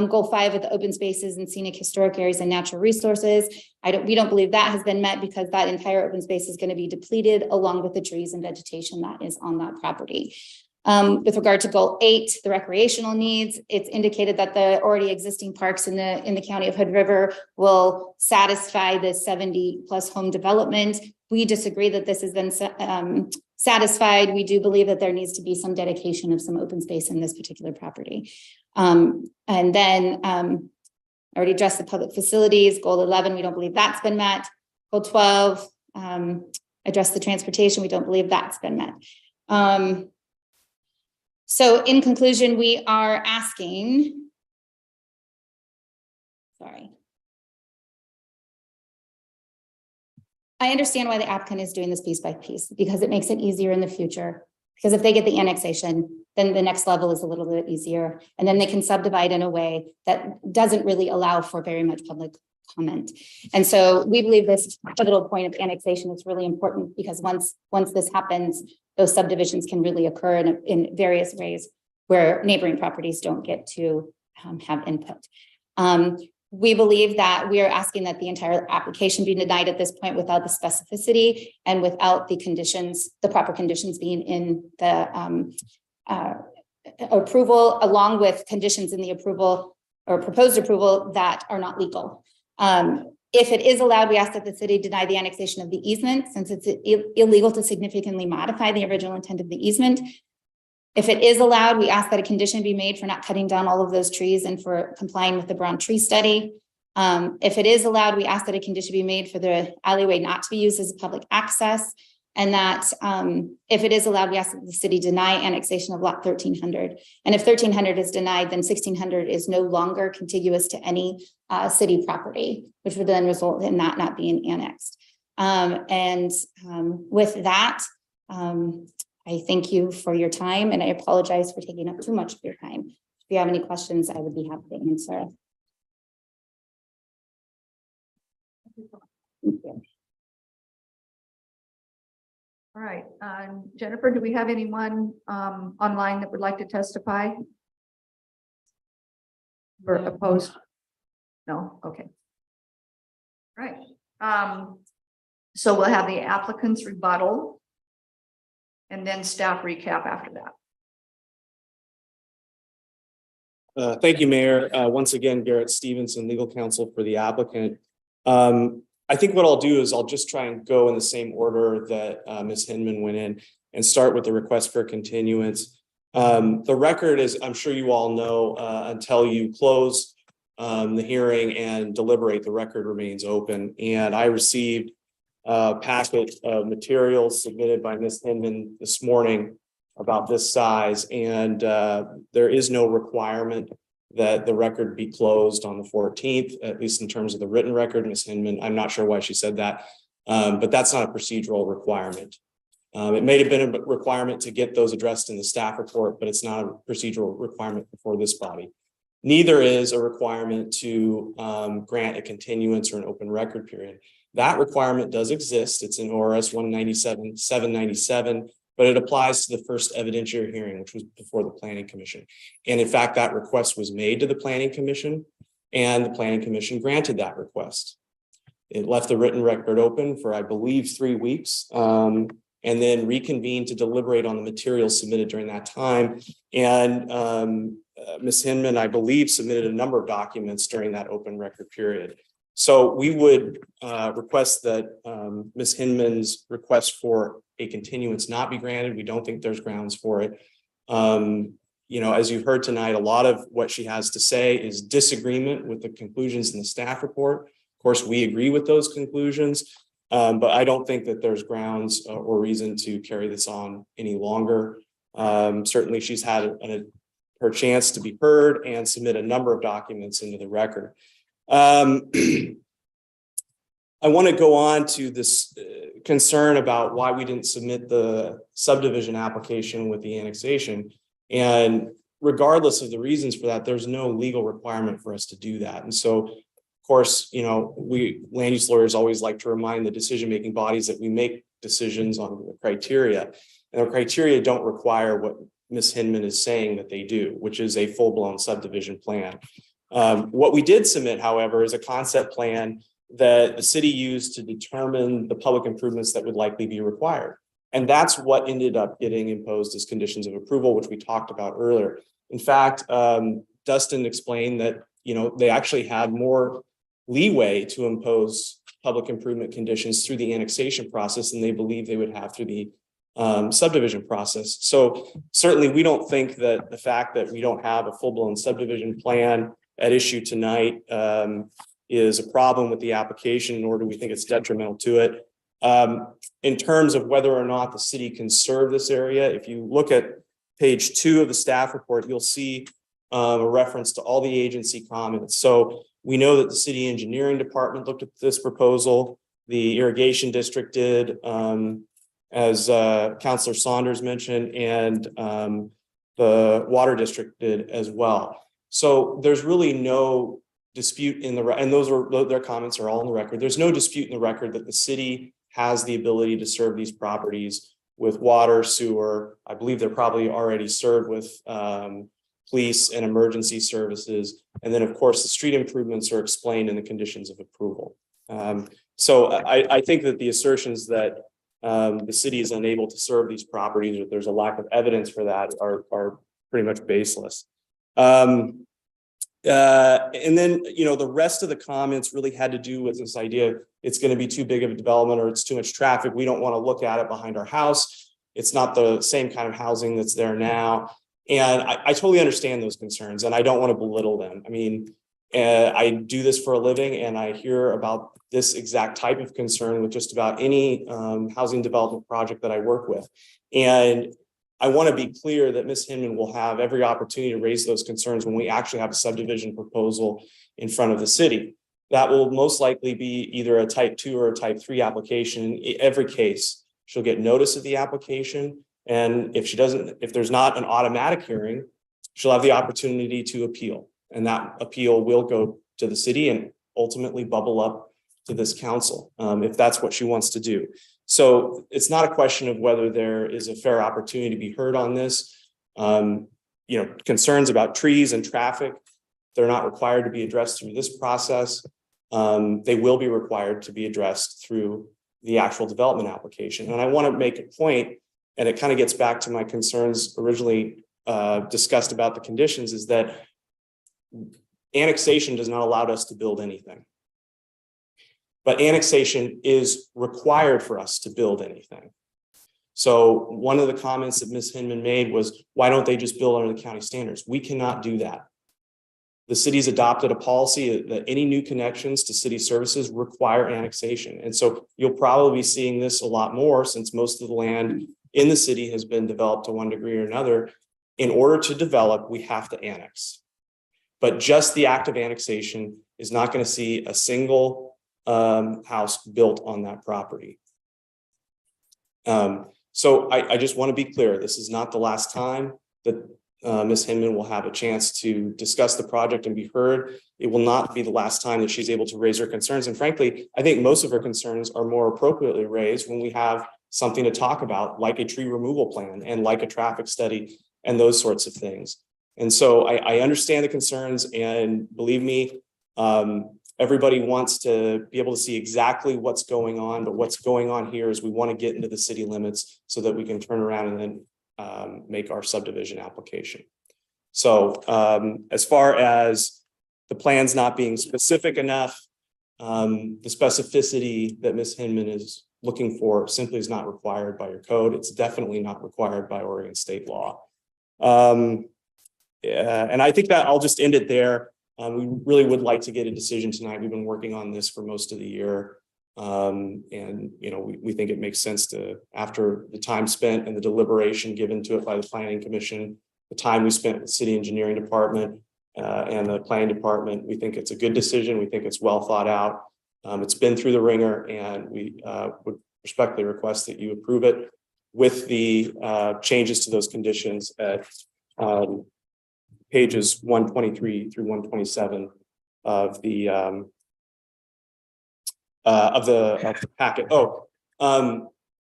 Goal 5 of the open spaces and scenic historic areas and natural resources. We don't believe that has been met because that entire open space is going to be depleted along with the trees and vegetation that is on that property. With regard to goal 8, the recreational needs, it's indicated that the already existing parks in the county of Hood River will satisfy the 70+ home development. We disagree that this has been satisfied. We do believe that there needs to be some dedication of some open space in this particular property. And then I already addressed the public facilities. Goal 11, we don't believe that's been met. Goal 12, address the transportation. We don't believe that's been met. So in conclusion, we are asking, sorry. I understand why the applicant is doing this piece by piece, because it makes it easier in the future. Because if they get the annexation, then the next level is a little bit easier. And then they can subdivide in a way that doesn't really allow for very much public comment. And so we believe this pivotal point of annexation is really important because once this happens, those subdivisions can really occur in various ways where neighboring properties don't get to have input. We believe that we are asking that the entire application be denied at this point without the specificity and without the conditions, the proper conditions being in the approval, along with conditions in the approval or proposed approval that are not legal. If it is allowed, we ask that the city deny the annexation of the easement since it's illegal to significantly modify the original intent of the easement. If it is allowed, we ask that a condition be made for not cutting down all of those trees and for complying with the Brown tree study. If it is allowed, we ask that a condition be made for the alleyway not to be used as public access. And that if it is allowed, we ask that the city deny annexation of lot 1300. And if 1300 is denied, then 1600 is no longer contiguous to any city property, which would then result in that not being annexed. With that, I thank you for your time and I apologize for taking up too much of your time. If you have any questions, I would be happy to answer. Thank you. All right, Jennifer, do we have anyone online that would like to testify? Or opposed? No, okay. All right. So we'll have the applicant's rebuttal and then staff recap after that. Thank you, Mayor. Once again, Garrett Stevenson, legal counsel for the applicant. I think what I'll do is I'll just try and go in the same order that Ms. Hinman went in and start with the request for continuance. The record is, I'm sure you all know, until you close the hearing and deliberate, the record remains open. And I received a packet of materials submitted by Ms. Hinman this morning about this size, and there is no requirement that the record be closed on the 14th, at least in terms of the written record. Ms. Hinman, I'm not sure why she said that, but that's not a procedural requirement. It may have been a requirement to get those addressed in the staff report, but it's not a procedural requirement before this body. Neither is a requirement to grant a continuance or an open record period. That requirement does exist. It's in ORS 197-797. But it applies to the first evidentiary hearing, which was before the Planning Commission. And in fact, that request was made to the Planning Commission and the Planning Commission granted that request. It left the written record open for, I believe, 3 weeks, and then reconvened to deliberate on the materials submitted during that time. And Ms. Hinman, I believe, submitted a number of documents during that open record period. So we would request that Ms. Hinman's request for a continuance not be granted. We don't think there's grounds for it. You know, as you've heard tonight, a lot of what she has to say is disagreement with the conclusions in the staff report. Of course, we agree with those conclusions, but I don't think that there's grounds or reason to carry this on any longer. Certainly, she's had her chance to be heard and submit a number of documents into the record. I want to go on to this concern about why we didn't submit the subdivision application with the annexation. And regardless of the reasons for that, there's no legal requirement for us to do that. And so, of course, you know, we land use lawyers always like to remind the decision-making bodies that we make decisions on the criteria. And the criteria don't require what Ms. Hinman is saying that they do, which is a full-blown subdivision plan. What we did submit, however, is a concept plan that the city used to determine the public improvements that would likely be required. And that's what ended up getting imposed as conditions of approval, which we talked about earlier. In fact, Dustin explained that, you know, they actually had more leeway to impose public improvement conditions through the annexation process than they believe they would have through the subdivision process. So certainly we don't think that the fact that we don't have a full-blown subdivision plan at issue tonight is a problem with the application, nor do we think it's detrimental to it. In terms of whether or not the city can serve this area, if you look at page 2 of the staff report, you'll see a reference to all the agency comments. So we know that the city engineering department looked at this proposal, the irrigation district did, as Councilor Saunders mentioned, and the water district did as well. So there's really no dispute in the, and those are, their comments are all in the record. There's no dispute in the record that the city has the ability to serve these properties with water, sewer. I believe they're probably already served with police and emergency services. And then of course, the street improvements are explained in the conditions of approval. So I think that the assertions that the city is unable to serve these properties, or there's a lack of evidence for that, are pretty much baseless. And then, the rest of the comments really had to do with this idea, it's going to be too big of a development or it's too much traffic. We don't want to look at it behind our house. It's not the same kind of housing that's there now. And I totally understand those concerns and I don't want to belittle them. I mean, I do this for a living and I hear about this exact type of concern with just about any housing development project that I work with. And I want to be clear that Ms. Hinman will have every opportunity to raise those concerns when we actually have a subdivision proposal in front of the city. That will most likely be either a type 2 or a type 3 application. In every case, she'll get notice of the application. And if there's not an automatic hearing, she'll have the opportunity to appeal. And that appeal will go to the city and ultimately bubble up to this council, if that's what she wants to do. So it's not a question of whether there is a fair opportunity to be heard on this. Concerns about trees and traffic, they're not required to be addressed through this process. They will be required to be addressed through the actual development application. And I want to make a point, and it kind of gets back to my concerns originally discussed about the conditions, is that annexation does not allow us to build anything. But annexation is required for us to build anything. So one of the comments that Ms. Hinman made was, why don't they just build under the county standards? We cannot do that. The city's adopted a policy that any new connections to city services require annexation. And so you'll probably be seeing this a lot more since most of the land in the city has been developed to one degree or another. In order to develop, we have to annex. But just the act of annexation is not going to see a single house built on that property. So I just want to be clear, this is not the last time that Ms. Hinman will have a chance to discuss the project and be heard. It will not be the last time that she's able to raise her concerns. And frankly, I think most of her concerns are more appropriately raised when we have something to talk about, like a tree removal plan and like a traffic study and those sorts of things. And so I understand the concerns, and believe me, everybody wants to be able to see exactly what's going on, but what's going on here is we want to get into the city limits so that we can turn around and then make our subdivision application. So as far as the plans not being specific enough, the specificity that Ms. Hinman is looking for simply is not required by your code. It's definitely not required by Oregon state law. And I think that I'll just end it there. We really would like to get a decision tonight. We've been working on this for most of the year. And, we think it makes sense to, after the time spent and the deliberation given to it by the Planning Commission, the time we spent with the City Engineering Department and the Planning Department, we think it's a good decision. We think it's well thought out. It's been through the ringer, and we would respectfully request that you approve it with the changes to those conditions at pages 123 through 127 of the packet.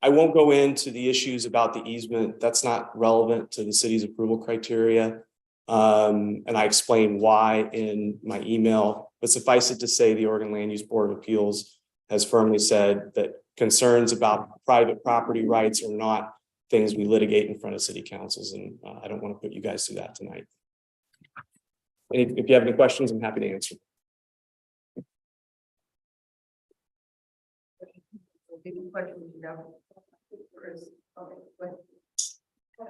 I won't go into the issues about the easement. That's not relevant to the city's approval criteria. And I explained why in my email, but suffice it to say, the Oregon Land Use Board of Appeals has firmly said that concerns about private property rights are not things we litigate in front of city councils. And I don't want to put you guys through that tonight. If you have any questions, I'm happy to answer.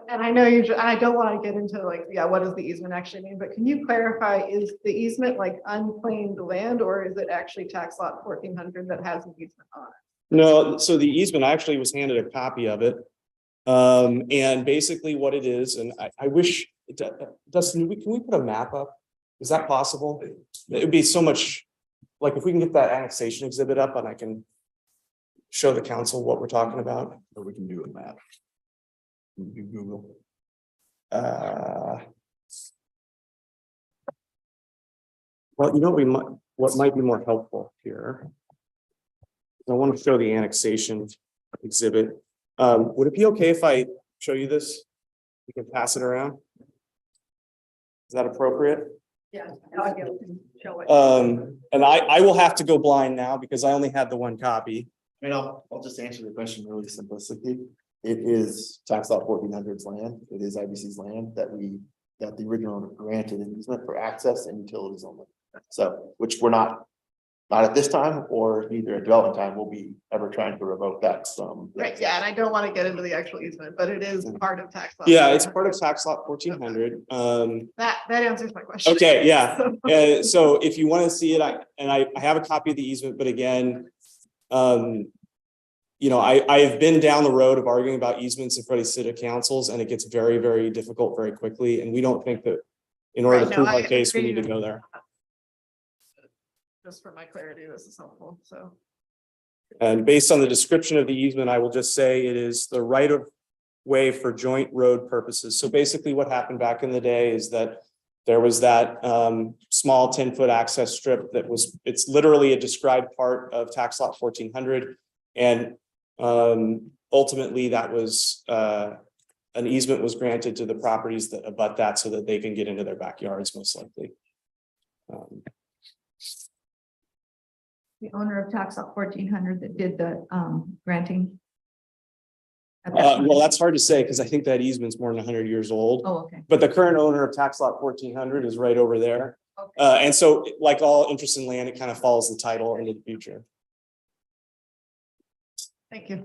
And I know I don't want to get into what does the easement actually mean, but can you clarify, is the easement like unclaimed land, or is it actually tax lot 1400 that has an easement on it? No, so the easement, I actually was handed a copy of it. And basically what it is, and I wish, Dustin, can we put a map up? Is that possible? It would be so much, like if we can get that annexation exhibit up and I can show the council what we're talking about. Or we can do a map. Do Google. Well, what might be more helpful here. I want to show the annexation exhibit. Would it be okay if I show you this? You can pass it around. Is that appropriate? Yeah, I'll be able to show it. And I will have to go blind now because I only had the one copy. I mean, I'll just answer the question really simplistically. It is tax lot 1400's land. It is IBC's land that we that the original owner granted an easement for access and utilities only. So, which we're not at this time, or neither at development time will be ever trying to revoke that. Right, yeah, and I don't want to get into the actual easement, but it is part of tax law. Yeah, it's part of tax lot 1400. That answers my question. Okay, yeah. So- So if you want to see it, I have a copy of the easement, but again, you know, I've been down the road of arguing about easements in front of city councils, and it gets very, very difficult very quickly. And we don't think that in order Right, to no, prove our I case, we need to agree. go there. Just for my clarity, this is helpful, so. And based on the description of the easement, I will just say it is the right of way for joint road purposes. So basically what happened back in the day is that there was that small 10-foot access strip that was, it's literally a described part of tax lot 1400. And ultimately that was an easement was granted to the properties that abut that so that they can get into their backyards most likely. The owner of tax lot 1400 that did the granting. Well, that's hard to say because I think that easement's more than 100 years old. Oh, okay. But the current owner of tax lot 1400 is right over there. Okay. And so like all interest in land, it kind of follows the title into the future. Thank you.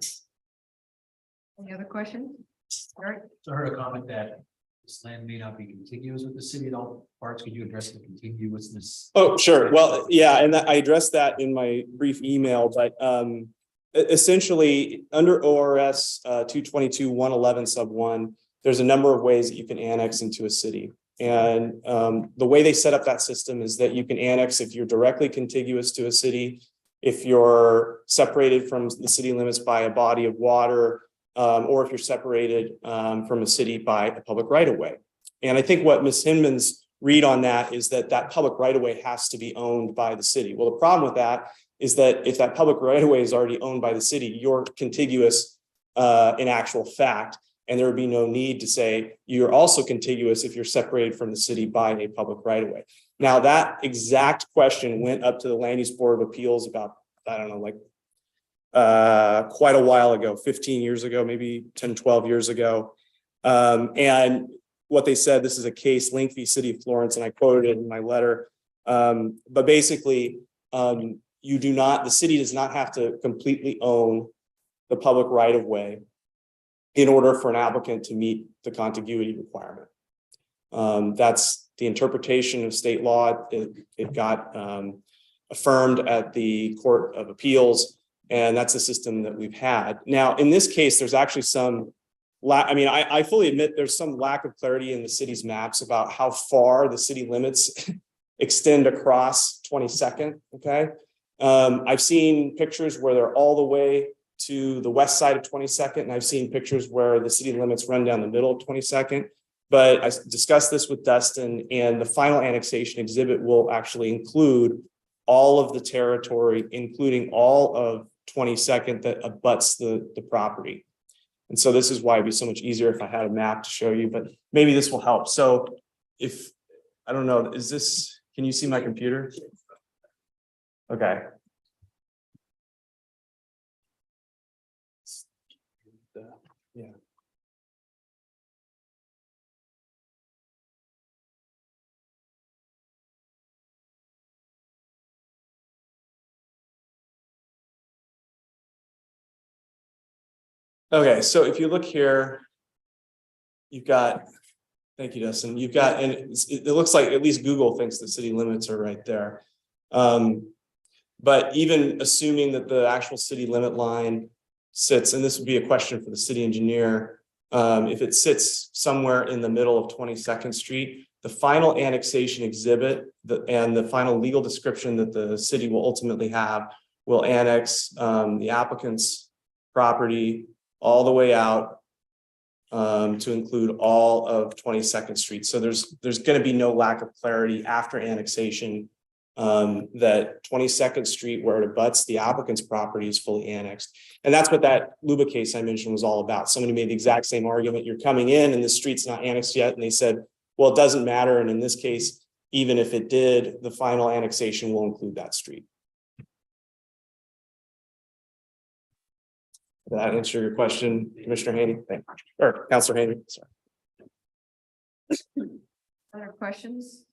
Any other questions? All right. So I heard a comment that this land may not be contiguous with the city at all parts. Could you address the contiguousness? Oh, sure. Well, yeah, and I addressed that in my brief email, but essentially under ORS 222.111 sub 1, there's a number of ways that you can annex into a city. And the way they set up that system is that you can annex if you're directly contiguous to a city, if you're separated from the city limits by a body of water, or if you're separated from a city by a public right-of-way. And I think what Ms. Hinman's read on that is that that public right-of-way has to be owned by the city. Well, the problem with that is that if that public right-of-way is already owned by the city, you're contiguous in actual fact, and there would be no need to say you're also contiguous if you're separated from the city by a public right-of-way. Now, that exact question went up to the Land Use Board of Appeals about, I don't know, like quite a while ago, 15 years ago, maybe 10, 12 years ago. And what they said, this is a case, Link v. City of Florence, and I quoted it in my letter. But basically, the city does not have to completely own the public right-of-way in order for an applicant to meet the contiguity requirement. That's the interpretation of state law. It got affirmed at the Court of Appeals, and that's the system that we've had. Now, in this case, there's actually some I fully admit there's some lack of clarity in the city's maps about how far the city limits extend across 22nd, okay? I've seen pictures where they're all the way to the west side of 22nd, and I've seen pictures where the city limits run down the middle of 22nd. But I discussed this with Dustin, and the final annexation exhibit will actually include all of the territory, including all of 22nd that abuts the property. And so this is why it'd be so much easier if I had a map to show you, but maybe this will help. So if, I don't know, can you see my computer? Okay. Yeah. Okay, so if you look here, you've got, thank you, Dustin, you've got, and it looks like at least Google thinks the city limits are right there. But even assuming that the actual city limit line sits, and this would be a question for the city engineer, if it sits somewhere in the middle of 22nd Street, the final annexation exhibit and the final legal description that the city will ultimately have will annex the applicant's property all the way out to include all of 22nd Street. So there's going to be no lack of clarity after annexation that 22nd Street, where it abuts the applicant's property, is fully annexed. And that's what that Luba case I mentioned was all about. Somebody made the exact same argument. You're coming in and the street's not annexed yet. And they said, well, it doesn't matter. And in this case, even if it did, the final annexation will include that street. Did that answer your question, Commissioner Haney? Or Councilor Haney, sorry. Other questions?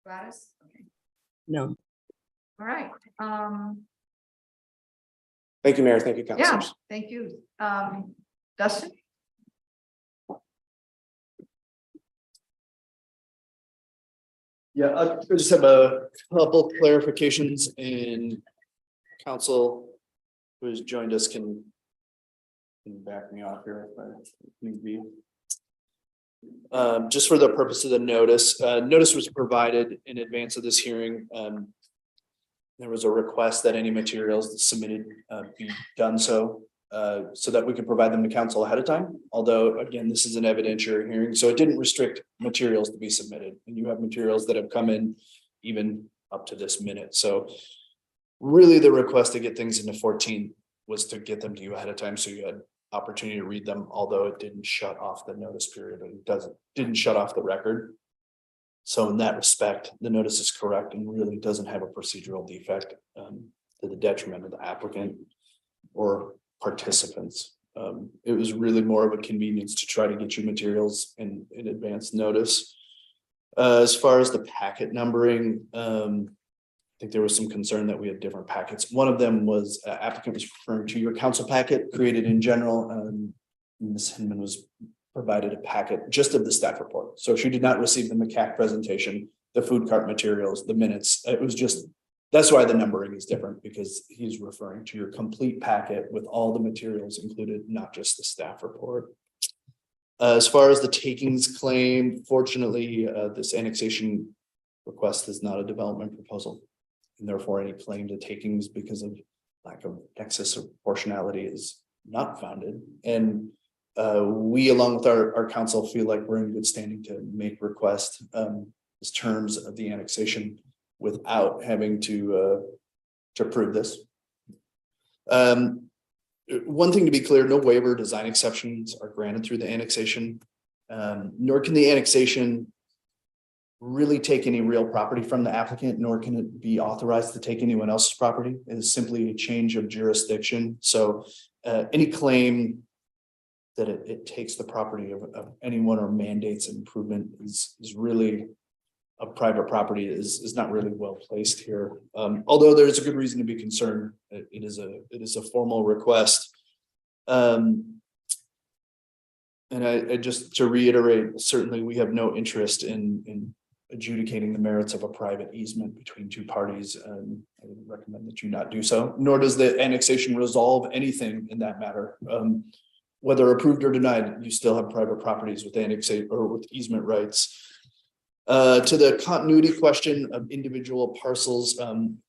Gladys? Okay. No. All right. Thank you, Mayor. Thank you, Yeah, councilors. thank you. Dustin? Yeah, I just have a couple clarifications, and council who has joined us can back me off here if I need be. Just for the purpose of the notice, notice was provided in advance of this hearing. There was a request that any materials submitted be done so that we could provide them to council ahead of time. Although, again, this is an evidentiary hearing, so it didn't restrict materials to be submitted. And you have materials that have come in even up to this minute. So really the request to get things into 14 was to get them to you ahead of time so you had opportunity to read them, although it didn't shut off the notice period. It didn't shut off the record. So in that respect, the notice is correct and really doesn't have a procedural defect to the detriment of the applicant or participants. It was really more of a convenience to try to get you materials in advance notice. As far as the packet numbering, I think there was some concern that we had different packets. One of them was applicant was referring to your council packet created in general. Ms. Hinman was provided a packet just of the staff report. So she did not receive the MCAC presentation, the food cart materials, the minutes. It was just, that's why the numbering is different, because he's referring to your complete packet with all the materials included, not just the staff report. As far as the takings claim, fortunately, this annexation request is not a development proposal. And therefore any claim to takings because of lack of nexus or proportionality is not founded. And we, along with our council, feel like we're in good standing to make requests as terms of the annexation without having to prove this. One thing to be clear, no waiver design exceptions are granted through the annexation, nor can the annexation really take any real property from the applicant, nor can it be authorized to take anyone else's property. It is simply a change of jurisdiction. So any claim that it takes the property of anyone or mandates improvement is really a private property is not really well placed here. Although there's a good reason to be concerned. It is a formal request. And I just to reiterate, certainly we have no interest in adjudicating the merits of a private easement between two parties. And I would recommend that you not do so, nor does the annexation resolve anything in that matter. Whether approved or denied, you still have private properties with annexate or with easement rights. To the continuity question of individual parcels,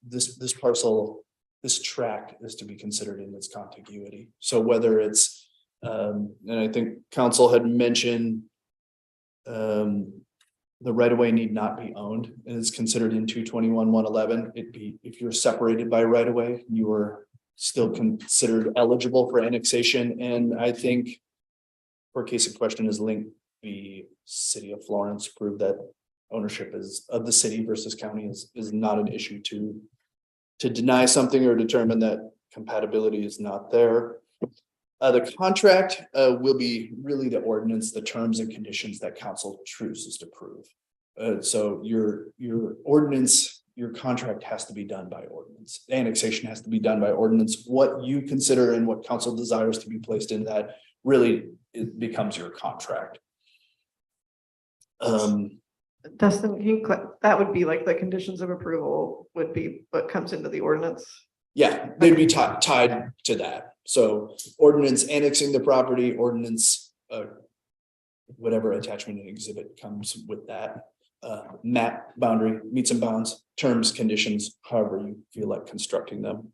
this parcel, this tract is to be considered in its contiguity. So whether it's, and I think council had mentioned the right of way need not be owned, and it's considered in 221-111. If you're separated by right of way, you are still considered eligible for annexation. And I think for case in question is linked, the city of Florence proved that ownership is of the city versus county is not an issue to deny something or determine that compatibility is not there. The contract will be really the ordinance, the terms and conditions that council chooses to prove. So your ordinance, your contract has to be done by ordinance. Annexation has to be done by ordinance. What you consider and what council desires to be placed in that really it becomes your contract. Dustin, that would be like the conditions of approval would be what comes into the ordinance. Yeah, they'd be tied to that. So ordinance annexing the property, ordinance, whatever attachment and exhibit comes with that. Map, boundary, meets and bounds, terms, conditions, however you feel like constructing them.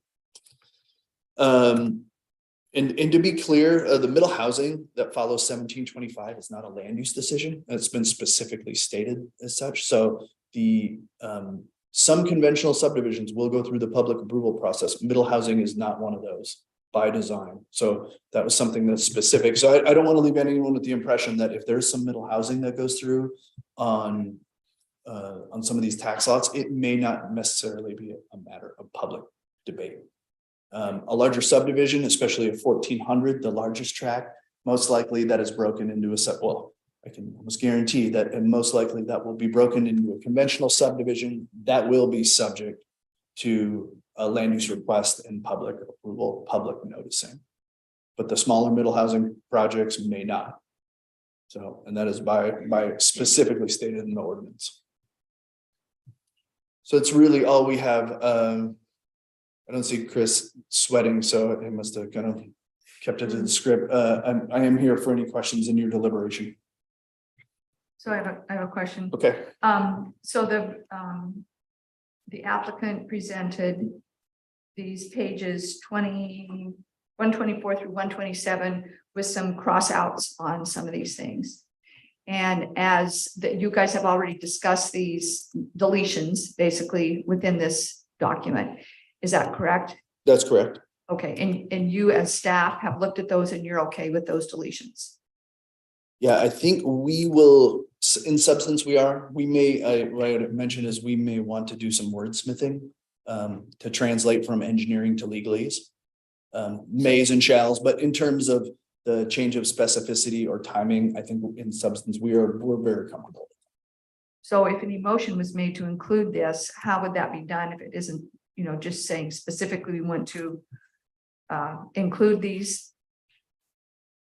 And to be clear, the middle housing that follows 1725 is not a land use decision. It's been specifically stated as such. So the some conventional subdivisions will go through the public approval process. Middle housing is not one of those by design. So that was something that's specific. So I don't want to leave anyone with the impression that if there's some middle housing that goes through on some of these tax lots, it may not necessarily be a matter of public debate. A larger subdivision, especially a 1400, the largest tract, most likely that is broken into a set. Well, I can almost guarantee that, and most likely that will be broken into a conventional subdivision that will be subject to a land use request and public approval, public noticing. But the smaller middle housing projects may not. So, and that is by specifically stated in the ordinance. So it's really all we have. I don't see Chris sweating, so he must have kind of kept it to the script. I am here for any questions in your deliberation. So I have a question. Okay. So the applicant presented these pages 124 through 127 with some crossouts on some of these things. And as you guys have already discussed these deletions basically within this document, is that correct? That's correct. Okay, and you as staff have looked at those and you're okay with those deletions? Yeah, I think we will, in substance, we may, what I would mention is we may want to do some wordsmithing to translate from engineering to legalese, mays and shalls, but in terms of the change of specificity or timing, I think in substance, we're very comfortable. So if an motion was made to include this, how would that be done if it isn't, just saying specifically we want to include these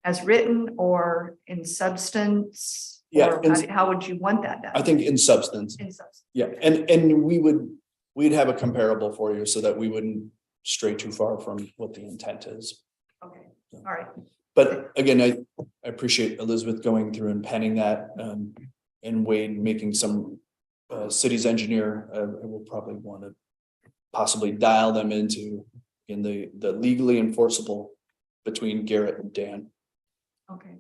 as written or in substance? Yeah, Or how would you want that done? I think in substance. In substance. Yeah, and we'd have a comparable for you so that we wouldn't stray too far from what the intent is. Okay, all right. But again, I appreciate Elizabeth going through and penning that, and Wade making some city's engineer. I will probably want to possibly dial them into the legally enforceable between Garrett and Dan. Okay.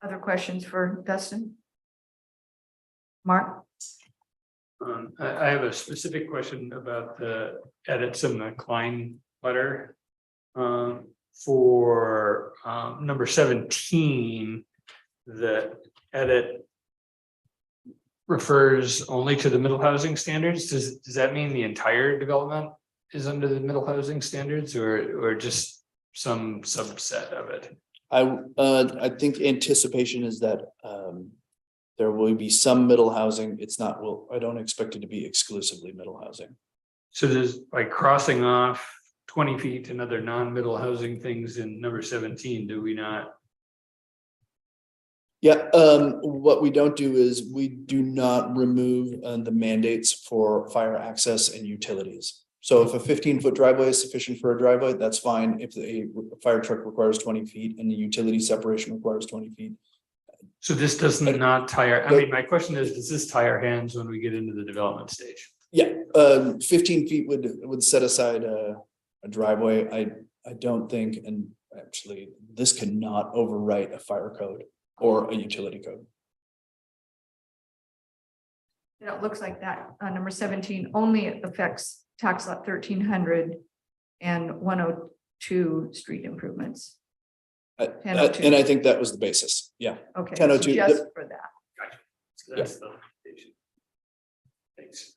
Other questions for Dustin? Mark? I have a specific question about the edits in the Klein letter. For number 17, the edit refers only to the middle housing standards. Does that mean the entire development is under the middle housing standards or just some subset of it? I think anticipation is that there will be some middle housing. It's not, I don't expect it to be exclusively middle housing. So there's like crossing off 20 feet and other non-middle housing things in number 17, do we not? Yeah, what we don't do is we do not remove the mandates for fire access and utilities. So if a 15-foot driveway is sufficient for a driveway, that's fine. If a fire truck requires 20 feet and the utility separation requires 20 feet. So this does not tie our, I mean, my question is, does this tie our hands when we get into the development stage? Yeah, 15 feet would set aside a driveway. I don't think, and actually this cannot overwrite a fire code or a utility code. It looks like that number 17 only affects tax lot 1300 and 102 street improvements. And I think that was the basis. Yeah. Okay. 1002. Just for that. Gotcha. So that's the limitation. Thanks.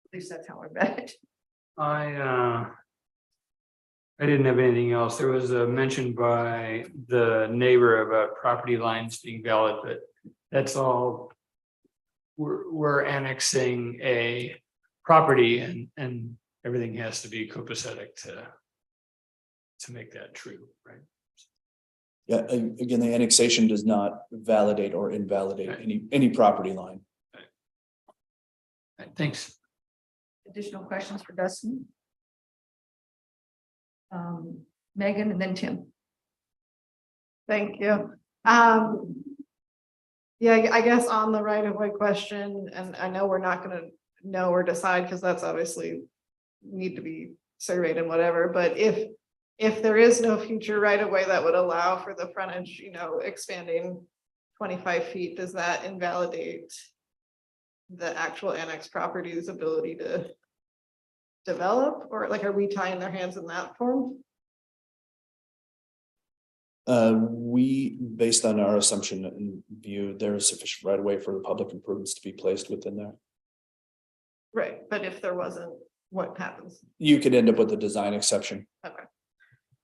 At least that's how I read it. I didn't have anything else. There was a mention by the neighbor about property lines being valid, but that's all. We're annexing a property and everything has to be copacetic to make that true, right? Yeah, again, the annexation does not validate or invalidate any property line. Right, thanks. Additional questions for Dustin? Megan and then Tim. Thank you. Yeah, I guess on the right of way question, and I know we're not gonna know or decide because that's obviously need to be surveyed and whatever, but if there is no future right of way that would allow for the frontage, expanding 25 feet, does that invalidate the actual annex property's ability to develop, or like, are we tying their hands in that form? We, based on our assumption and view, there is sufficient right of way for the public improvements to be placed within there. Right, but if there wasn't, what happens? You could end up with a design exception. Okay.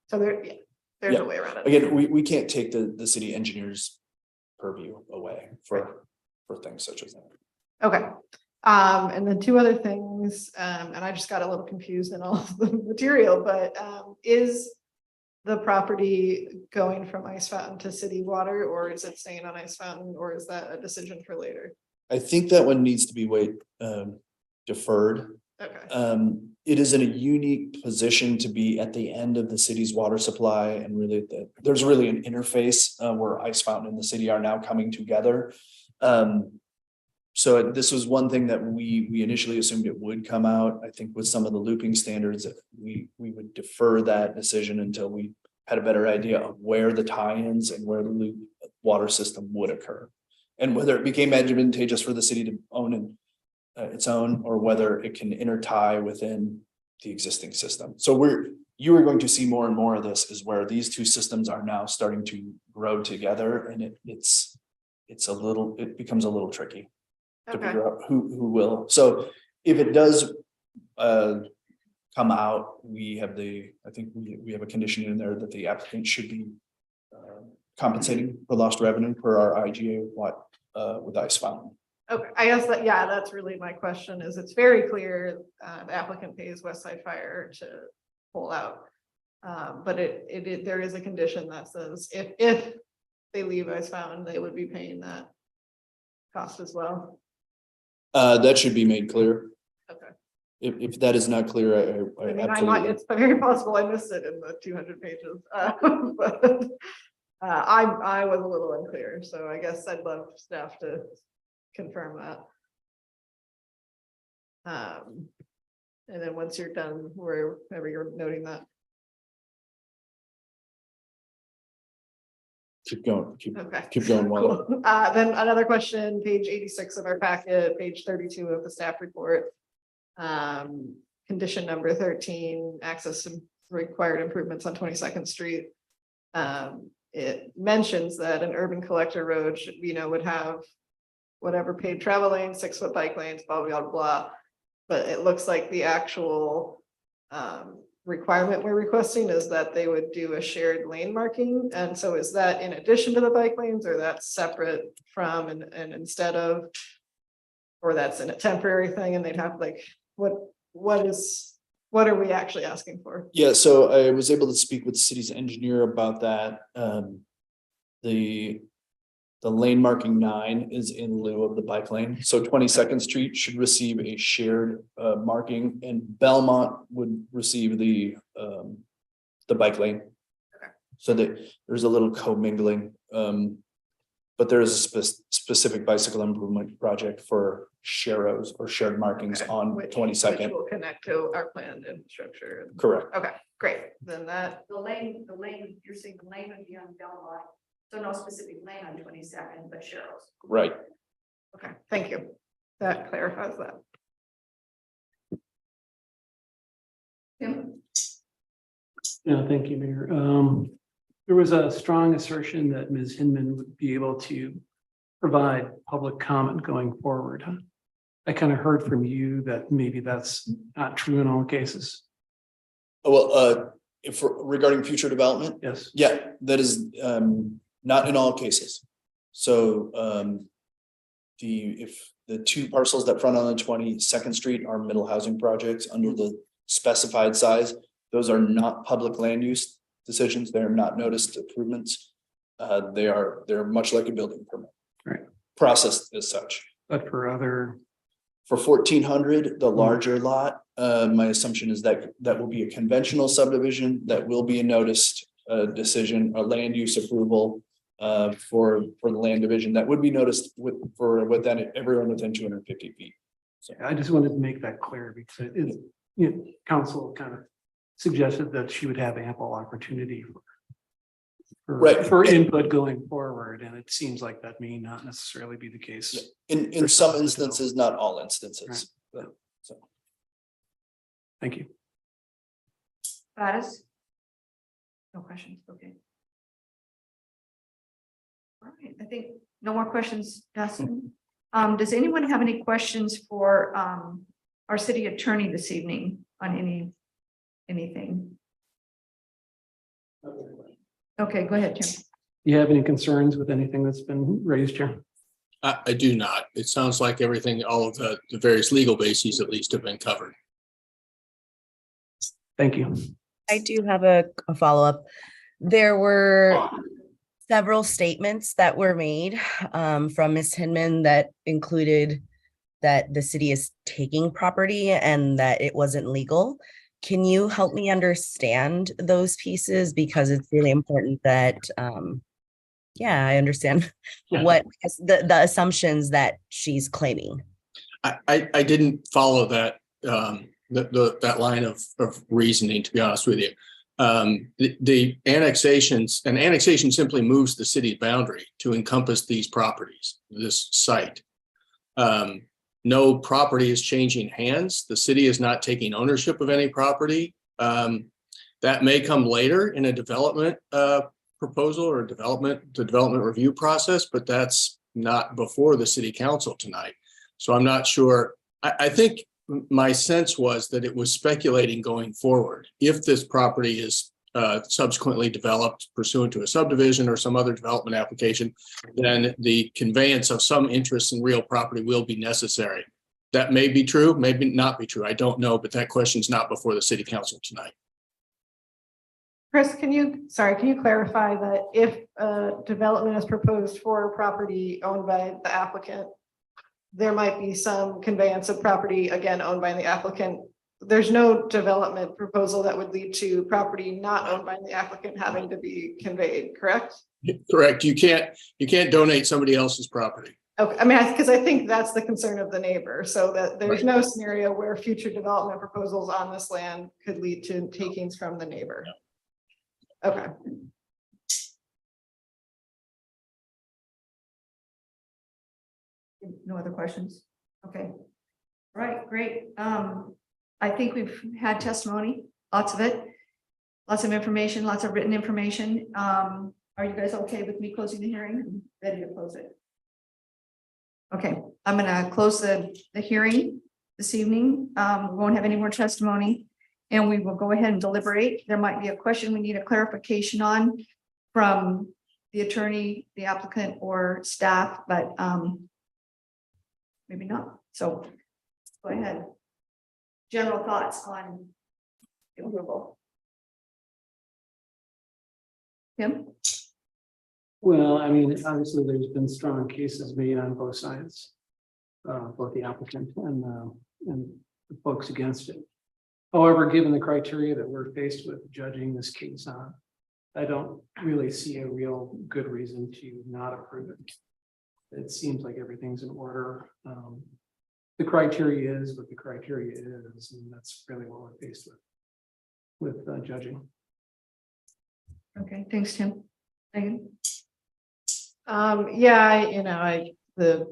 So there, yeah, there's Yeah. a way around it. Again, we can't take the city engineer's purview away for things such as that. Okay, and then two other things, and I just got a little confused in all of the material, but, is the property going from Ice Fountain to city water, or is it staying on Ice Fountain, or is that a decision for later? I think that one needs to be deferred. Okay, It is in a unique position to be at the end of the city's water supply, and really there's really an interface where Ice Fountain and the city are now coming together. So this was one thing that we initially assumed it would come out. I think with some of the looping standards, that we would defer that decision until we had a better idea of where the tie-ins and where the loop water system would occur. And whether it became advantageous for the city to own its own, or whether it can intertie within the existing system. So you are going to see more and more of this, is where these two systems are now starting to grow together, and it becomes a little tricky to okay, figure out who will. So if it does come out, we have we have a condition in there that the applicant should be compensating for lost revenue per our IGA with Ice Fountain. okay, I guess that, yeah, that's really my question, is it's very clear, the applicant pays Westside Fire to pull out. But there is a condition that says if they leave Ice Fountain, they would be paying that cost as well. That should be made clear. Okay. If that is not clear, I mean, absolutely. it's very possible I missed it in the 200 pages. But I was a little unclear, so I guess I'd love staff to confirm that. And then once you're done, wherever you're noting that. Keep going, Okay. keep going. While Cool. Then another question, page 86 of our packet, page 32 of the staff report. Condition number 13, access to required improvements on 22nd Street. It mentions that an urban collector road should, would have whatever paid travel lanes, 6-foot bike lanes, blah, blah, blah. But it looks like the actual requirement we're requesting is that they would do a shared lane marking. And so is that in addition to the bike lanes, or that's separate from and instead of, or that's in a temporary thing and they'd have like, what are we actually asking for? Yeah, so I was able to speak with the city's engineer about that. The lane marking 9 is in lieu of the bike lane. So 22nd Street should receive a shared marking, and Belmont would receive the bike lane. Okay. So that there's a little commingling. But there is a specific bicycle improvement project for sharrows or shared markings on Which 22nd. will connect to our planned infrastructure. Correct. Okay, great. Then that, The lane, you're saying the lane would be on Belmont, so no specific lane on 22nd, but Cheryl's. Right. okay, thank you. That clarifies that. Tim? Yeah, thank you, Mayor. There was a strong assertion that Ms. Hinman would be able to provide public comment going forward. I kind of heard from you that maybe that's not true in all cases. Well, if regarding future development, Yes. yeah, that is not in all cases. So if the two parcels that front on the 22nd Street are middle housing projects under the specified size, those are not public land use decisions. They're not noticed improvements. They're much like a building permit. Right. Processed as such. But for other, For 1400, the larger lot, my assumption is that that will be a conventional subdivision that will be a noticed decision, a land use approval for the land division that would be noticed within everyone within 250 feet. So I just wanted to make that clear because it is, council kind of suggested that she would have ample opportunity for input going forward, and it seems like that may not necessarily be the case. In some instances, not all instances. Right. Thank you. Gladys? No questions, okay. All right, I think no more questions, Dustin. Does anyone have any questions for our city attorney this evening on anything? Okay, go ahead, Tim. Do you have any concerns with anything that's been raised here? I do not. It sounds like everything, all of the various legal bases at least have been covered. Thank you. I do have a follow-up. There were several statements that were made from Ms. Hinman that included that the city is taking property and that it wasn't legal. Can you help me understand those pieces? Because it's really important that, yeah, I understand what the assumptions that she's claiming. I didn't follow that, that line of reasoning, to be honest with you. The annexations, an annexation simply moves the city's boundary to encompass these properties, this site. No property is changing hands. The city is not taking ownership of any property. That may come later in a development proposal or development review process, but that's not before the city council tonight. So I'm not sure. I think my sense was that it was speculating going forward. If this property is subsequently developed pursuant to a subdivision or some other development application, then the conveyance of some interest in real property will be necessary. That may be true, maybe not be true. I don't know, but that question's not before the city council tonight. Chris, can you clarify that if development is proposed for property owned by the applicant, there might be some conveyance of property, again, owned by the applicant? There's no development proposal that would lead to property not owned by the applicant having to be conveyed, correct? Correct. You can't donate somebody else's property. Okay, I mean, because I think that's the concern of the neighbor, so that there's no scenario where future development proposals on this land could lead to takings from the neighbor. Okay. No other questions? Okay. All right, great. I think we've had testimony, lots of it, lots of information, lots of written information. Are you guys okay with me closing the hearing? I'm ready to close it. Okay, I'm gonna close the hearing this evening. We won't have any more testimony and we will go ahead and deliberate. There might be a question we need a clarification on from the attorney, the applicant or staff, but maybe not. So go ahead. General thoughts on the approval. Tim? Well, I mean, obviously, there's been strong cases made on both sides, both the applicant and the folks against it. However, given the criteria that we're faced with judging this case on, I don't really see a real good reason to not approve it. It seems like everything's in order. The criteria is what the criteria is, and that's really what we're faced with judging. Okay, thanks, Tim. Megan? Yeah, the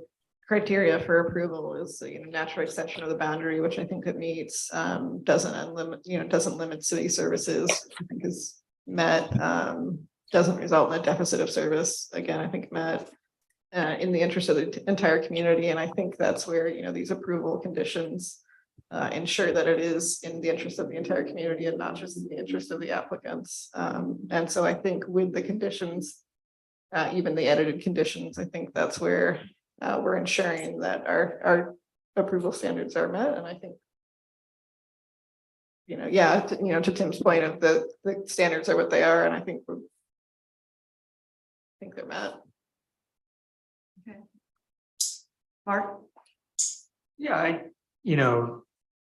criteria for approval is natural extension of the boundary, which I think it meets, doesn't limit city services, I think is met, doesn't result in a deficit of service, again, I think met, in the interest of the entire community. And I think that's where, these approval conditions ensure that it is in the interest of the entire community and not just in the interest of the applicants. And so I think with the conditions, even the edited conditions, I think that's where we're ensuring that our approval standards are met. And I think, to Tim's point of the standards are what they are, and I think they're met. Okay. Mark? Yeah,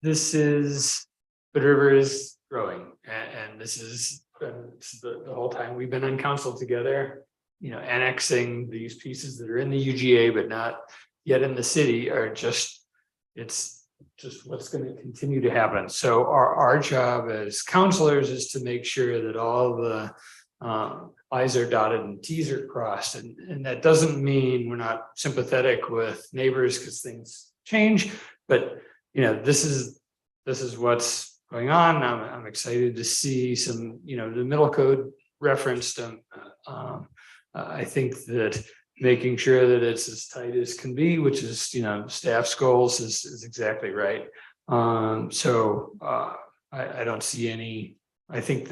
this is, Hood River is growing, and this is the whole time we've been on council together, annexing these pieces that are in the UGA, but not yet in the city it's just what's going to continue to happen. So our job as counselors is to make sure that all the I's are dotted and T's are crossed. And that doesn't mean we're not sympathetic with neighbors because things change, but this is what's going on. I'm excited to see some, the middle code referenced. I think that making sure that it's as tight as can be, which is, staff's goals is exactly right. I don't see any, I think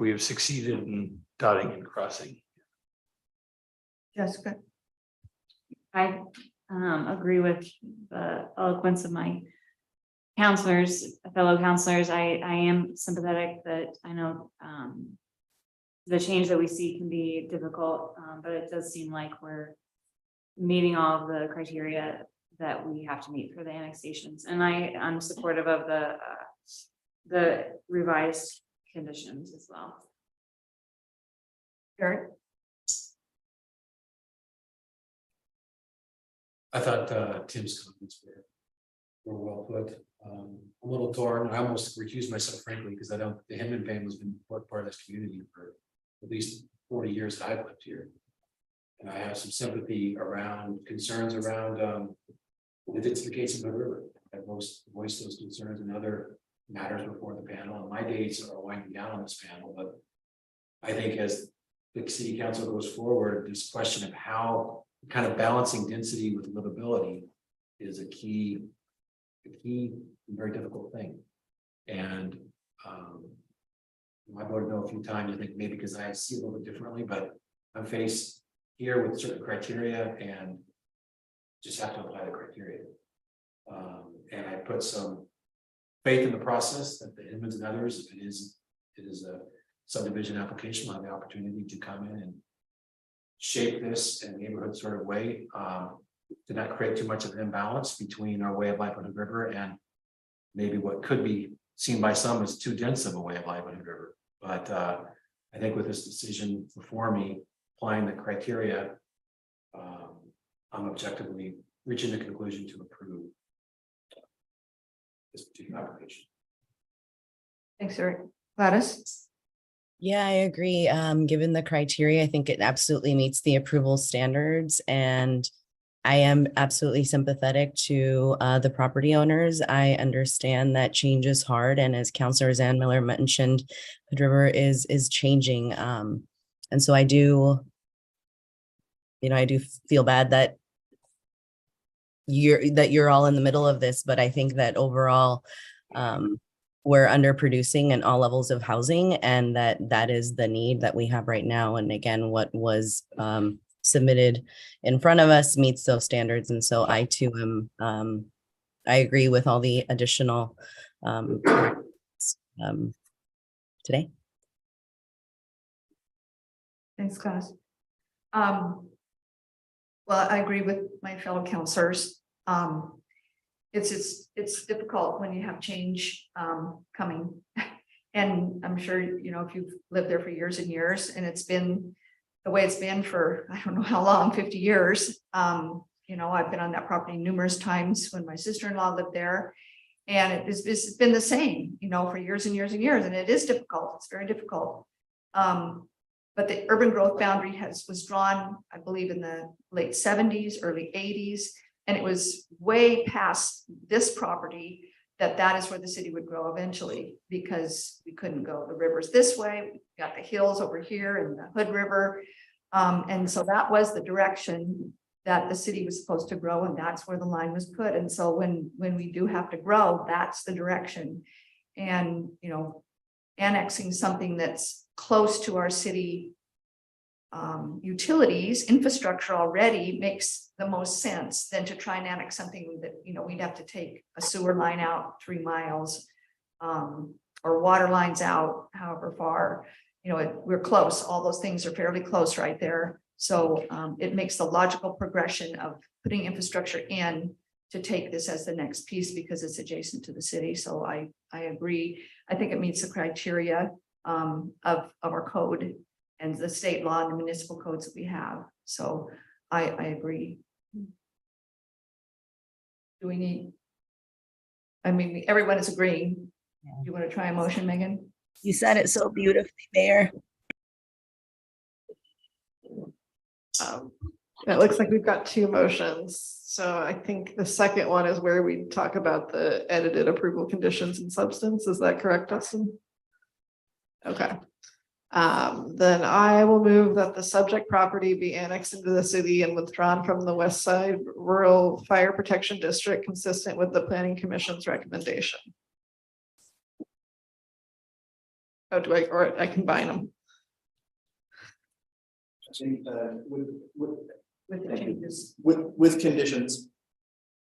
we have succeeded and dotting and crossing. Jessica? I agree with the eloquence of my counselors, fellow counselors. I am sympathetic that I know the change that we see can be difficult, but it does seem like we're meeting all of the criteria that we have to meet for the annexations. And I'm supportive of the revised conditions as well. Eric? I thought Tim's comments were well put. I'm a little torn. I almost recused myself frankly, because I don't, the Hinman family has been an important part of this community for at least 40 years that I've lived here. And I have some sympathy around concerns around the densification of the river. I've voiced those concerns and other matters before the panel, and my days are winding down on this panel, but I think as the city council goes forward, this question of how kind of balancing density with livability is a key and very difficult thing. And I voted no a few times, I think maybe because I see it a little bit differently, but I'm faced here with certain criteria and just have to apply the criteria. And I put some faith in the process that the Inmans and others, if it is a subdivision application, will have the opportunity to come in and shape this in a neighborhood sort of way, to not create too much of an imbalance between our way of life on the river and maybe what could be seen by some as too dense of a way of life on the river. But I think with this decision before me, applying the criteria, I'm objectively reaching the conclusion to approve this particular application. Thanks, Eric. Gladys? Yeah, I agree. Given the criteria, I think it absolutely meets the approval standards, and I am absolutely sympathetic to the property owners. I understand that change is hard, and as Councilor Zan Miller mentioned, Hood River is changing, and so I do feel bad that you're all in the middle of this, but I think that overall, we're underproducing in all levels of housing, and that is the need that we have right now. And again, what was submitted in front of us meets those standards. And so I too am, I agree with all the additional today. Thanks, guys. Well, I agree with my fellow counselors. It's difficult when you have change coming. And I'm sure, if you've lived there for years and years, and it's been the way it's been for, I don't know how long, 50 years. I've been on that property numerous times when my sister-in-law lived there. And it's been the same, for years and years and years. And it is difficult. It's very difficult. But the urban growth boundary was drawn, I believe, in the late 70s, early 80s. And it was way past this property that is where the city would grow eventually, because we couldn't go. The river's this way, we got the hills over here and the Hood River. And so that was the direction that the city was supposed to grow, and that's where the line was put. And so when we do have to grow, that's the direction. And, annexing something that's close to our city utilities, infrastructure already makes the most sense than to try and annex something that, we'd have to take a sewer line out 3 miles, or water lines out however far. We're close. All those things are fairly close right there. So it makes the logical progression of putting infrastructure in to take this as the next piece, because it's adjacent to the city. So I agree. I think it meets the criteria of our code and the state law and the municipal codes that we have. So I agree. Do we need? Everyone is agreeing. You want to try a motion, Megan? You said it so beautifully, Mayor. It looks like we've got 2 motions. So I think the second one is where we talk about the edited approval conditions and substance. Is that correct, Dustin? Okay. Then I will move that the subject property be annexed into the city and withdrawn from the West Side Rural Fire Protection District, consistent with the Planning Commission's recommendation. Oh, or I combine them. With the changes. With conditions.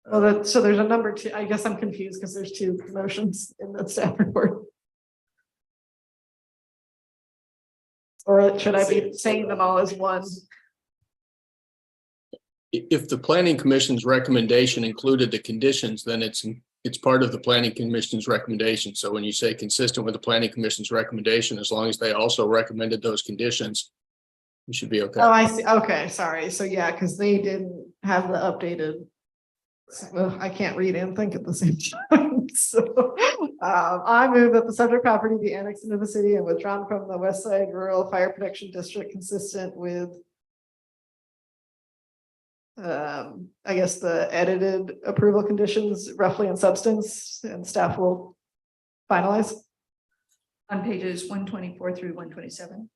Well, so there's a number two, I guess I'm confused because there's two motions in the staff report. Or should I be saying them all as one? If the planning commission's recommendation included the conditions, then it's part of the planning commission's recommendation. So when you say consistent with the planning commission's recommendation, as long as they also recommended those conditions, you should be okay. Oh, I see. Okay, sorry. So yeah, because they didn't have the updated. Well, I can't read and think at the same time. So I move that the subject property be annexed into the city and withdrawn from the West Side Rural Fire Protection District consistent with I guess the edited approval conditions roughly in substance, and staff will finalize. On pages 124 through 127.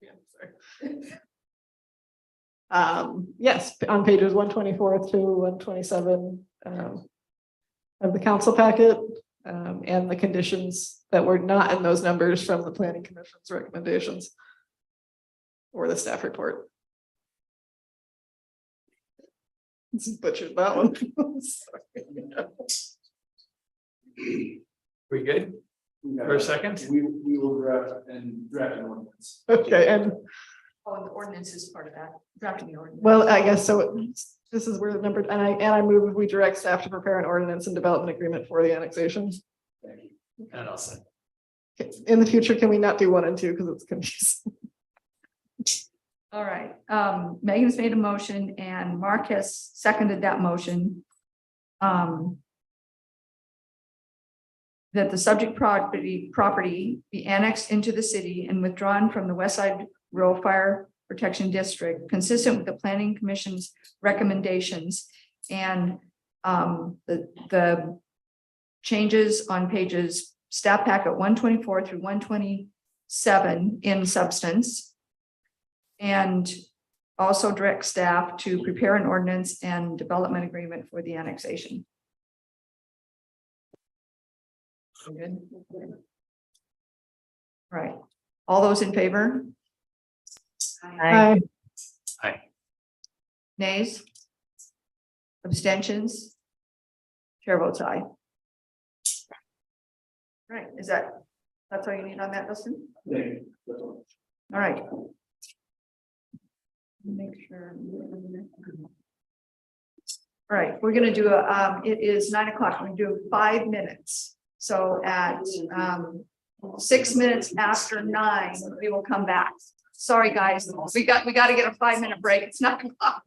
Yeah, sorry. Yes, on pages 124 through 127 of the council packet, and the conditions that were not in those numbers from the planning commission's recommendations or the staff report. Butchered that one. We good? For a second? We will draft an ordinance. Okay, and Oh, and the ordinance is part of that, drafting the ordinance. well, I guess so. This is where the number, and I move if we direct staff to prepare an ordinance and development agreement for the annexation. And I'll say. In the future, can we not do 1 and 2 because it's confusing? All right, Megan's made a motion and Mark has seconded that motion. That the subject property be annexed into the city and withdrawn from the West Side Rural Fire Protection District, consistent with the Planning Commission's recommendations, and the changes on pages staff packet 124 through 127 in substance, and also direct staff to prepare an ordinance and development agreement for the annexation. Good. Right. All those in favor? Aye. Aye. Nays? Abstentions? Chair votes aye. Right, that's all you need on that, Dustin? All right. Make sure. All right, we're gonna do it is 9 o'clock. We're gonna do 5 minutes. So at 6 minutes after 9, we will come back. Sorry, guys, we got to get a 5-minute break. It's 9 o'clock.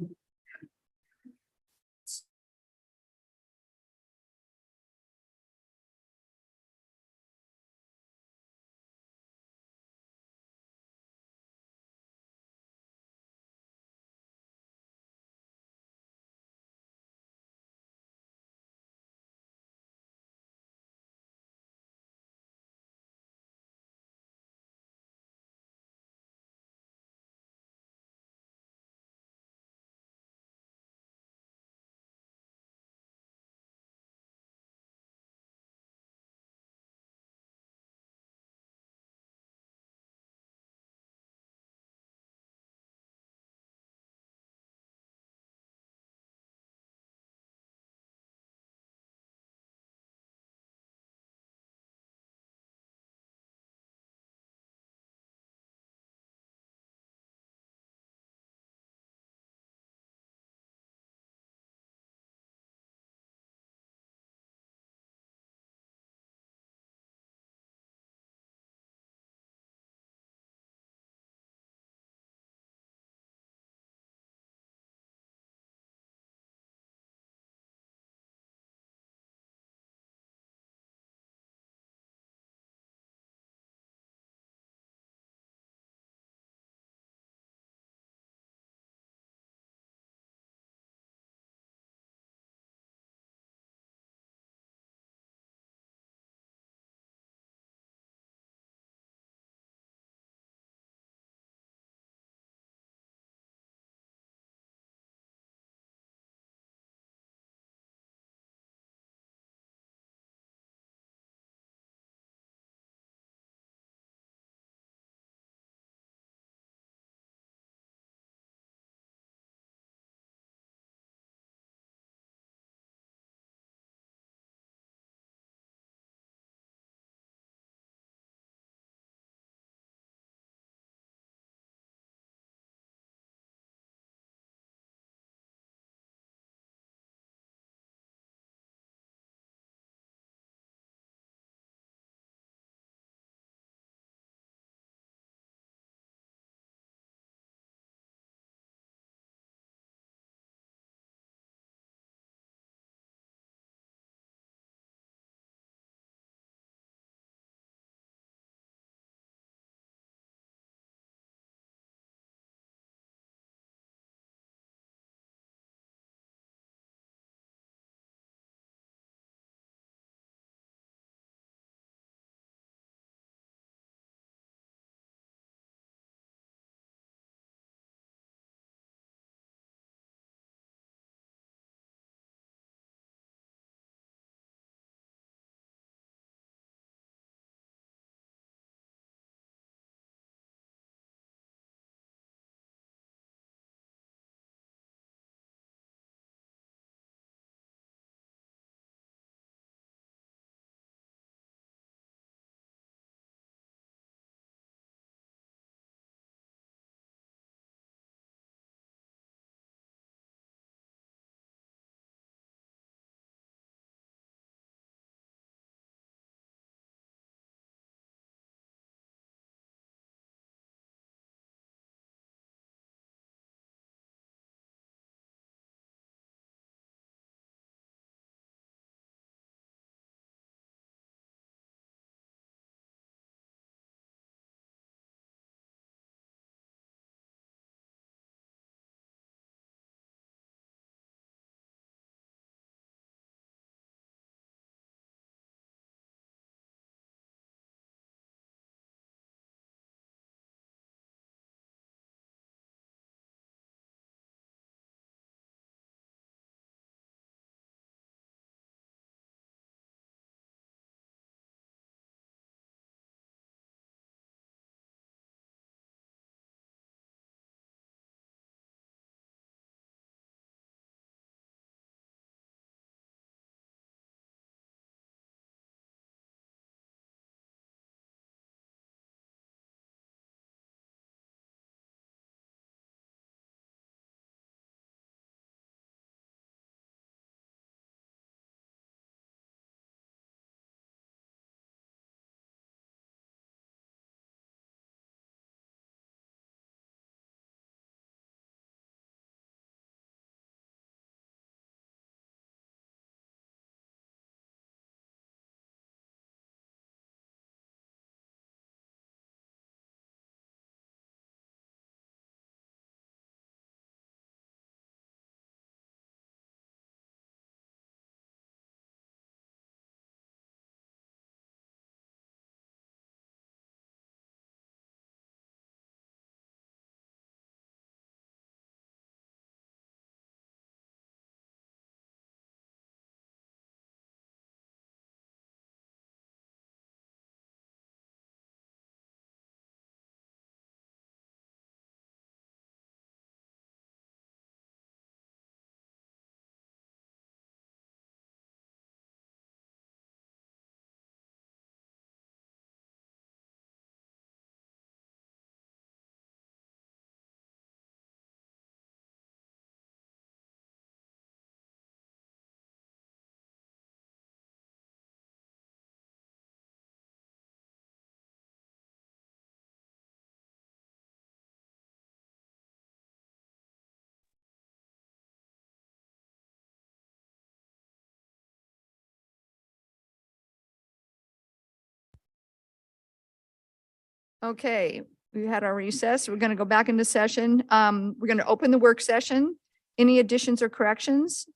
Okay, we had our recess. We're going to go back into session. We're going to open the work session. Any additions or corrections?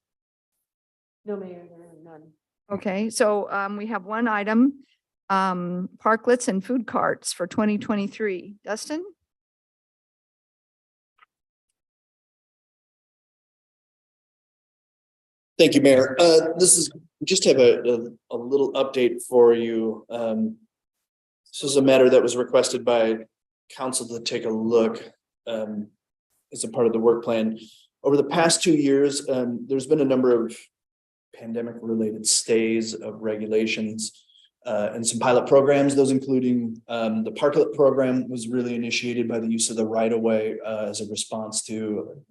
No, Mayor, none. Okay, so we have one item, parklets and food carts for 2023. Dustin? Thank you, Mayor. This is, just have a little update for you. This is a matter that was requested by council to take a look as a part of the work plan. Over the past 2 years, there's been a number of pandemic-related stays of regulations and some pilot programs, those including the parklet program was really initiated by the use of the right-of-way as a response to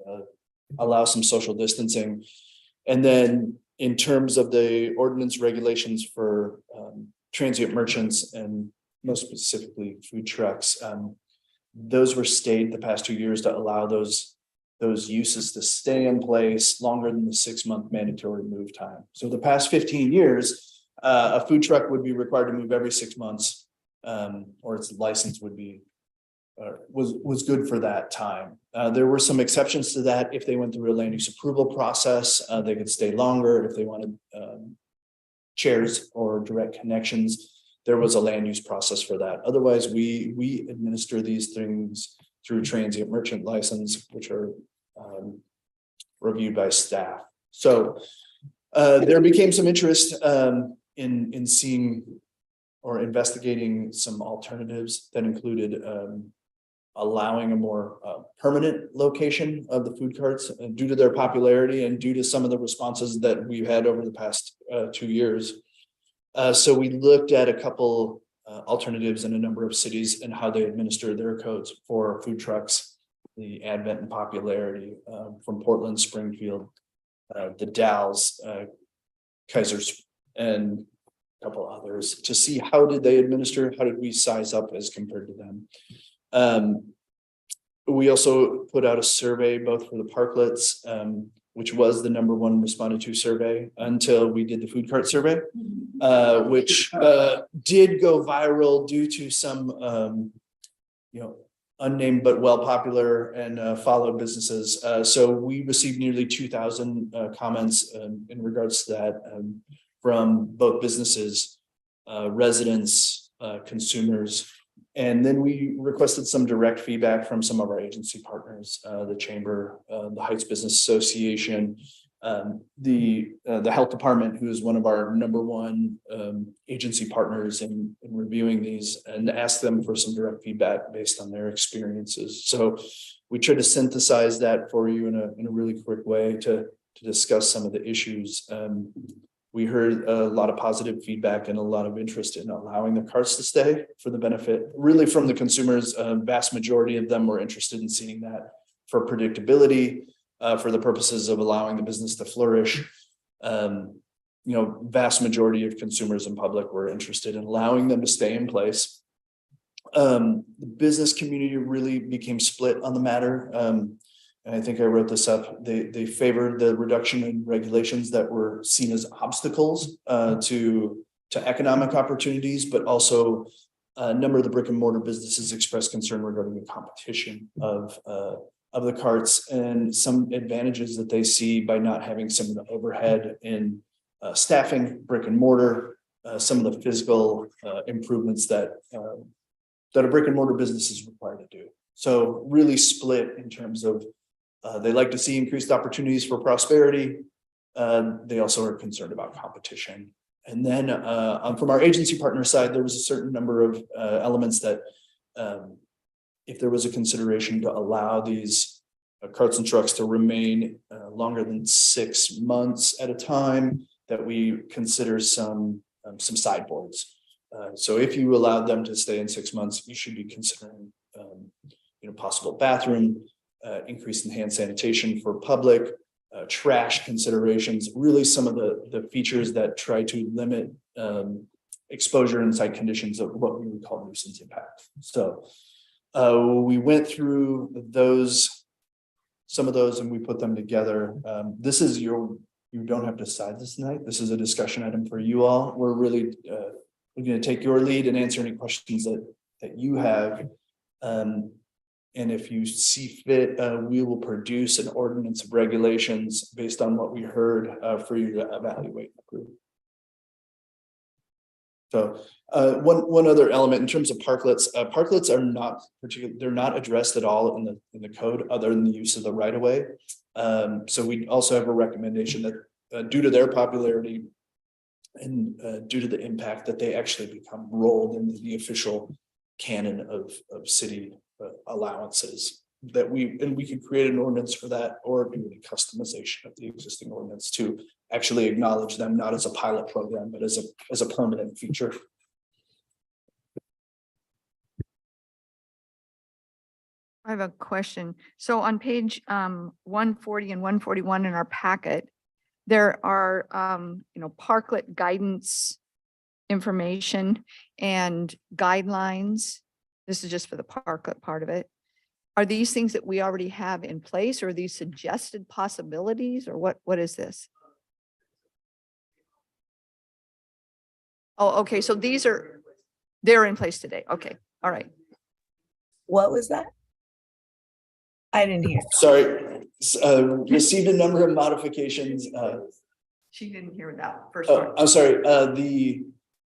allow some social distancing. And then in terms of the ordinance regulations for transient merchants and most specifically food trucks, those were stayed the past 2 years to allow those uses to stay in place longer than the 6-month mandatory move time. So the past 15 years, a food truck would be required to move every 6 months, or its license would be was good for that time. There were some exceptions to that. If they went through a land use approval process, they could stay longer. If they wanted chairs or direct connections, there was a land use process for that. Otherwise, we administer these things through transient merchant license, which are reviewed by staff. So there became some interest in seeing or investigating some alternatives that included allowing a more permanent location of the food carts due to their popularity and due to some of the responses that we've had over the past 2 years. So we looked at a couple alternatives in a number of cities and how they administer their codes for food trucks, the advent and popularity from Portland, Springfield, the Dalles, Kaisers, and a couple others to see how did they administer, how did we size up as compared to them. We also put out a survey both for the parklets, which was the #1 responded to survey until we did the food cart survey, which did go viral due to some, unnamed but well popular and followed businesses. So we received nearly 2,000 comments in regards to that from both businesses, residents, consumers. And then we requested some direct feedback from some of our agency partners, the Chamber, the Heights Business Association, the Health Department, who is one of our #1 agency partners in reviewing these, and ask them for some direct feedback based on their experiences. So we try to synthesize that for you in a really quick way to discuss some of the issues. We heard a lot of positive feedback and a lot of interest in allowing the carts to stay for the benefit, really from the consumers. Vast majority of them were interested in seeing that for predictability, for the purposes of allowing the business to flourish. Vast majority of consumers and public were interested in allowing them to stay in place. The business community really became split on the matter. And I think I wrote this up. They favored the reduction in regulations that were seen as obstacles to economic opportunities, but also a number of the brick and mortar businesses expressed concern regarding the competition of the carts and some advantages that they see by not having some of the overhead in staffing brick and mortar, some of the physical improvements that a brick and mortar business is required to do. So really split in terms of they like to see increased opportunities for prosperity. They also are concerned about competition. And then from our agency partner side, there was a certain number of elements that if there was a consideration to allow these carts and trucks to remain longer than 6 months at a time, that we consider some sideboards. So if you allowed them to stay in 6 months, you should be considering possible bathroom, increase in hand sanitation for public, trash considerations, really some of the features that try to limit exposure and site conditions of what we would call nuisance impact. So we went through some of those and we put them together. This is you don't have to decide this tonight. This is a discussion item for you all. We're really going to take your lead and answer any questions that you have. And if you see fit, we will produce an ordinance of regulations based on what we heard, for you to evaluate and approve. So, one other element in terms of parklets, parklets are not they're not addressed at all in the code other than the use of the right of way. So we also have a recommendation that, due to their popularity and, due to the impact, that they actually become rolled into the official canon of city allowances, that we can create an ordinance for that, or do a customization of the existing ordinance to actually acknowledge them, not as a pilot program, but as a permanent feature. I have a question. So on page 140 and 141 in our packet, there are parklet guidance information and guidelines. This is just for the parklet part of it. Are these things that we already have in place, or are these suggested possibilities, or what is this? Oh, okay. So they're in place today. Okay. All right. What was that? I didn't hear. Sorry, received a number of modifications. She didn't hear that first part. I'm sorry, the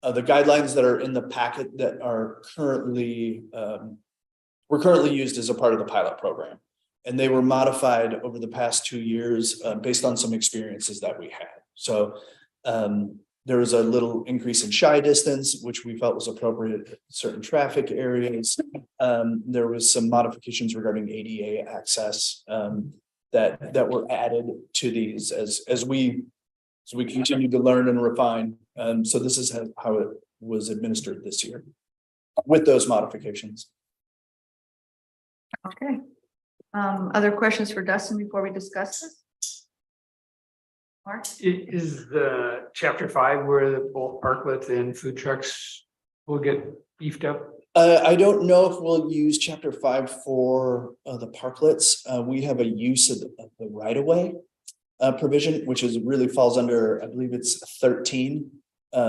guidelines that are in the packet that are currently, were currently used as a part of the pilot program. And they were modified over the past 2 years, based on some experiences that we had. So, there was a little increase in shy distance, which we felt was appropriate in certain traffic areas. There was some modifications regarding ADA access, that were added to these as we continue to learn and refine. So this is how it was administered this year with those modifications. Okay. Other questions for Dustin before we discuss this? Mark? Is the chapter 5 where the both parklets and food trucks will get beefed up? I don't know if we'll use chapter 5 for the parklets. We have a use of the right of way provision, which really falls under, I believe it's 13.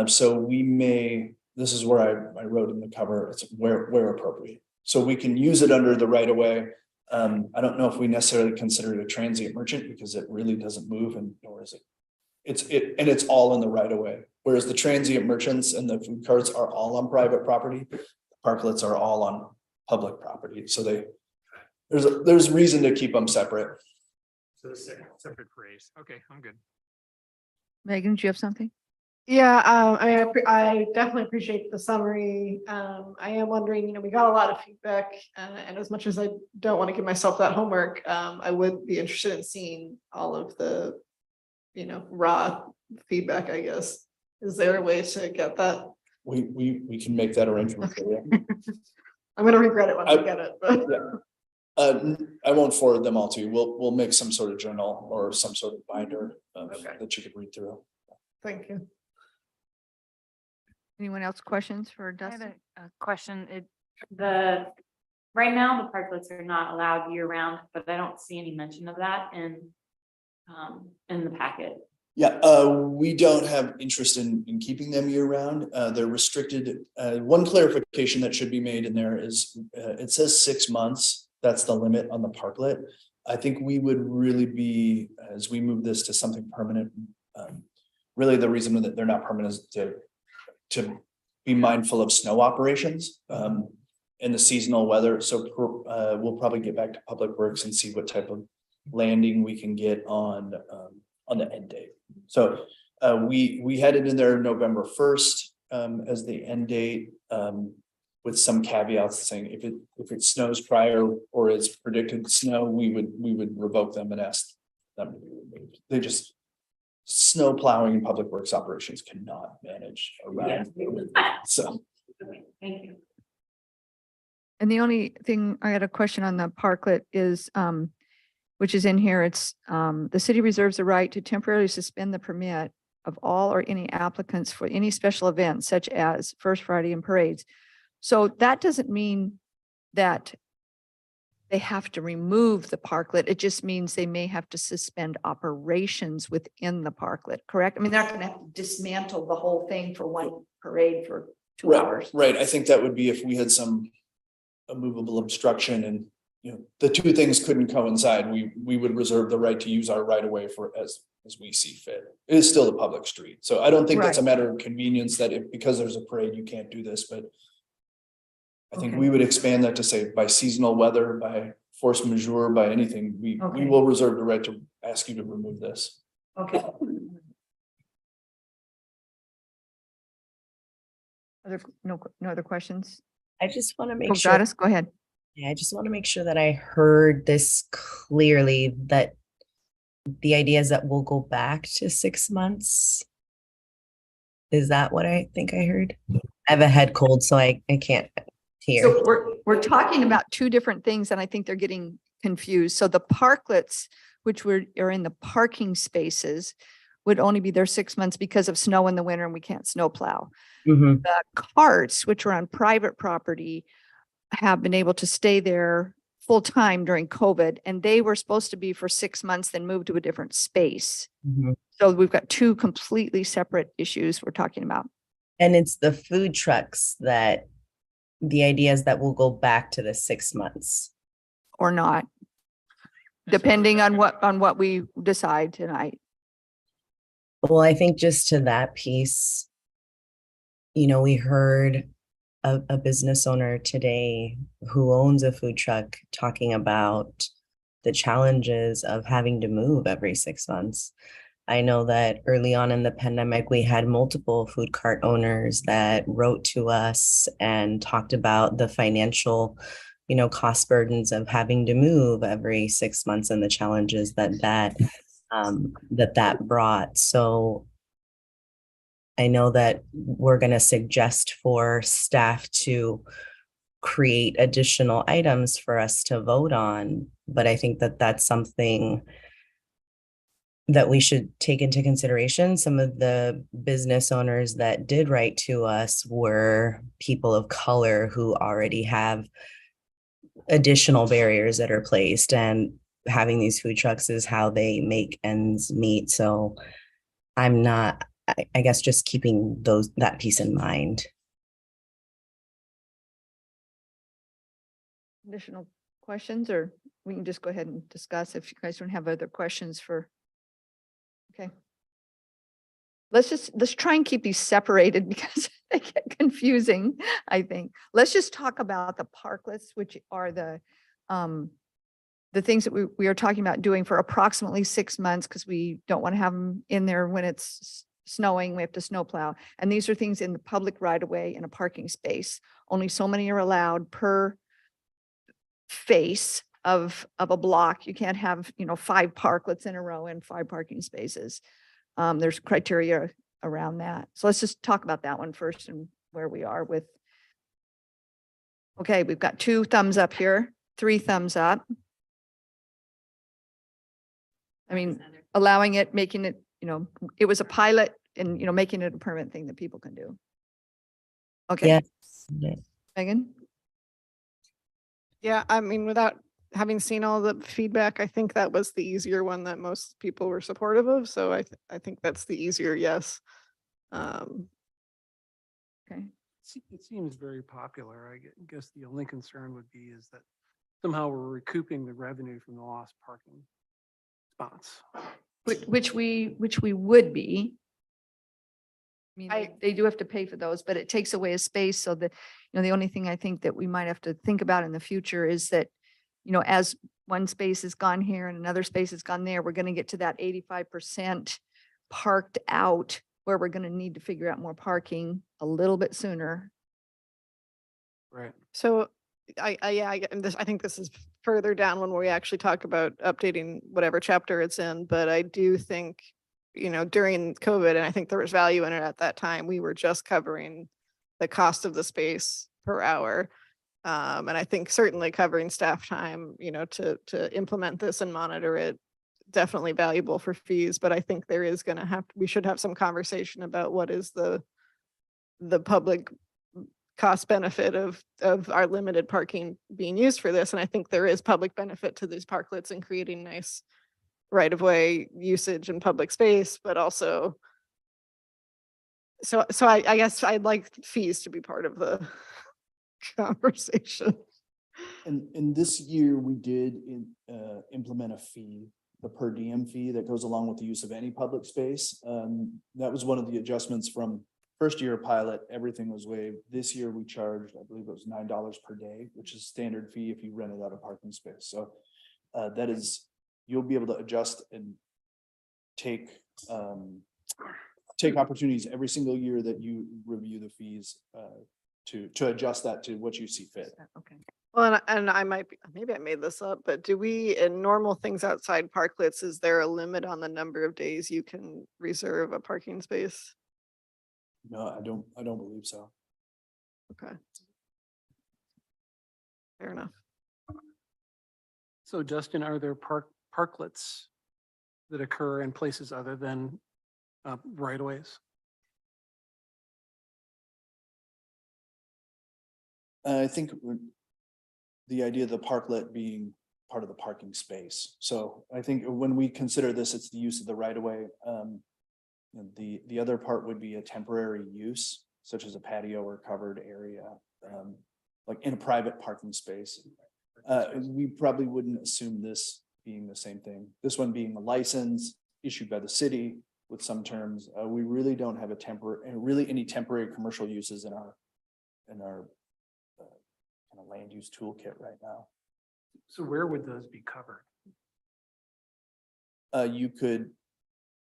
So we may, this is where I wrote in the cover, it's where appropriate. So we can use it under the right of way. I don't know if we necessarily consider it a transient merchant because it really doesn't move, and nor is it. It's all in the right of way. Whereas the transient merchants and the food carts are all on private property. The parklets are all on public property. So there's reason to keep them separate. So separate phrase. Okay, I'm good. Megan, do you have something? Yeah, I definitely appreciate the summary. I am wondering, we got a lot of feedback, and as much as I don't want to give myself that homework, I would be interested in seeing all of the, raw feedback, I guess. Is there a way to get that? We can make that arrangement for you. I'm gonna regret it when I get it, but. Yeah. I won't forward them all to you. We'll make some sort of journal or some sort of binder that you could read through. Thank you. Anyone else questions for I have Dustin? a question. Right now, the parklets are not allowed year round, but I don't see any mention of that in the packet. Yeah, we don't have interest in keeping them year round. They're restricted. One clarification that should be made in there is it says 6 months. That's the limit on the parklet. I think we would really be, as we move this to something permanent, really the reason that they're not permanent is to be mindful of snow operations and the seasonal weather. So we'll probably get back to Public Works and see what type of landing we can get on the end date. So we had it in there November 1st as the end date, with some caveats saying if it snows prior or is predicted to snow, we would revoke them and ask them to be removed. They just snow plowing and public works operations cannot manage around. So. Thank you. And the only thing I had a question on the parklet is, which is in here, it's the city reserves the right to temporarily suspend the permit of all or any applicants for any special events such as First Friday and parades. So that doesn't mean that they have to remove the parklet. It just means they may have to suspend operations within the parklet, correct? I mean, they're not going to have to dismantle the whole thing for one parade for 2 hours. Right, I think that would be if we had a movable obstruction and, the two things couldn't coincide, we would reserve the right to use our right of way for as we see fit. It is still a public street, so I don't think that's a Right. matter of convenience that because there's a parade, you can't do this, but I think Okay. we would expand that to say by seasonal weather, by force majeure, by anything, we Okay. will reserve the right to ask you to remove this. Okay. No other questions? I just want to make Oh, sure. Gladys, go ahead. Yeah, I just want to make sure that I heard this clearly, that the idea is that we'll go back to 6 months. Is that what I think I heard? I have a head cold, so I can't hear. So we're talking about two different things, and I think they're getting confused. So the parklets, which are in the parking spaces, would only be there 6 months because of snow in the winter and we can't snow plow. Mhm. The carts, which are on private property, have been able to stay there full time during COVID, and they were supposed to be for 6 months, then moved to a different space. Mhm. So we've got two completely separate issues we're talking about. And it's the food trucks that the idea is that we'll go back to the 6 months. Or not, depending on what we decide tonight. Well, I think just to that piece, we heard a business owner today who owns a food truck talking about the challenges of having to move every 6 months. I know that early on in the pandemic, we had multiple food cart owners that wrote to us and talked about the financial, cost burdens of having to move every 6 months and the challenges that brought. So I know that we're going to suggest for staff to create additional items for us to vote on, but I think that that's something that we should take into consideration. Some of the business owners that did write to us were people of color who already have additional barriers that are placed, and having these food trucks is how they make ends meet. So I guess just keeping that piece in mind. Additional questions, or we can just go ahead and discuss if you guys don't have other questions for. Okay. Let's try and keep these separated because they get confusing, I think. Let's just talk about the parklets, which are the things that we are talking about doing for approximately 6 months, because we don't want to have them in there when it's snowing, we have to snow plow. And these are things in the public right of way in a parking space. Only so many are allowed per face of a block. You can't have, 5 parklets in a row and 5 parking spaces. There's criteria around that. So let's just talk about that one first and where we are with. Okay, we've got 2 thumbs up here, 3 thumbs up. I mean, allowing it, making it, it was a pilot and, making it a permanent thing that people can do. Okay. Yes. Megan? Yeah, I mean, without having seen all the feedback, I think that was the easier one that most people were supportive of. So I think that's the easier yes. Okay. It seems very popular. I guess the only concern would be is that somehow we're recouping the revenue from the lost parking spots. Which we would be. I mean, they do have to pay for those, but it takes away a space so that, the only thing I think that we might have to think about in the future is that, as one space is gone here and another space has gone there, we're going to get to that 85% parked out where we're going to need to figure out more parking a little bit sooner. Right. So I think this is further down when we actually talk about updating whatever chapter it's in, but I do think, during COVID, and I think there was value in it at that time, we were just covering the cost of the space per hour. And I think certainly covering staff time, to implement this and monitor it, definitely valuable for fees, but I think there is we should have some conversation about what is the public cost benefit of our limited parking being used for this. And I think there is public benefit to these parklets and creating nice right of way usage and public space, but also So I guess I'd like fees to be part of the conversation. And this year, we did implement a fee, the per diem fee that goes along with the use of any public space. That was one of the adjustments from first year pilot, everything was waived. This year we charged, I believe it was $9 per day, which is standard fee if you rented out a parking space. So that is, you'll be able to adjust and take opportunities every single year that you review the fees to adjust that to what you see fit. Okay. Well, and I might be, maybe I made this up, but do we, in normal things outside parklets, is there a limit on the number of days you can reserve a parking space? No, I don't believe so. Okay. Fair enough. So Justin, are there parklets that occur in places other than right of ways? I think the idea of the parklet being part of the parking space. So I think when we consider this, it's the use of the right of way. The other part would be a temporary use, such as a patio or covered area, like in a private parking space. We probably wouldn't assume this being the same thing. This one being a license issued by the city with some terms. We really don't have any temporary commercial uses in our kind of land use toolkit right now. So where would those be covered? You could,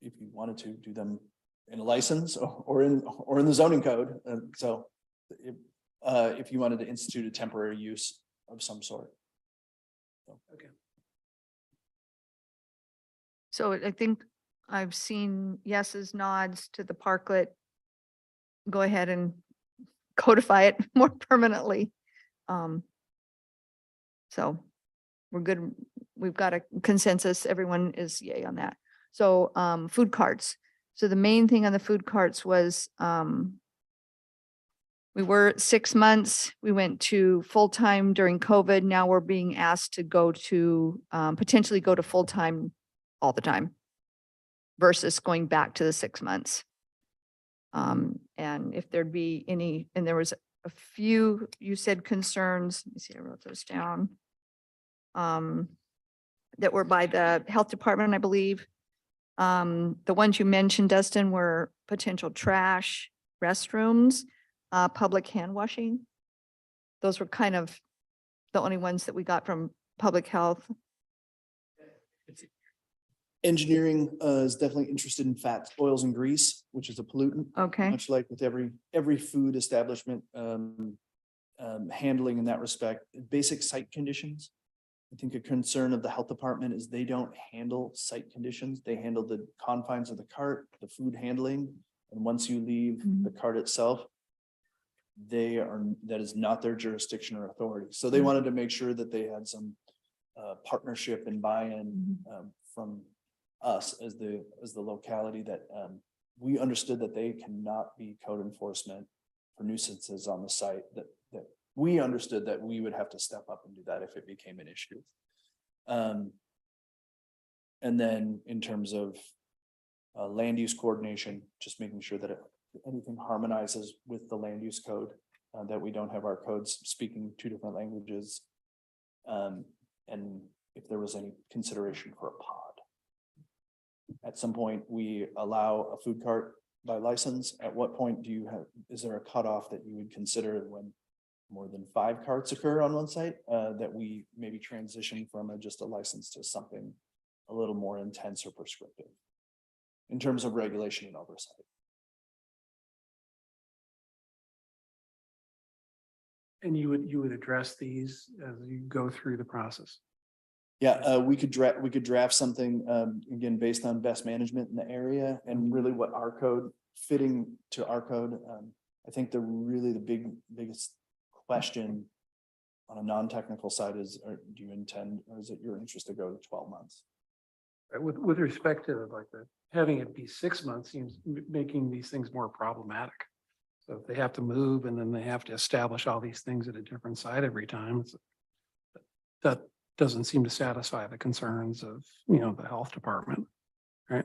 if you wanted to, do them in a license or in the zoning code. So if you wanted to institute a temporary use of some sort. Okay. So I think I've seen yeses, nods to the parklet. Go ahead and codify it more permanently. So we're good. We've got a consensus. Everyone is yay on that. So food carts. So the main thing on the food carts was we were 6 months. We went to full-time during COVID. Now we're being asked to go to potentially go to full-time all the time versus going back to the 6 months. And if there'd be any, and there was a few, you said concerns, let me see, I wrote those down. That were by the health department, I believe. The ones you mentioned, Dustin, were potential trash, restrooms, public hand washing. Those were kind of the only ones that we got from public health. Engineering is definitely interested in fats, oils, and grease, which is a pollutant. Okay. Much like with every food establishment, handling in that respect. Basic site conditions. I think a concern of the health department is they don't handle site conditions. They handle the confines of the cart, the food handling. And once you leave the cart itself, that is not their jurisdiction or authority. So they wanted to make sure that they had some partnership and buy-in from us as the locality, that we understood that they cannot be code enforcement for nuisances on the site, that we understood that we would have to step up and do that if it became an issue. And then in terms of land use coordination, just making sure that anything harmonizes with the land use code, that we don't have our codes speaking two different languages. And if there was any consideration for a pod. At some point, we allow a food cart by license. At what point is there a cutoff that you would consider when more than 5 carts occur on one site, that we maybe transition from just a license to something a little more intense or prescriptive in terms of regulation and oversight? And you would address these as you go through the process? Yeah, we could draft something, again, based on best management in the area and really what our code fitting to our code. I think the biggest question on a non-technical side is, do you intend, or is it your interest to go to 12 months? With respect to like having it be 6 months seems making these things more problematic. So if they have to move and then they have to establish all these things at a different site every time, that doesn't seem to satisfy the concerns of, the health department, right?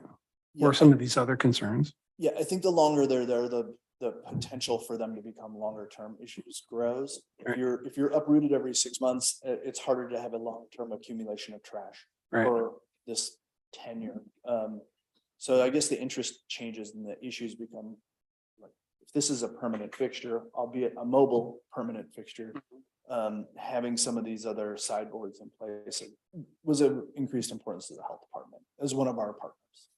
Or some of these other concerns. Yeah, I think the longer they're there, the potential for them to become longer term issues grows. If you're uprooted every 6 months, it's harder to have a long term accumulation of trash Right. for this tenure. So I guess the interest changes and the issues become like, if this is a permanent fixture, albeit a mobile permanent fixture, having some of these other sideboards in place was of increased importance to the health department as one of our partners.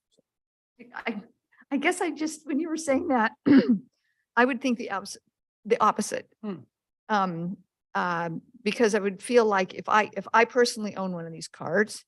I guess I just, when you were saying that, I would think the opposite. Because I would feel like if I personally own one of these cards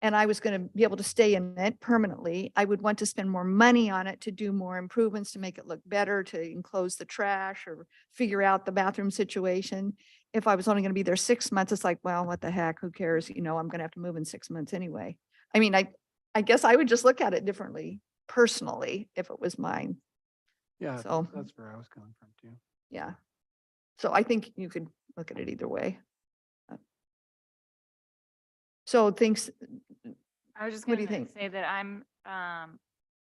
and I was going to be able to stay in it permanently, I would want to spend more money on it to do more improvements, to make it look better, to enclose the trash or figure out the bathroom situation. If I was only going to be there 6 months, it's like, well, what the heck, who cares? You know, I'm going to have to move in 6 months anyway. I mean, I guess I would just look at it differently personally if it was mine. Yeah, So, that's where I was coming from too. yeah. So I think you could look at it either way. So thanks. I was just What do gonna you think? say that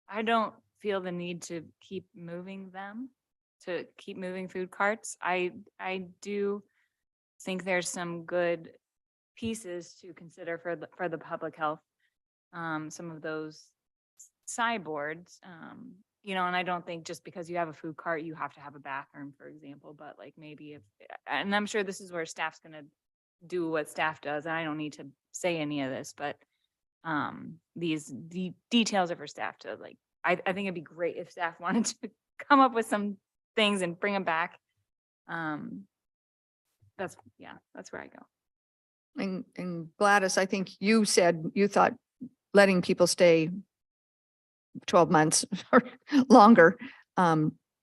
I don't feel the need to keep moving them, to keep moving food carts. I do think there's some good pieces to consider for the public health. Some of those sideboards, you know, and I don't think just because you have a food cart, you have to have a bathroom, for example, but like maybe if, and I'm sure this is where staff's gonna do what staff does, and I don't need to say any of this, but these details are for staff to like, I think it'd be great if staff wanted to come up with some things and bring them back. That's where I go. And Gladys, I think you said you thought letting people stay 12 months or longer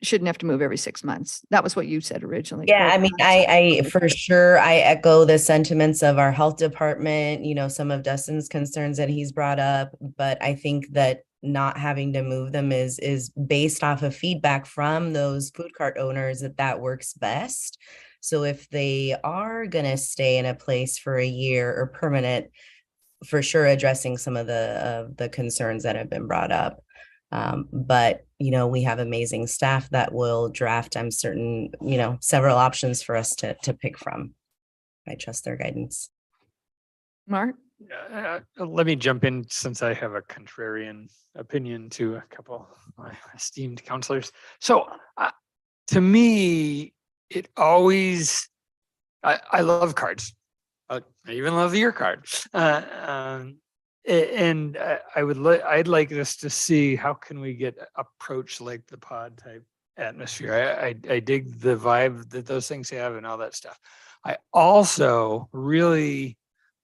shouldn't have to move every 6 months. That was what you said originally. Yeah, correct? I mean, I for sure, I echo the sentiments of our health department, you know, some of Dustin's concerns that he's brought up, but I think that not having to move them is based off of feedback from those food cart owners that works best. So if they are gonna stay in a place for a year or permanent, for sure addressing some of the concerns that have been brought up. But, you know, we have amazing staff that will draft, I'm certain, you know, several options for us to pick from. I trust their guidance. Mark? Let me jump in since I have a contrarian opinion to a couple of my esteemed counselors. So to me, it always, I love cards. I even love your card. And I'd like us to see how can we get approach like the pod type atmosphere. I dig the vibe that those things have and all that stuff. I also really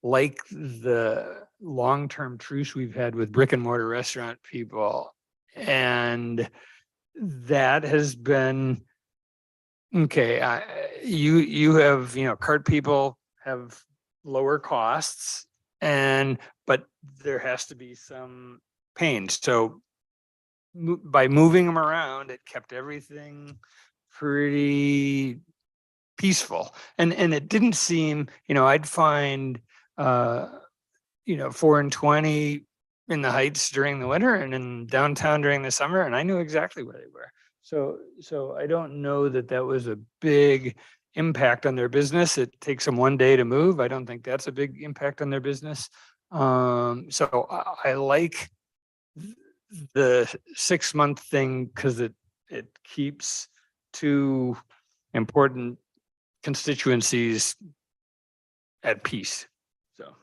like the long-term truce we've had with brick and mortar restaurant people. And that has been, okay, you have, you know, cart people have lower costs but there has to be some pain. So by moving them around, it kept everything pretty peaceful. And it didn't seem, you know, I'd find, you know, 4 and 20 in the Heights during the winter and in downtown during the summer. And I knew exactly where they were. So I don't know that was a big impact on their business. It takes them 1 day to move. I don't think that's a big impact on their business. So I like the 6 month thing because it keeps 2 important constituencies at peace. So.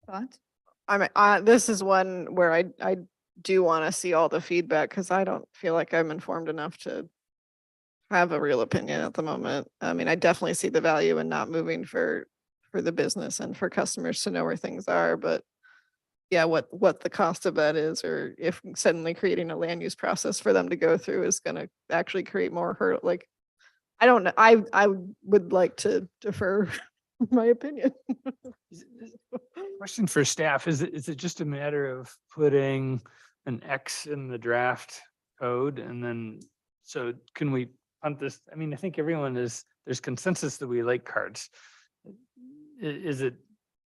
Thoughts? I mean, this is one where I do want to see all the feedback because I don't feel like I'm informed enough to have a real opinion at the moment. I mean, I definitely see the value in not moving for the business and for customers to know where things are, but yeah, what the cost of that is, or if suddenly creating a land use process for them to go through is going to actually create more hurdle. Like, I don't know. I would like to defer my opinion. Question for staff, is it just a matter of putting an X in the draft code and then, so can we punt this? I mean, I think there's consensus that we like cards. Is it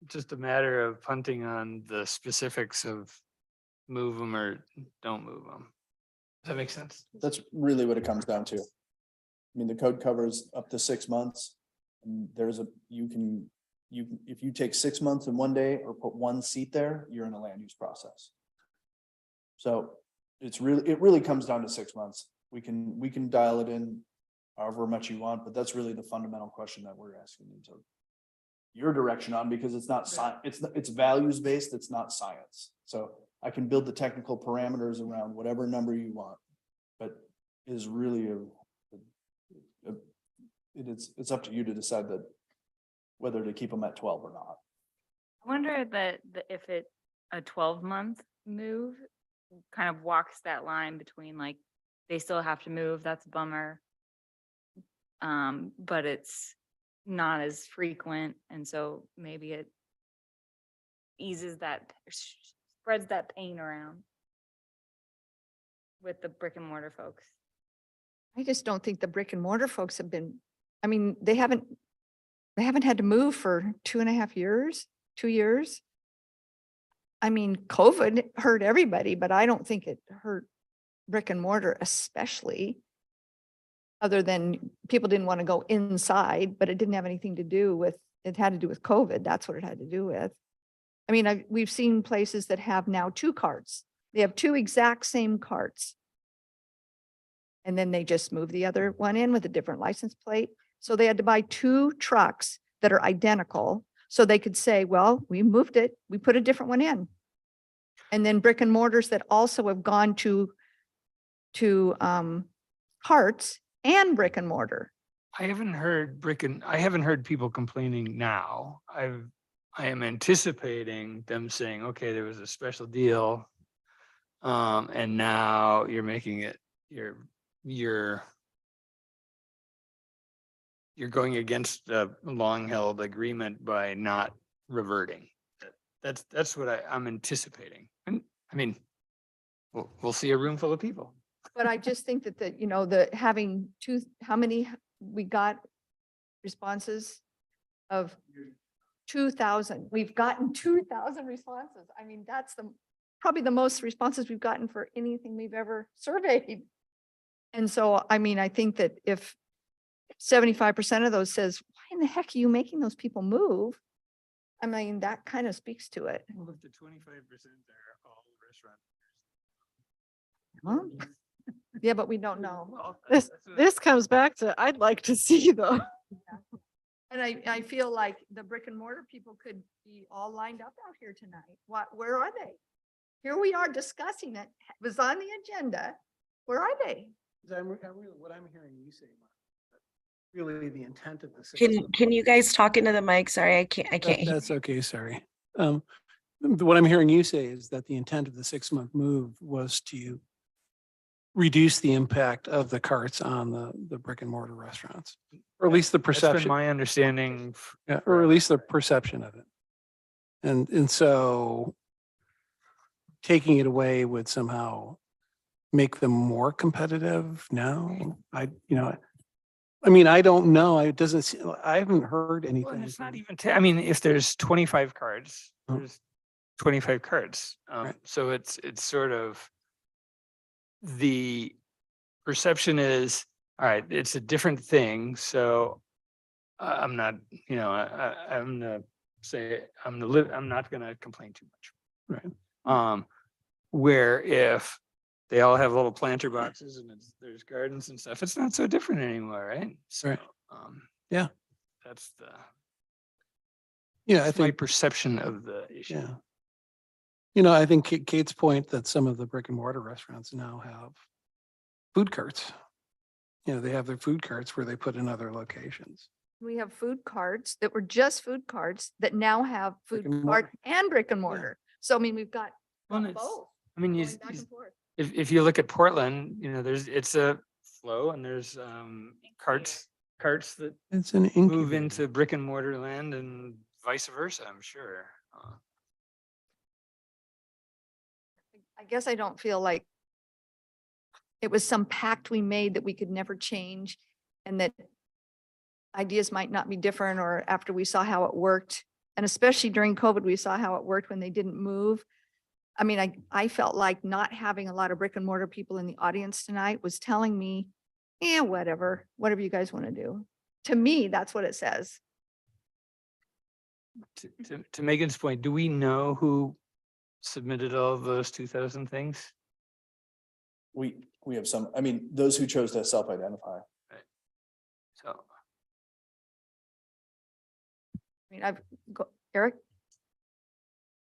just a matter of punting on the specifics of move them or don't move them. Does that make sense? That's really what it comes down to. I mean, the code covers up to 6 months. And there's if you take 6 months in one day or put one seat there, you're in a land use process. So it really comes down to 6 months. We can dial it in however much you want, but that's really the fundamental question that we're asking into your direction on, because it's not science, it's values based, it's not science. So I can build the technical parameters around whatever number you want, but it is really it's up to you to decide that whether to keep them at 12 or not. I wonder that if a 12-month move kind of walks that line between like, they still have to move, that's a bummer. But it's not as frequent, and so maybe it eases that, spreads that pain around with the brick and mortar folks. I just don't think the brick and mortar folks have been, I mean, they haven't had to move for 2.5 years, 2 years. I mean, COVID hurt everybody, but I don't think it hurt brick and mortar especially. Other than people didn't want to go inside, but it didn't have anything to do with, it had to do with COVID. That's what it had to do with. I mean, we've seen places that have now 2 carts. They have 2 exact same carts. And then they just move the other one in with a different license plate. So they had to buy 2 trucks that are identical. So they could say, well, we moved it, we put a different one in. And then brick and mortars that also have gone to carts and brick and mortar. I haven't heard people complaining now. I am anticipating them saying, okay, there was a special deal. And now you're making it, you're going against the long held agreement by not reverting. That's what I'm anticipating. And I mean, we'll see a room full of people. But I just think that having how many we got responses of 2,000. We've gotten 2,000 responses. I mean, that's probably the most responses we've gotten for anything we've ever surveyed. And so, I mean, I think that if 75% of those says, why in the heck are you making those people move? I mean, that kind of speaks to it. Well, if the 25% are all restaurant. Huh? Yeah, but we don't know. This comes back to, I'd like to see though. And I feel like the brick and mortar people could be all lined up out here tonight. Where are they? Here we are discussing it. It was on the agenda. Where are they? What I'm hearing you say, Mark, really the intent of this. Can you guys talk into the mic? Sorry, I can't hear. That's okay, sorry. What I'm hearing you say is that the intent of the 6-month move was to reduce the impact of the carts on the brick and mortar restaurants, or at least the That's been perception. my understanding. Yeah, or at least the perception of it. And so taking it away would somehow make them more competitive now. I mean, I don't know. I haven't heard Well, anything. and it's not even, I mean, if there's 25 cards, Oh. there's 25 cards. Right. So it's sort of the perception is, all right, it's a different thing. So I'm not, I'm gonna say, I'm not gonna complain too much. Right. Where if they all have little planter boxes and there's gardens and stuff, it's not so different anymore, right? So, Right. Yeah. That's Yeah, I my think, perception of the issue. yeah. I think Kate's point that some of the brick and mortar restaurants now have food carts. They have their food carts where they put in other locations. We have food carts that were just food carts that now have Brick food and cart mortar. and brick and mortar. So I mean, we've got Well, it's- both. I mean, going back and forth. if you look at Portland, it's a flow and there's carts that It's an move incubator. into brick and mortar land and vice versa, I'm sure. I guess I don't feel like it was some pact we made that we could never change and that ideas might not be different, or after we saw how it worked And especially during COVID, we saw how it worked when they didn't move. I mean, I felt like not having a lot of brick and mortar people in the audience tonight was telling me, whatever you guys want to do. To me, that's what it says. To Megan's point, do we know who submitted all of those 2,000 things? We have some, I mean, those who chose to self-identify. So. I mean, Eric?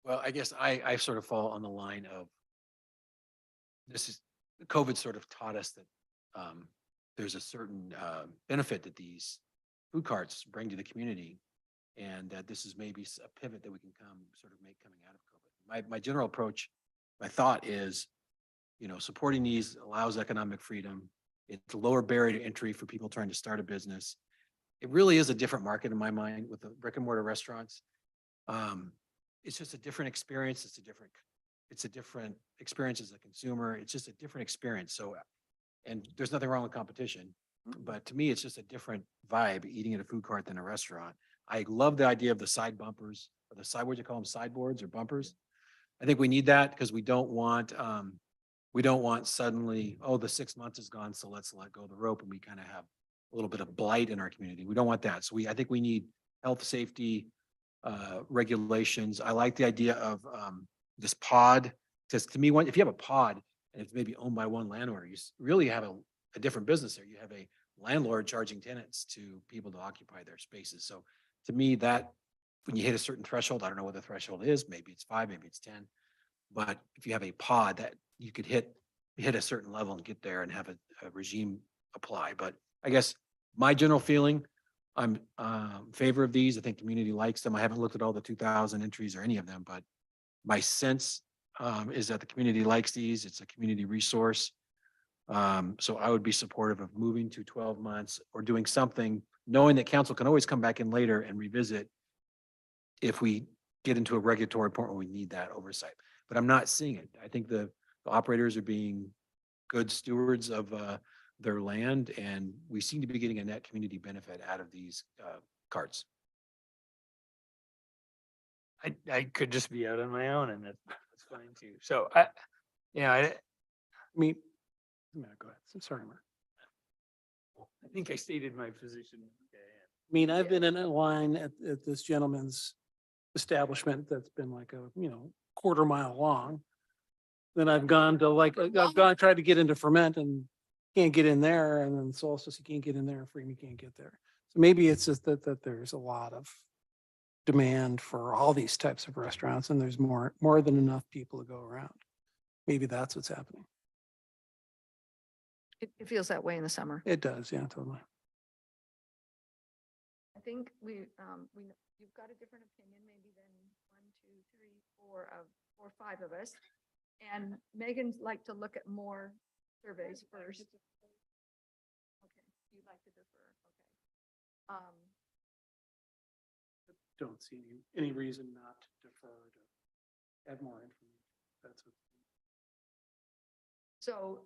Well, I guess I sort of fall on the line of COVID sort of taught us that there's a certain benefit that these food carts bring to the community. And that this is maybe a pivot that we can make coming out of COVID. My general approach, my thought is, supporting these allows economic freedom. It's a lower barrier to entry for people trying to start a business. It really is a different market in my mind with the brick and mortar restaurants. It's just a different experience. It's a different experience as a consumer. It's just a different experience. So, and there's nothing wrong with competition, but to me, it's just a different vibe eating at a food cart than a restaurant. I love the idea of the side bumpers or the side, what do you call them, sideboards or bumpers? I think we need that because we don't want suddenly, the 6 months is gone, so let's let go of the rope and we kind of have a little bit of blight in our community. We don't want that. So I think we need health, safety, regulations. I like the idea of this pod, because to me, if you have a pod and it's maybe owned by one landlord, you really have a different business there. You have a landlord charging tenants to people to occupy their spaces. So to me, that when you hit a certain threshold, I don't know what the threshold is, maybe it's 5, maybe it's 10. But if you have a pod that you could hit a certain level and get there and have a regime apply. But I guess my general feeling, I'm in favor of these. I think community likes them. I haven't looked at all the 2,000 entries or any of them, but my sense is that the community likes these. It's a community resource. So I would be supportive of moving to 12 months or doing something, knowing that council can always come back in later and revisit if we get into a regulatory point where we need that oversight. But I'm not seeing it. I think the operators are being good stewards of their land, and we seem to be getting a net community benefit out of these carts. I could just be out on my own, and that's fine too. So I mean, go ahead. Sorry, Mark. I think I stated my position. I mean, I've been in a line at this gentleman's establishment that's been like a, quarter mile long. Then I've gone to tried to get into Ferment and can't get in there. And then Solstice, you can't get in there. Freeman can't get there. So maybe it's just that there's a lot of demand for all these types of restaurants and there's more than enough people to go around. Maybe that's what's happening. It feels that way in the summer. It does. Yeah, totally. I think you've got a different opinion maybe than 1, 2, 3, 4 or 5 of us. And Megan's like to look at more surveys first. Okay, you'd like to defer. Okay. Don't see any reason not to defer to add more information. That's what. So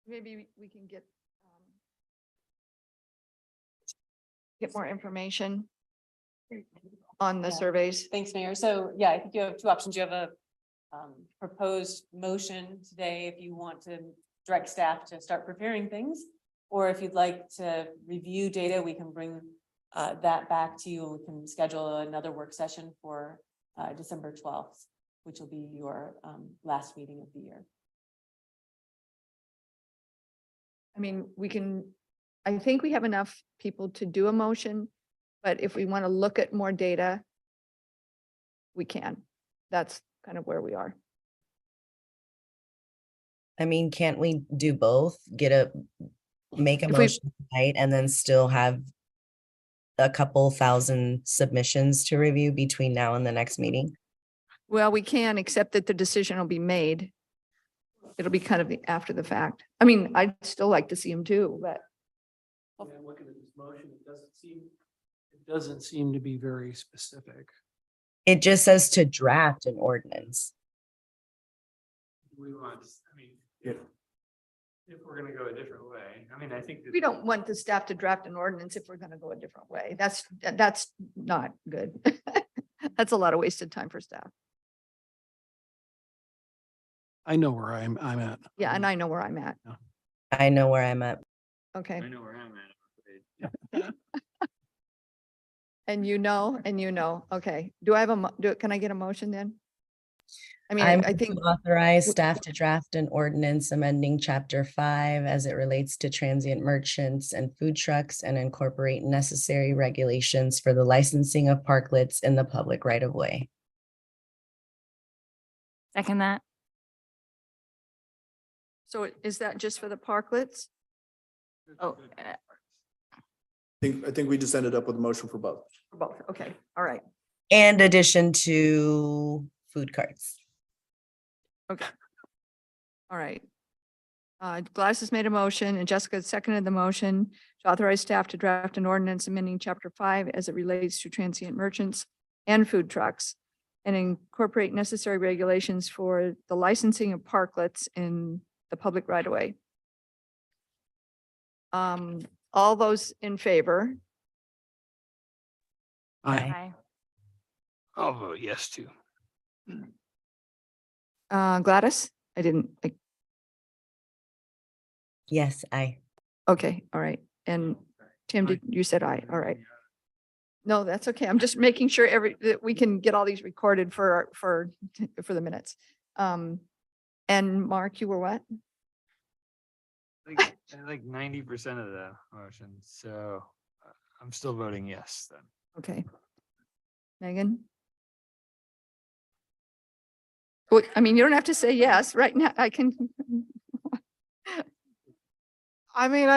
maybe we can get more information on the surveys. Thanks, Mayor. So yeah, I think you have 2 options. You have a proposed motion today if you want to direct staff to start preparing things, or if you'd like to review data, we can bring that back to you. We can schedule another work session for December 12th, which will be your last meeting of the year. I mean, I think we have enough people to do a motion, but if we want to look at more data, we can. That's kind of where we are. I mean, can't we do both? Make a motion tonight and then still have a couple thousand submissions to review between now and the next meeting? Well, we can, except that the decision will be made. It'll be kind of after the fact. I mean, I'd still like to see them too, but. Yeah, looking at this motion, it doesn't seem to be very specific. It just says to draft an ordinance. We want, I mean, if we're going to go a different way, I mean, I think We don't want the staff to draft an ordinance if we're going to go a different way. That's not good. That's a lot of wasted time for staff. I know where I'm at. Yeah, and I know where I'm at. I know where I'm at. Okay. know where I'm at. And you know, okay. Do I have can I get a motion then? I mean, I'm I think, authorize staff to draft an ordinance amending chapter 5 as it relates to transient merchants and food trucks and incorporate necessary regulations for the licensing of parklets in the public right of way. Second that. so is that just for the parklets? Oh, I think we just ended up with a motion for both. for both. Okay, all right. And addition to food carts. Okay. All right. Gladys has made a motion and Jessica seconded the motion to authorize staff to draft an ordinance amending chapter 5 as it relates to transient merchants and food trucks and incorporate necessary regulations for the licensing of parklets in the public right of way. All those in favor? Aye. I'll vote yes too. Gladys? Yes, aye. Okay, all right. And Tim, you said aye, all right. No, that's okay. I'm just making sure that we can get all these recorded for the minutes. And Mark, you were what? Like 90% of the motion, so I'm still voting yes then. Okay. Megan? Well, I mean, you don't have to say yes right now. I can. I mean,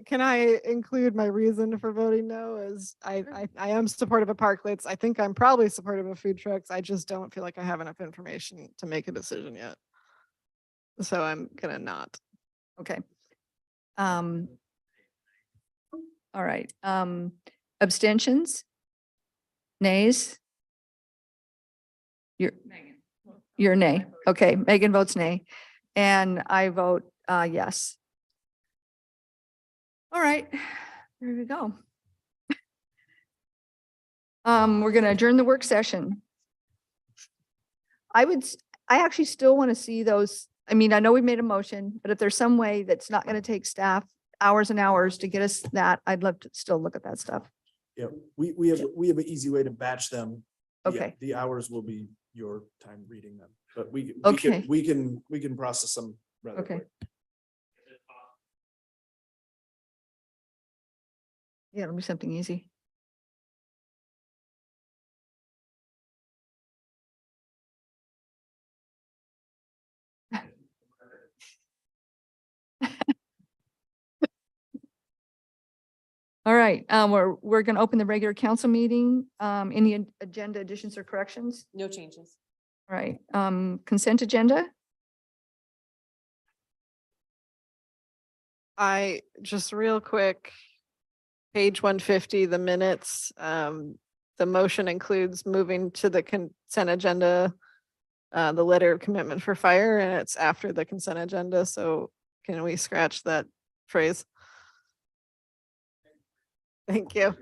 can I include my reason for voting no as I am supportive of parklets. I think I'm probably supportive of food trucks. I just don't feel like I have enough information to make a decision yet. So I'm gonna not. Okay. All right. Abstentions? Nays? You're nay. Okay, Megan votes nay. And I vote yes. All right, there we go. We're gonna adjourn the work session. I actually still want to see those. I mean, I know we made a motion, but if there's some way that's not going to take staff hours and hours to get us that, I'd love to still look at that stuff. Yeah, we have an easy way to batch them. Okay. The hours will be your time reading them, but we Okay. can process them rather Okay. quick. Yeah, it'll be something easy. All right, we're going to open the regular council meeting. Any agenda additions or corrections? No changes. All right, consent agenda? I just real quick, page 150, the minutes, the motion includes moving to the consent agenda, the letter of commitment for fire, and it's after the consent agenda. So can we scratch that phrase? Thank you.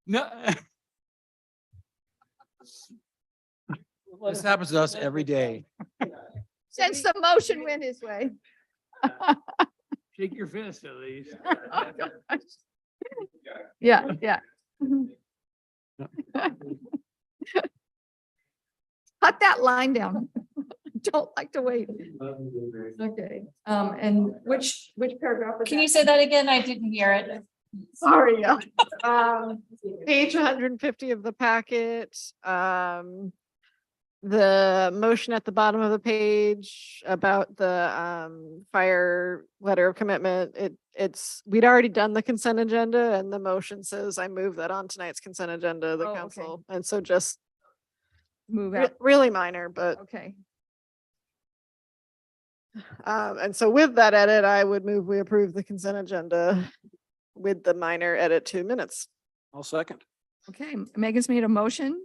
No. This happens to us every day. Since the motion went his way. Shake your fist at least. Yeah, yeah. Cut that line down. Don't like to wait. Okay, and which paragraph? was Can that? you say that again? I didn't hear it. Sorry. Page 150 of the packet, the motion at the bottom of the page about the fire letter of commitment, we'd already done the consent agenda and the motion says I move that on tonight's consent agenda of the Oh, okay. council. And so just Move out. really minor, but Okay, and so with that edit, I would move we approve the consent agenda with the minor edit 2 minutes. I'll second. okay. Megan's made a motion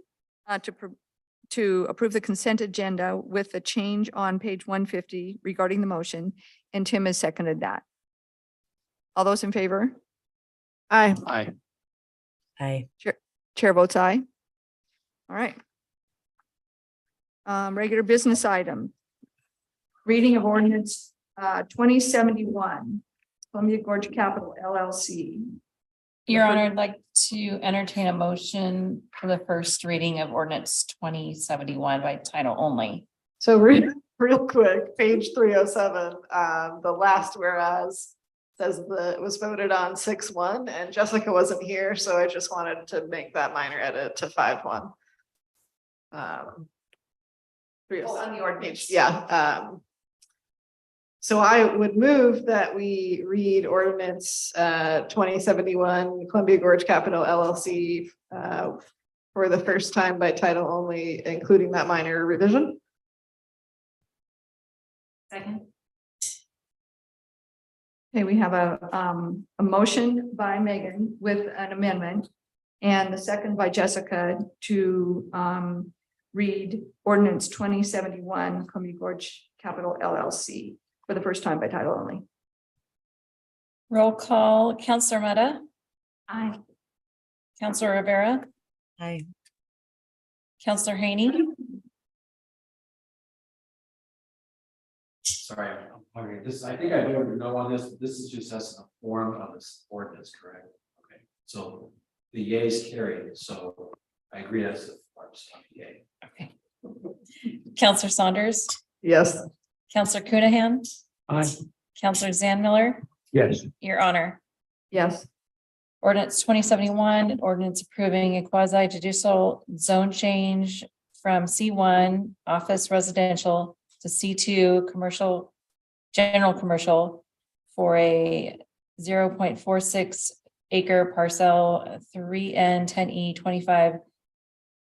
to approve the consent agenda with the change on page 150 regarding the motion, and Tim has seconded that. All those in favor? Aye. Aye. Aye. Chair votes aye. All right. Regular business item. Reading of ordinance 2071, Columbia Gorge Capital LLC. Your Honor, I'd like to entertain a motion for the first reading of ordinance 2071 by title only. So real quick, page 307, the last whereas says that it was voted on 6-1 and Jessica wasn't here, so I just wanted to make that minor edit to 5-1. On the ordinance. Yeah. So I would move that we read ordinance 2071 Columbia Gorge Capital LLC for the first time by title only, including that minor revision. Second. Okay, we have a motion by Megan with an amendment and the second by Jessica to read ordinance 2071 Columbia Gorge Capital LLC for the first time by title only. Roll call, Counselor Meta, Aye. Counselor Rivera, Aye. Counselor Haney, Sorry, I'm wondering, this, I think I voted no on this, but this is just as a form of this ordinance, correct? Okay, so the yeas carried, so I agree that's the forms of the yay. okay. Counselor Saunders, Yes. Counselor Cunahan, Aye. Counselor Zan Miller, Yes. Your Honor. Yes. Ordinance 2071, an ordinance approving a quasi judicial zone change from C1 office residential to C2 commercial, general commercial for a 0.46 acre parcel 3N10E 25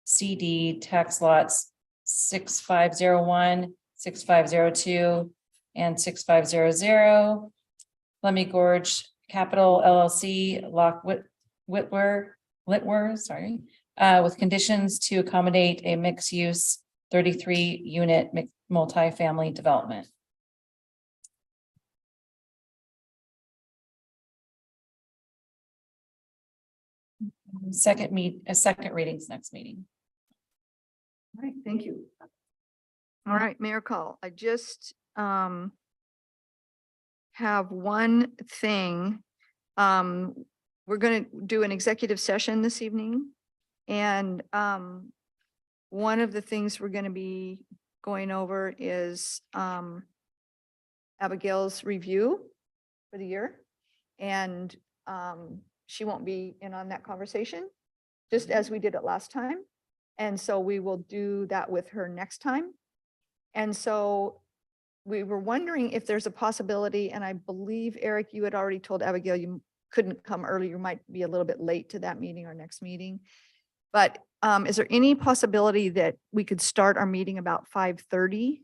CD tax lots 6501, 6502, and 6500. Columbia Gorge Capital LLC, Lock Whitwer, sorry, with conditions to accommodate a mixed use 33 unit multifamily development. Second readings next meeting. All right, thank you. All right, Mayor Call, I just have one thing. We're going to do an executive session this evening. And one of the things we're going to be going over is Abigail's review for the year. And she won't be in on that conversation, just as we did it last time. And so we will do that with her next time. And so we were wondering if there's a possibility, and I believe, Eric, you had already told Abigail you couldn't come early, you might be a little bit late to that meeting or next meeting. But is there any possibility that we could start our meeting about 5:30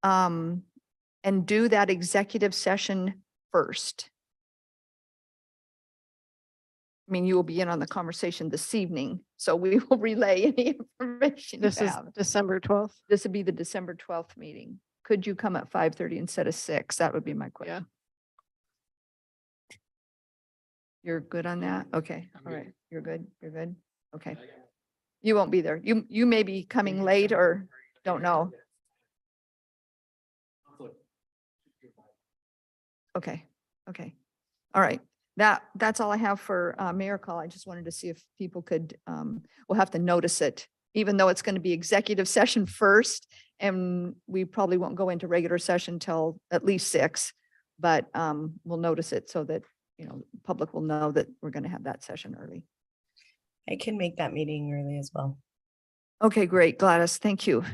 and do that executive session first? I mean, you will be in on the conversation this evening, so we will relay any information. This is December 12th. This would be the December 12th meeting. Could you come at 5:30 instead of 6? That would be my question. You're good on that? Okay, all right. You're good. You're good. Okay. You won't be there. You may be coming late or don't know. Okay, okay. All right. That's all I have for mayor call. I just wanted to see if people could, we'll have to notice it, even though it's going to be executive session first, and we probably won't go into regular session till at least 6, but we'll notice it so that, public will know that we're going to have that session early. I can make that meeting early as well. Okay, great, Gladys. Thank you.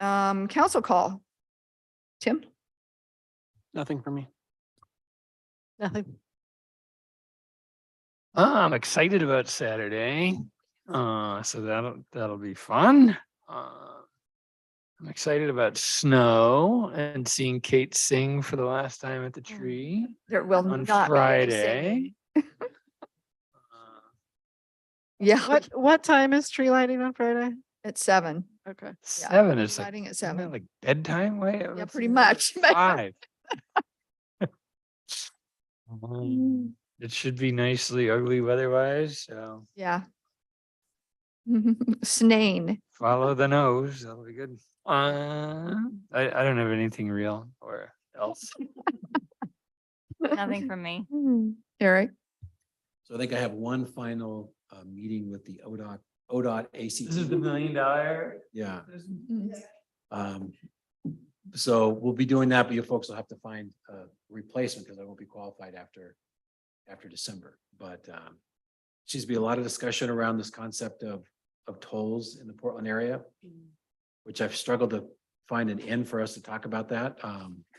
Council call. Tim? Nothing for me. Nothing. I'm excited about Saturday. So that'll be fun. I'm excited about snow and seeing Kate sing for the last time at the tree There will on not be any Friday. singing. Yeah, What time is tree lighting on Friday? at 7. Okay. Yeah, 7 is like, lighting at isn't that 7. like bedtime? Wait. Yeah, pretty much. 5. It should be nicely ugly weather-wise, so Yeah. Snane. follow the nose, that'll be good. I don't have anything real or else. Nothing from me. Eric, So I think I have one final meeting with the ODOT ACT. This is the $1 million. Yeah, Mm. so we'll be doing that, but you folks will have to find a replacement because I won't be qualified after December. But seems to be a lot of discussion around this concept of tolls in the Portland area, which I've struggled to find an end for us to talk about that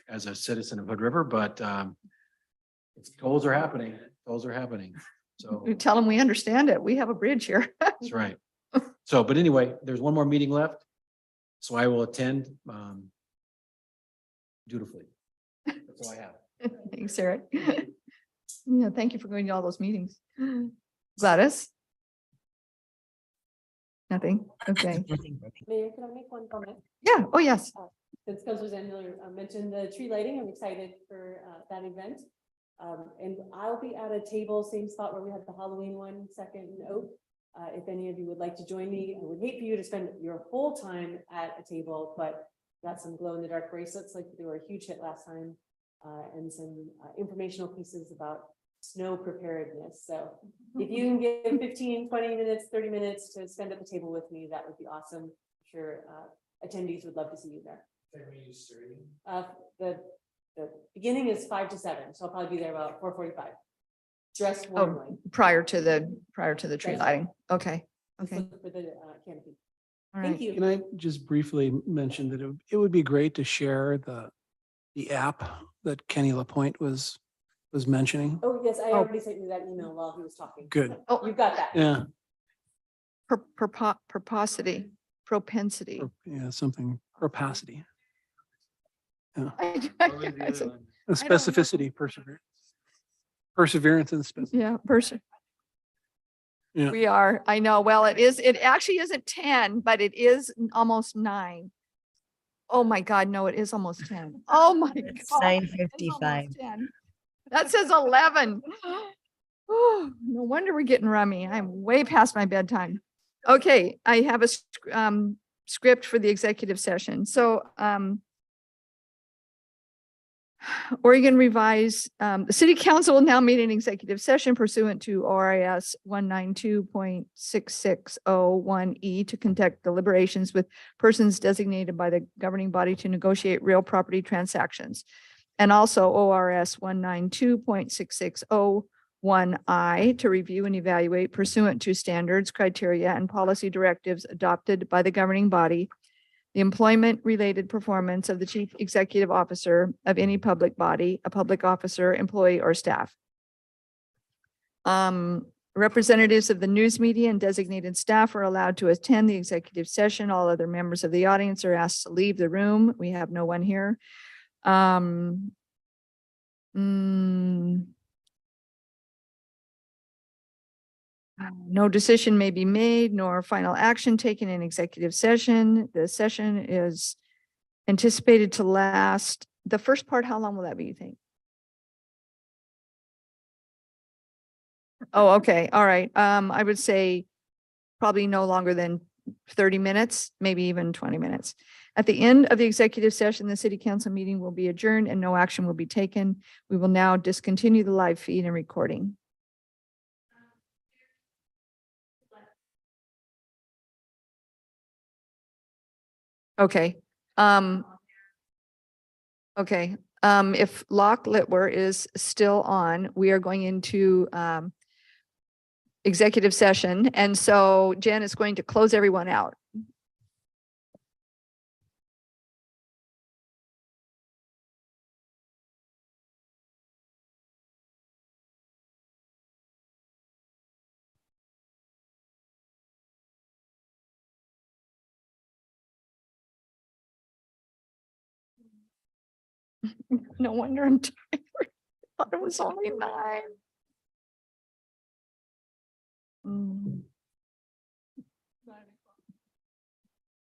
as a citizen of Hood River, but tolls are happening. Tolls are happening. So you tell them we understand it. We have a bridge here. that's right. So, but anyway, there's one more meeting left. So I will attend dutifully. That's all I have. Thanks, Eric. Yeah, thank you for going to all those meetings. Gladys? Nothing? Okay. Mayor, can I make one comment? Yeah, oh, yes. Since Councilor Zandler mentioned the tree lighting, I'm excited for that event. And I'll be at a table, same spot where we had the Halloween one, Second and Oak. If any of you would like to join me, I would hate for you to spend your whole time at a table, but got some glow in the dark bracelets, like they were a huge hit last time. And some informational pieces about snow preparedness. So if you can get 15, 20 minutes, 30 minutes to spend at the table with me, that would be awesome. I'm sure attendees would love to see you there. The beginning is 5 to 7, so I'll probably be there about 4:45. Dressed warmly. Oh, prior to the tree That's lighting. Okay. Just Okay. look for the canopy. All Thank right. you. Can I just briefly mention that it would be great to share the app that Kenny Lapointe was mentioning? Oh, yes, I already sent you that email while he was talking. Good. Oh, you've got that. Yeah, Propensity. yeah, something rapacity, I- and specificity, perseverance and specificity. Yeah, Yeah. We are, I know, well, it actually isn't 10, but it is almost 9. Oh my God, no, it is almost 10. Oh my God. It's it is 9:55. almost 10. That says 11. Oh, no wonder we're getting rummy. I'm way past my bedtime. Okay, I have a script for the executive session. So, Oregon Revised, the city council will now meet in executive session pursuant to ORIS 192.6601E to conduct deliberations with persons designated by the governing body to negotiate real property transactions. And also ORS 192.6601I to review and evaluate pursuant to standards, criteria, and policy directives adopted by the governing body the employment-related performance of the chief executive officer of any public body, a public officer, employee, or staff. Representatives of the news media and designated staff are allowed to attend the executive session. All other members of the audience are asked to leave the room. We have no one here. No decision may be made nor final action taken in executive session. The session is anticipated to last, the first part, how long will that be, you think? Oh, okay, all right. I would say probably no longer than 30 minutes, maybe even 20 minutes. At the end of the executive session, the city council meeting will be adjourned and no action will be taken. We will now discontinue the live feed and recording. Okay. Okay. If Locke Litwer is still on, we are going into executive session. And so Jen is going to close everyone out. No wonder I'm tired. I thought it was only 9.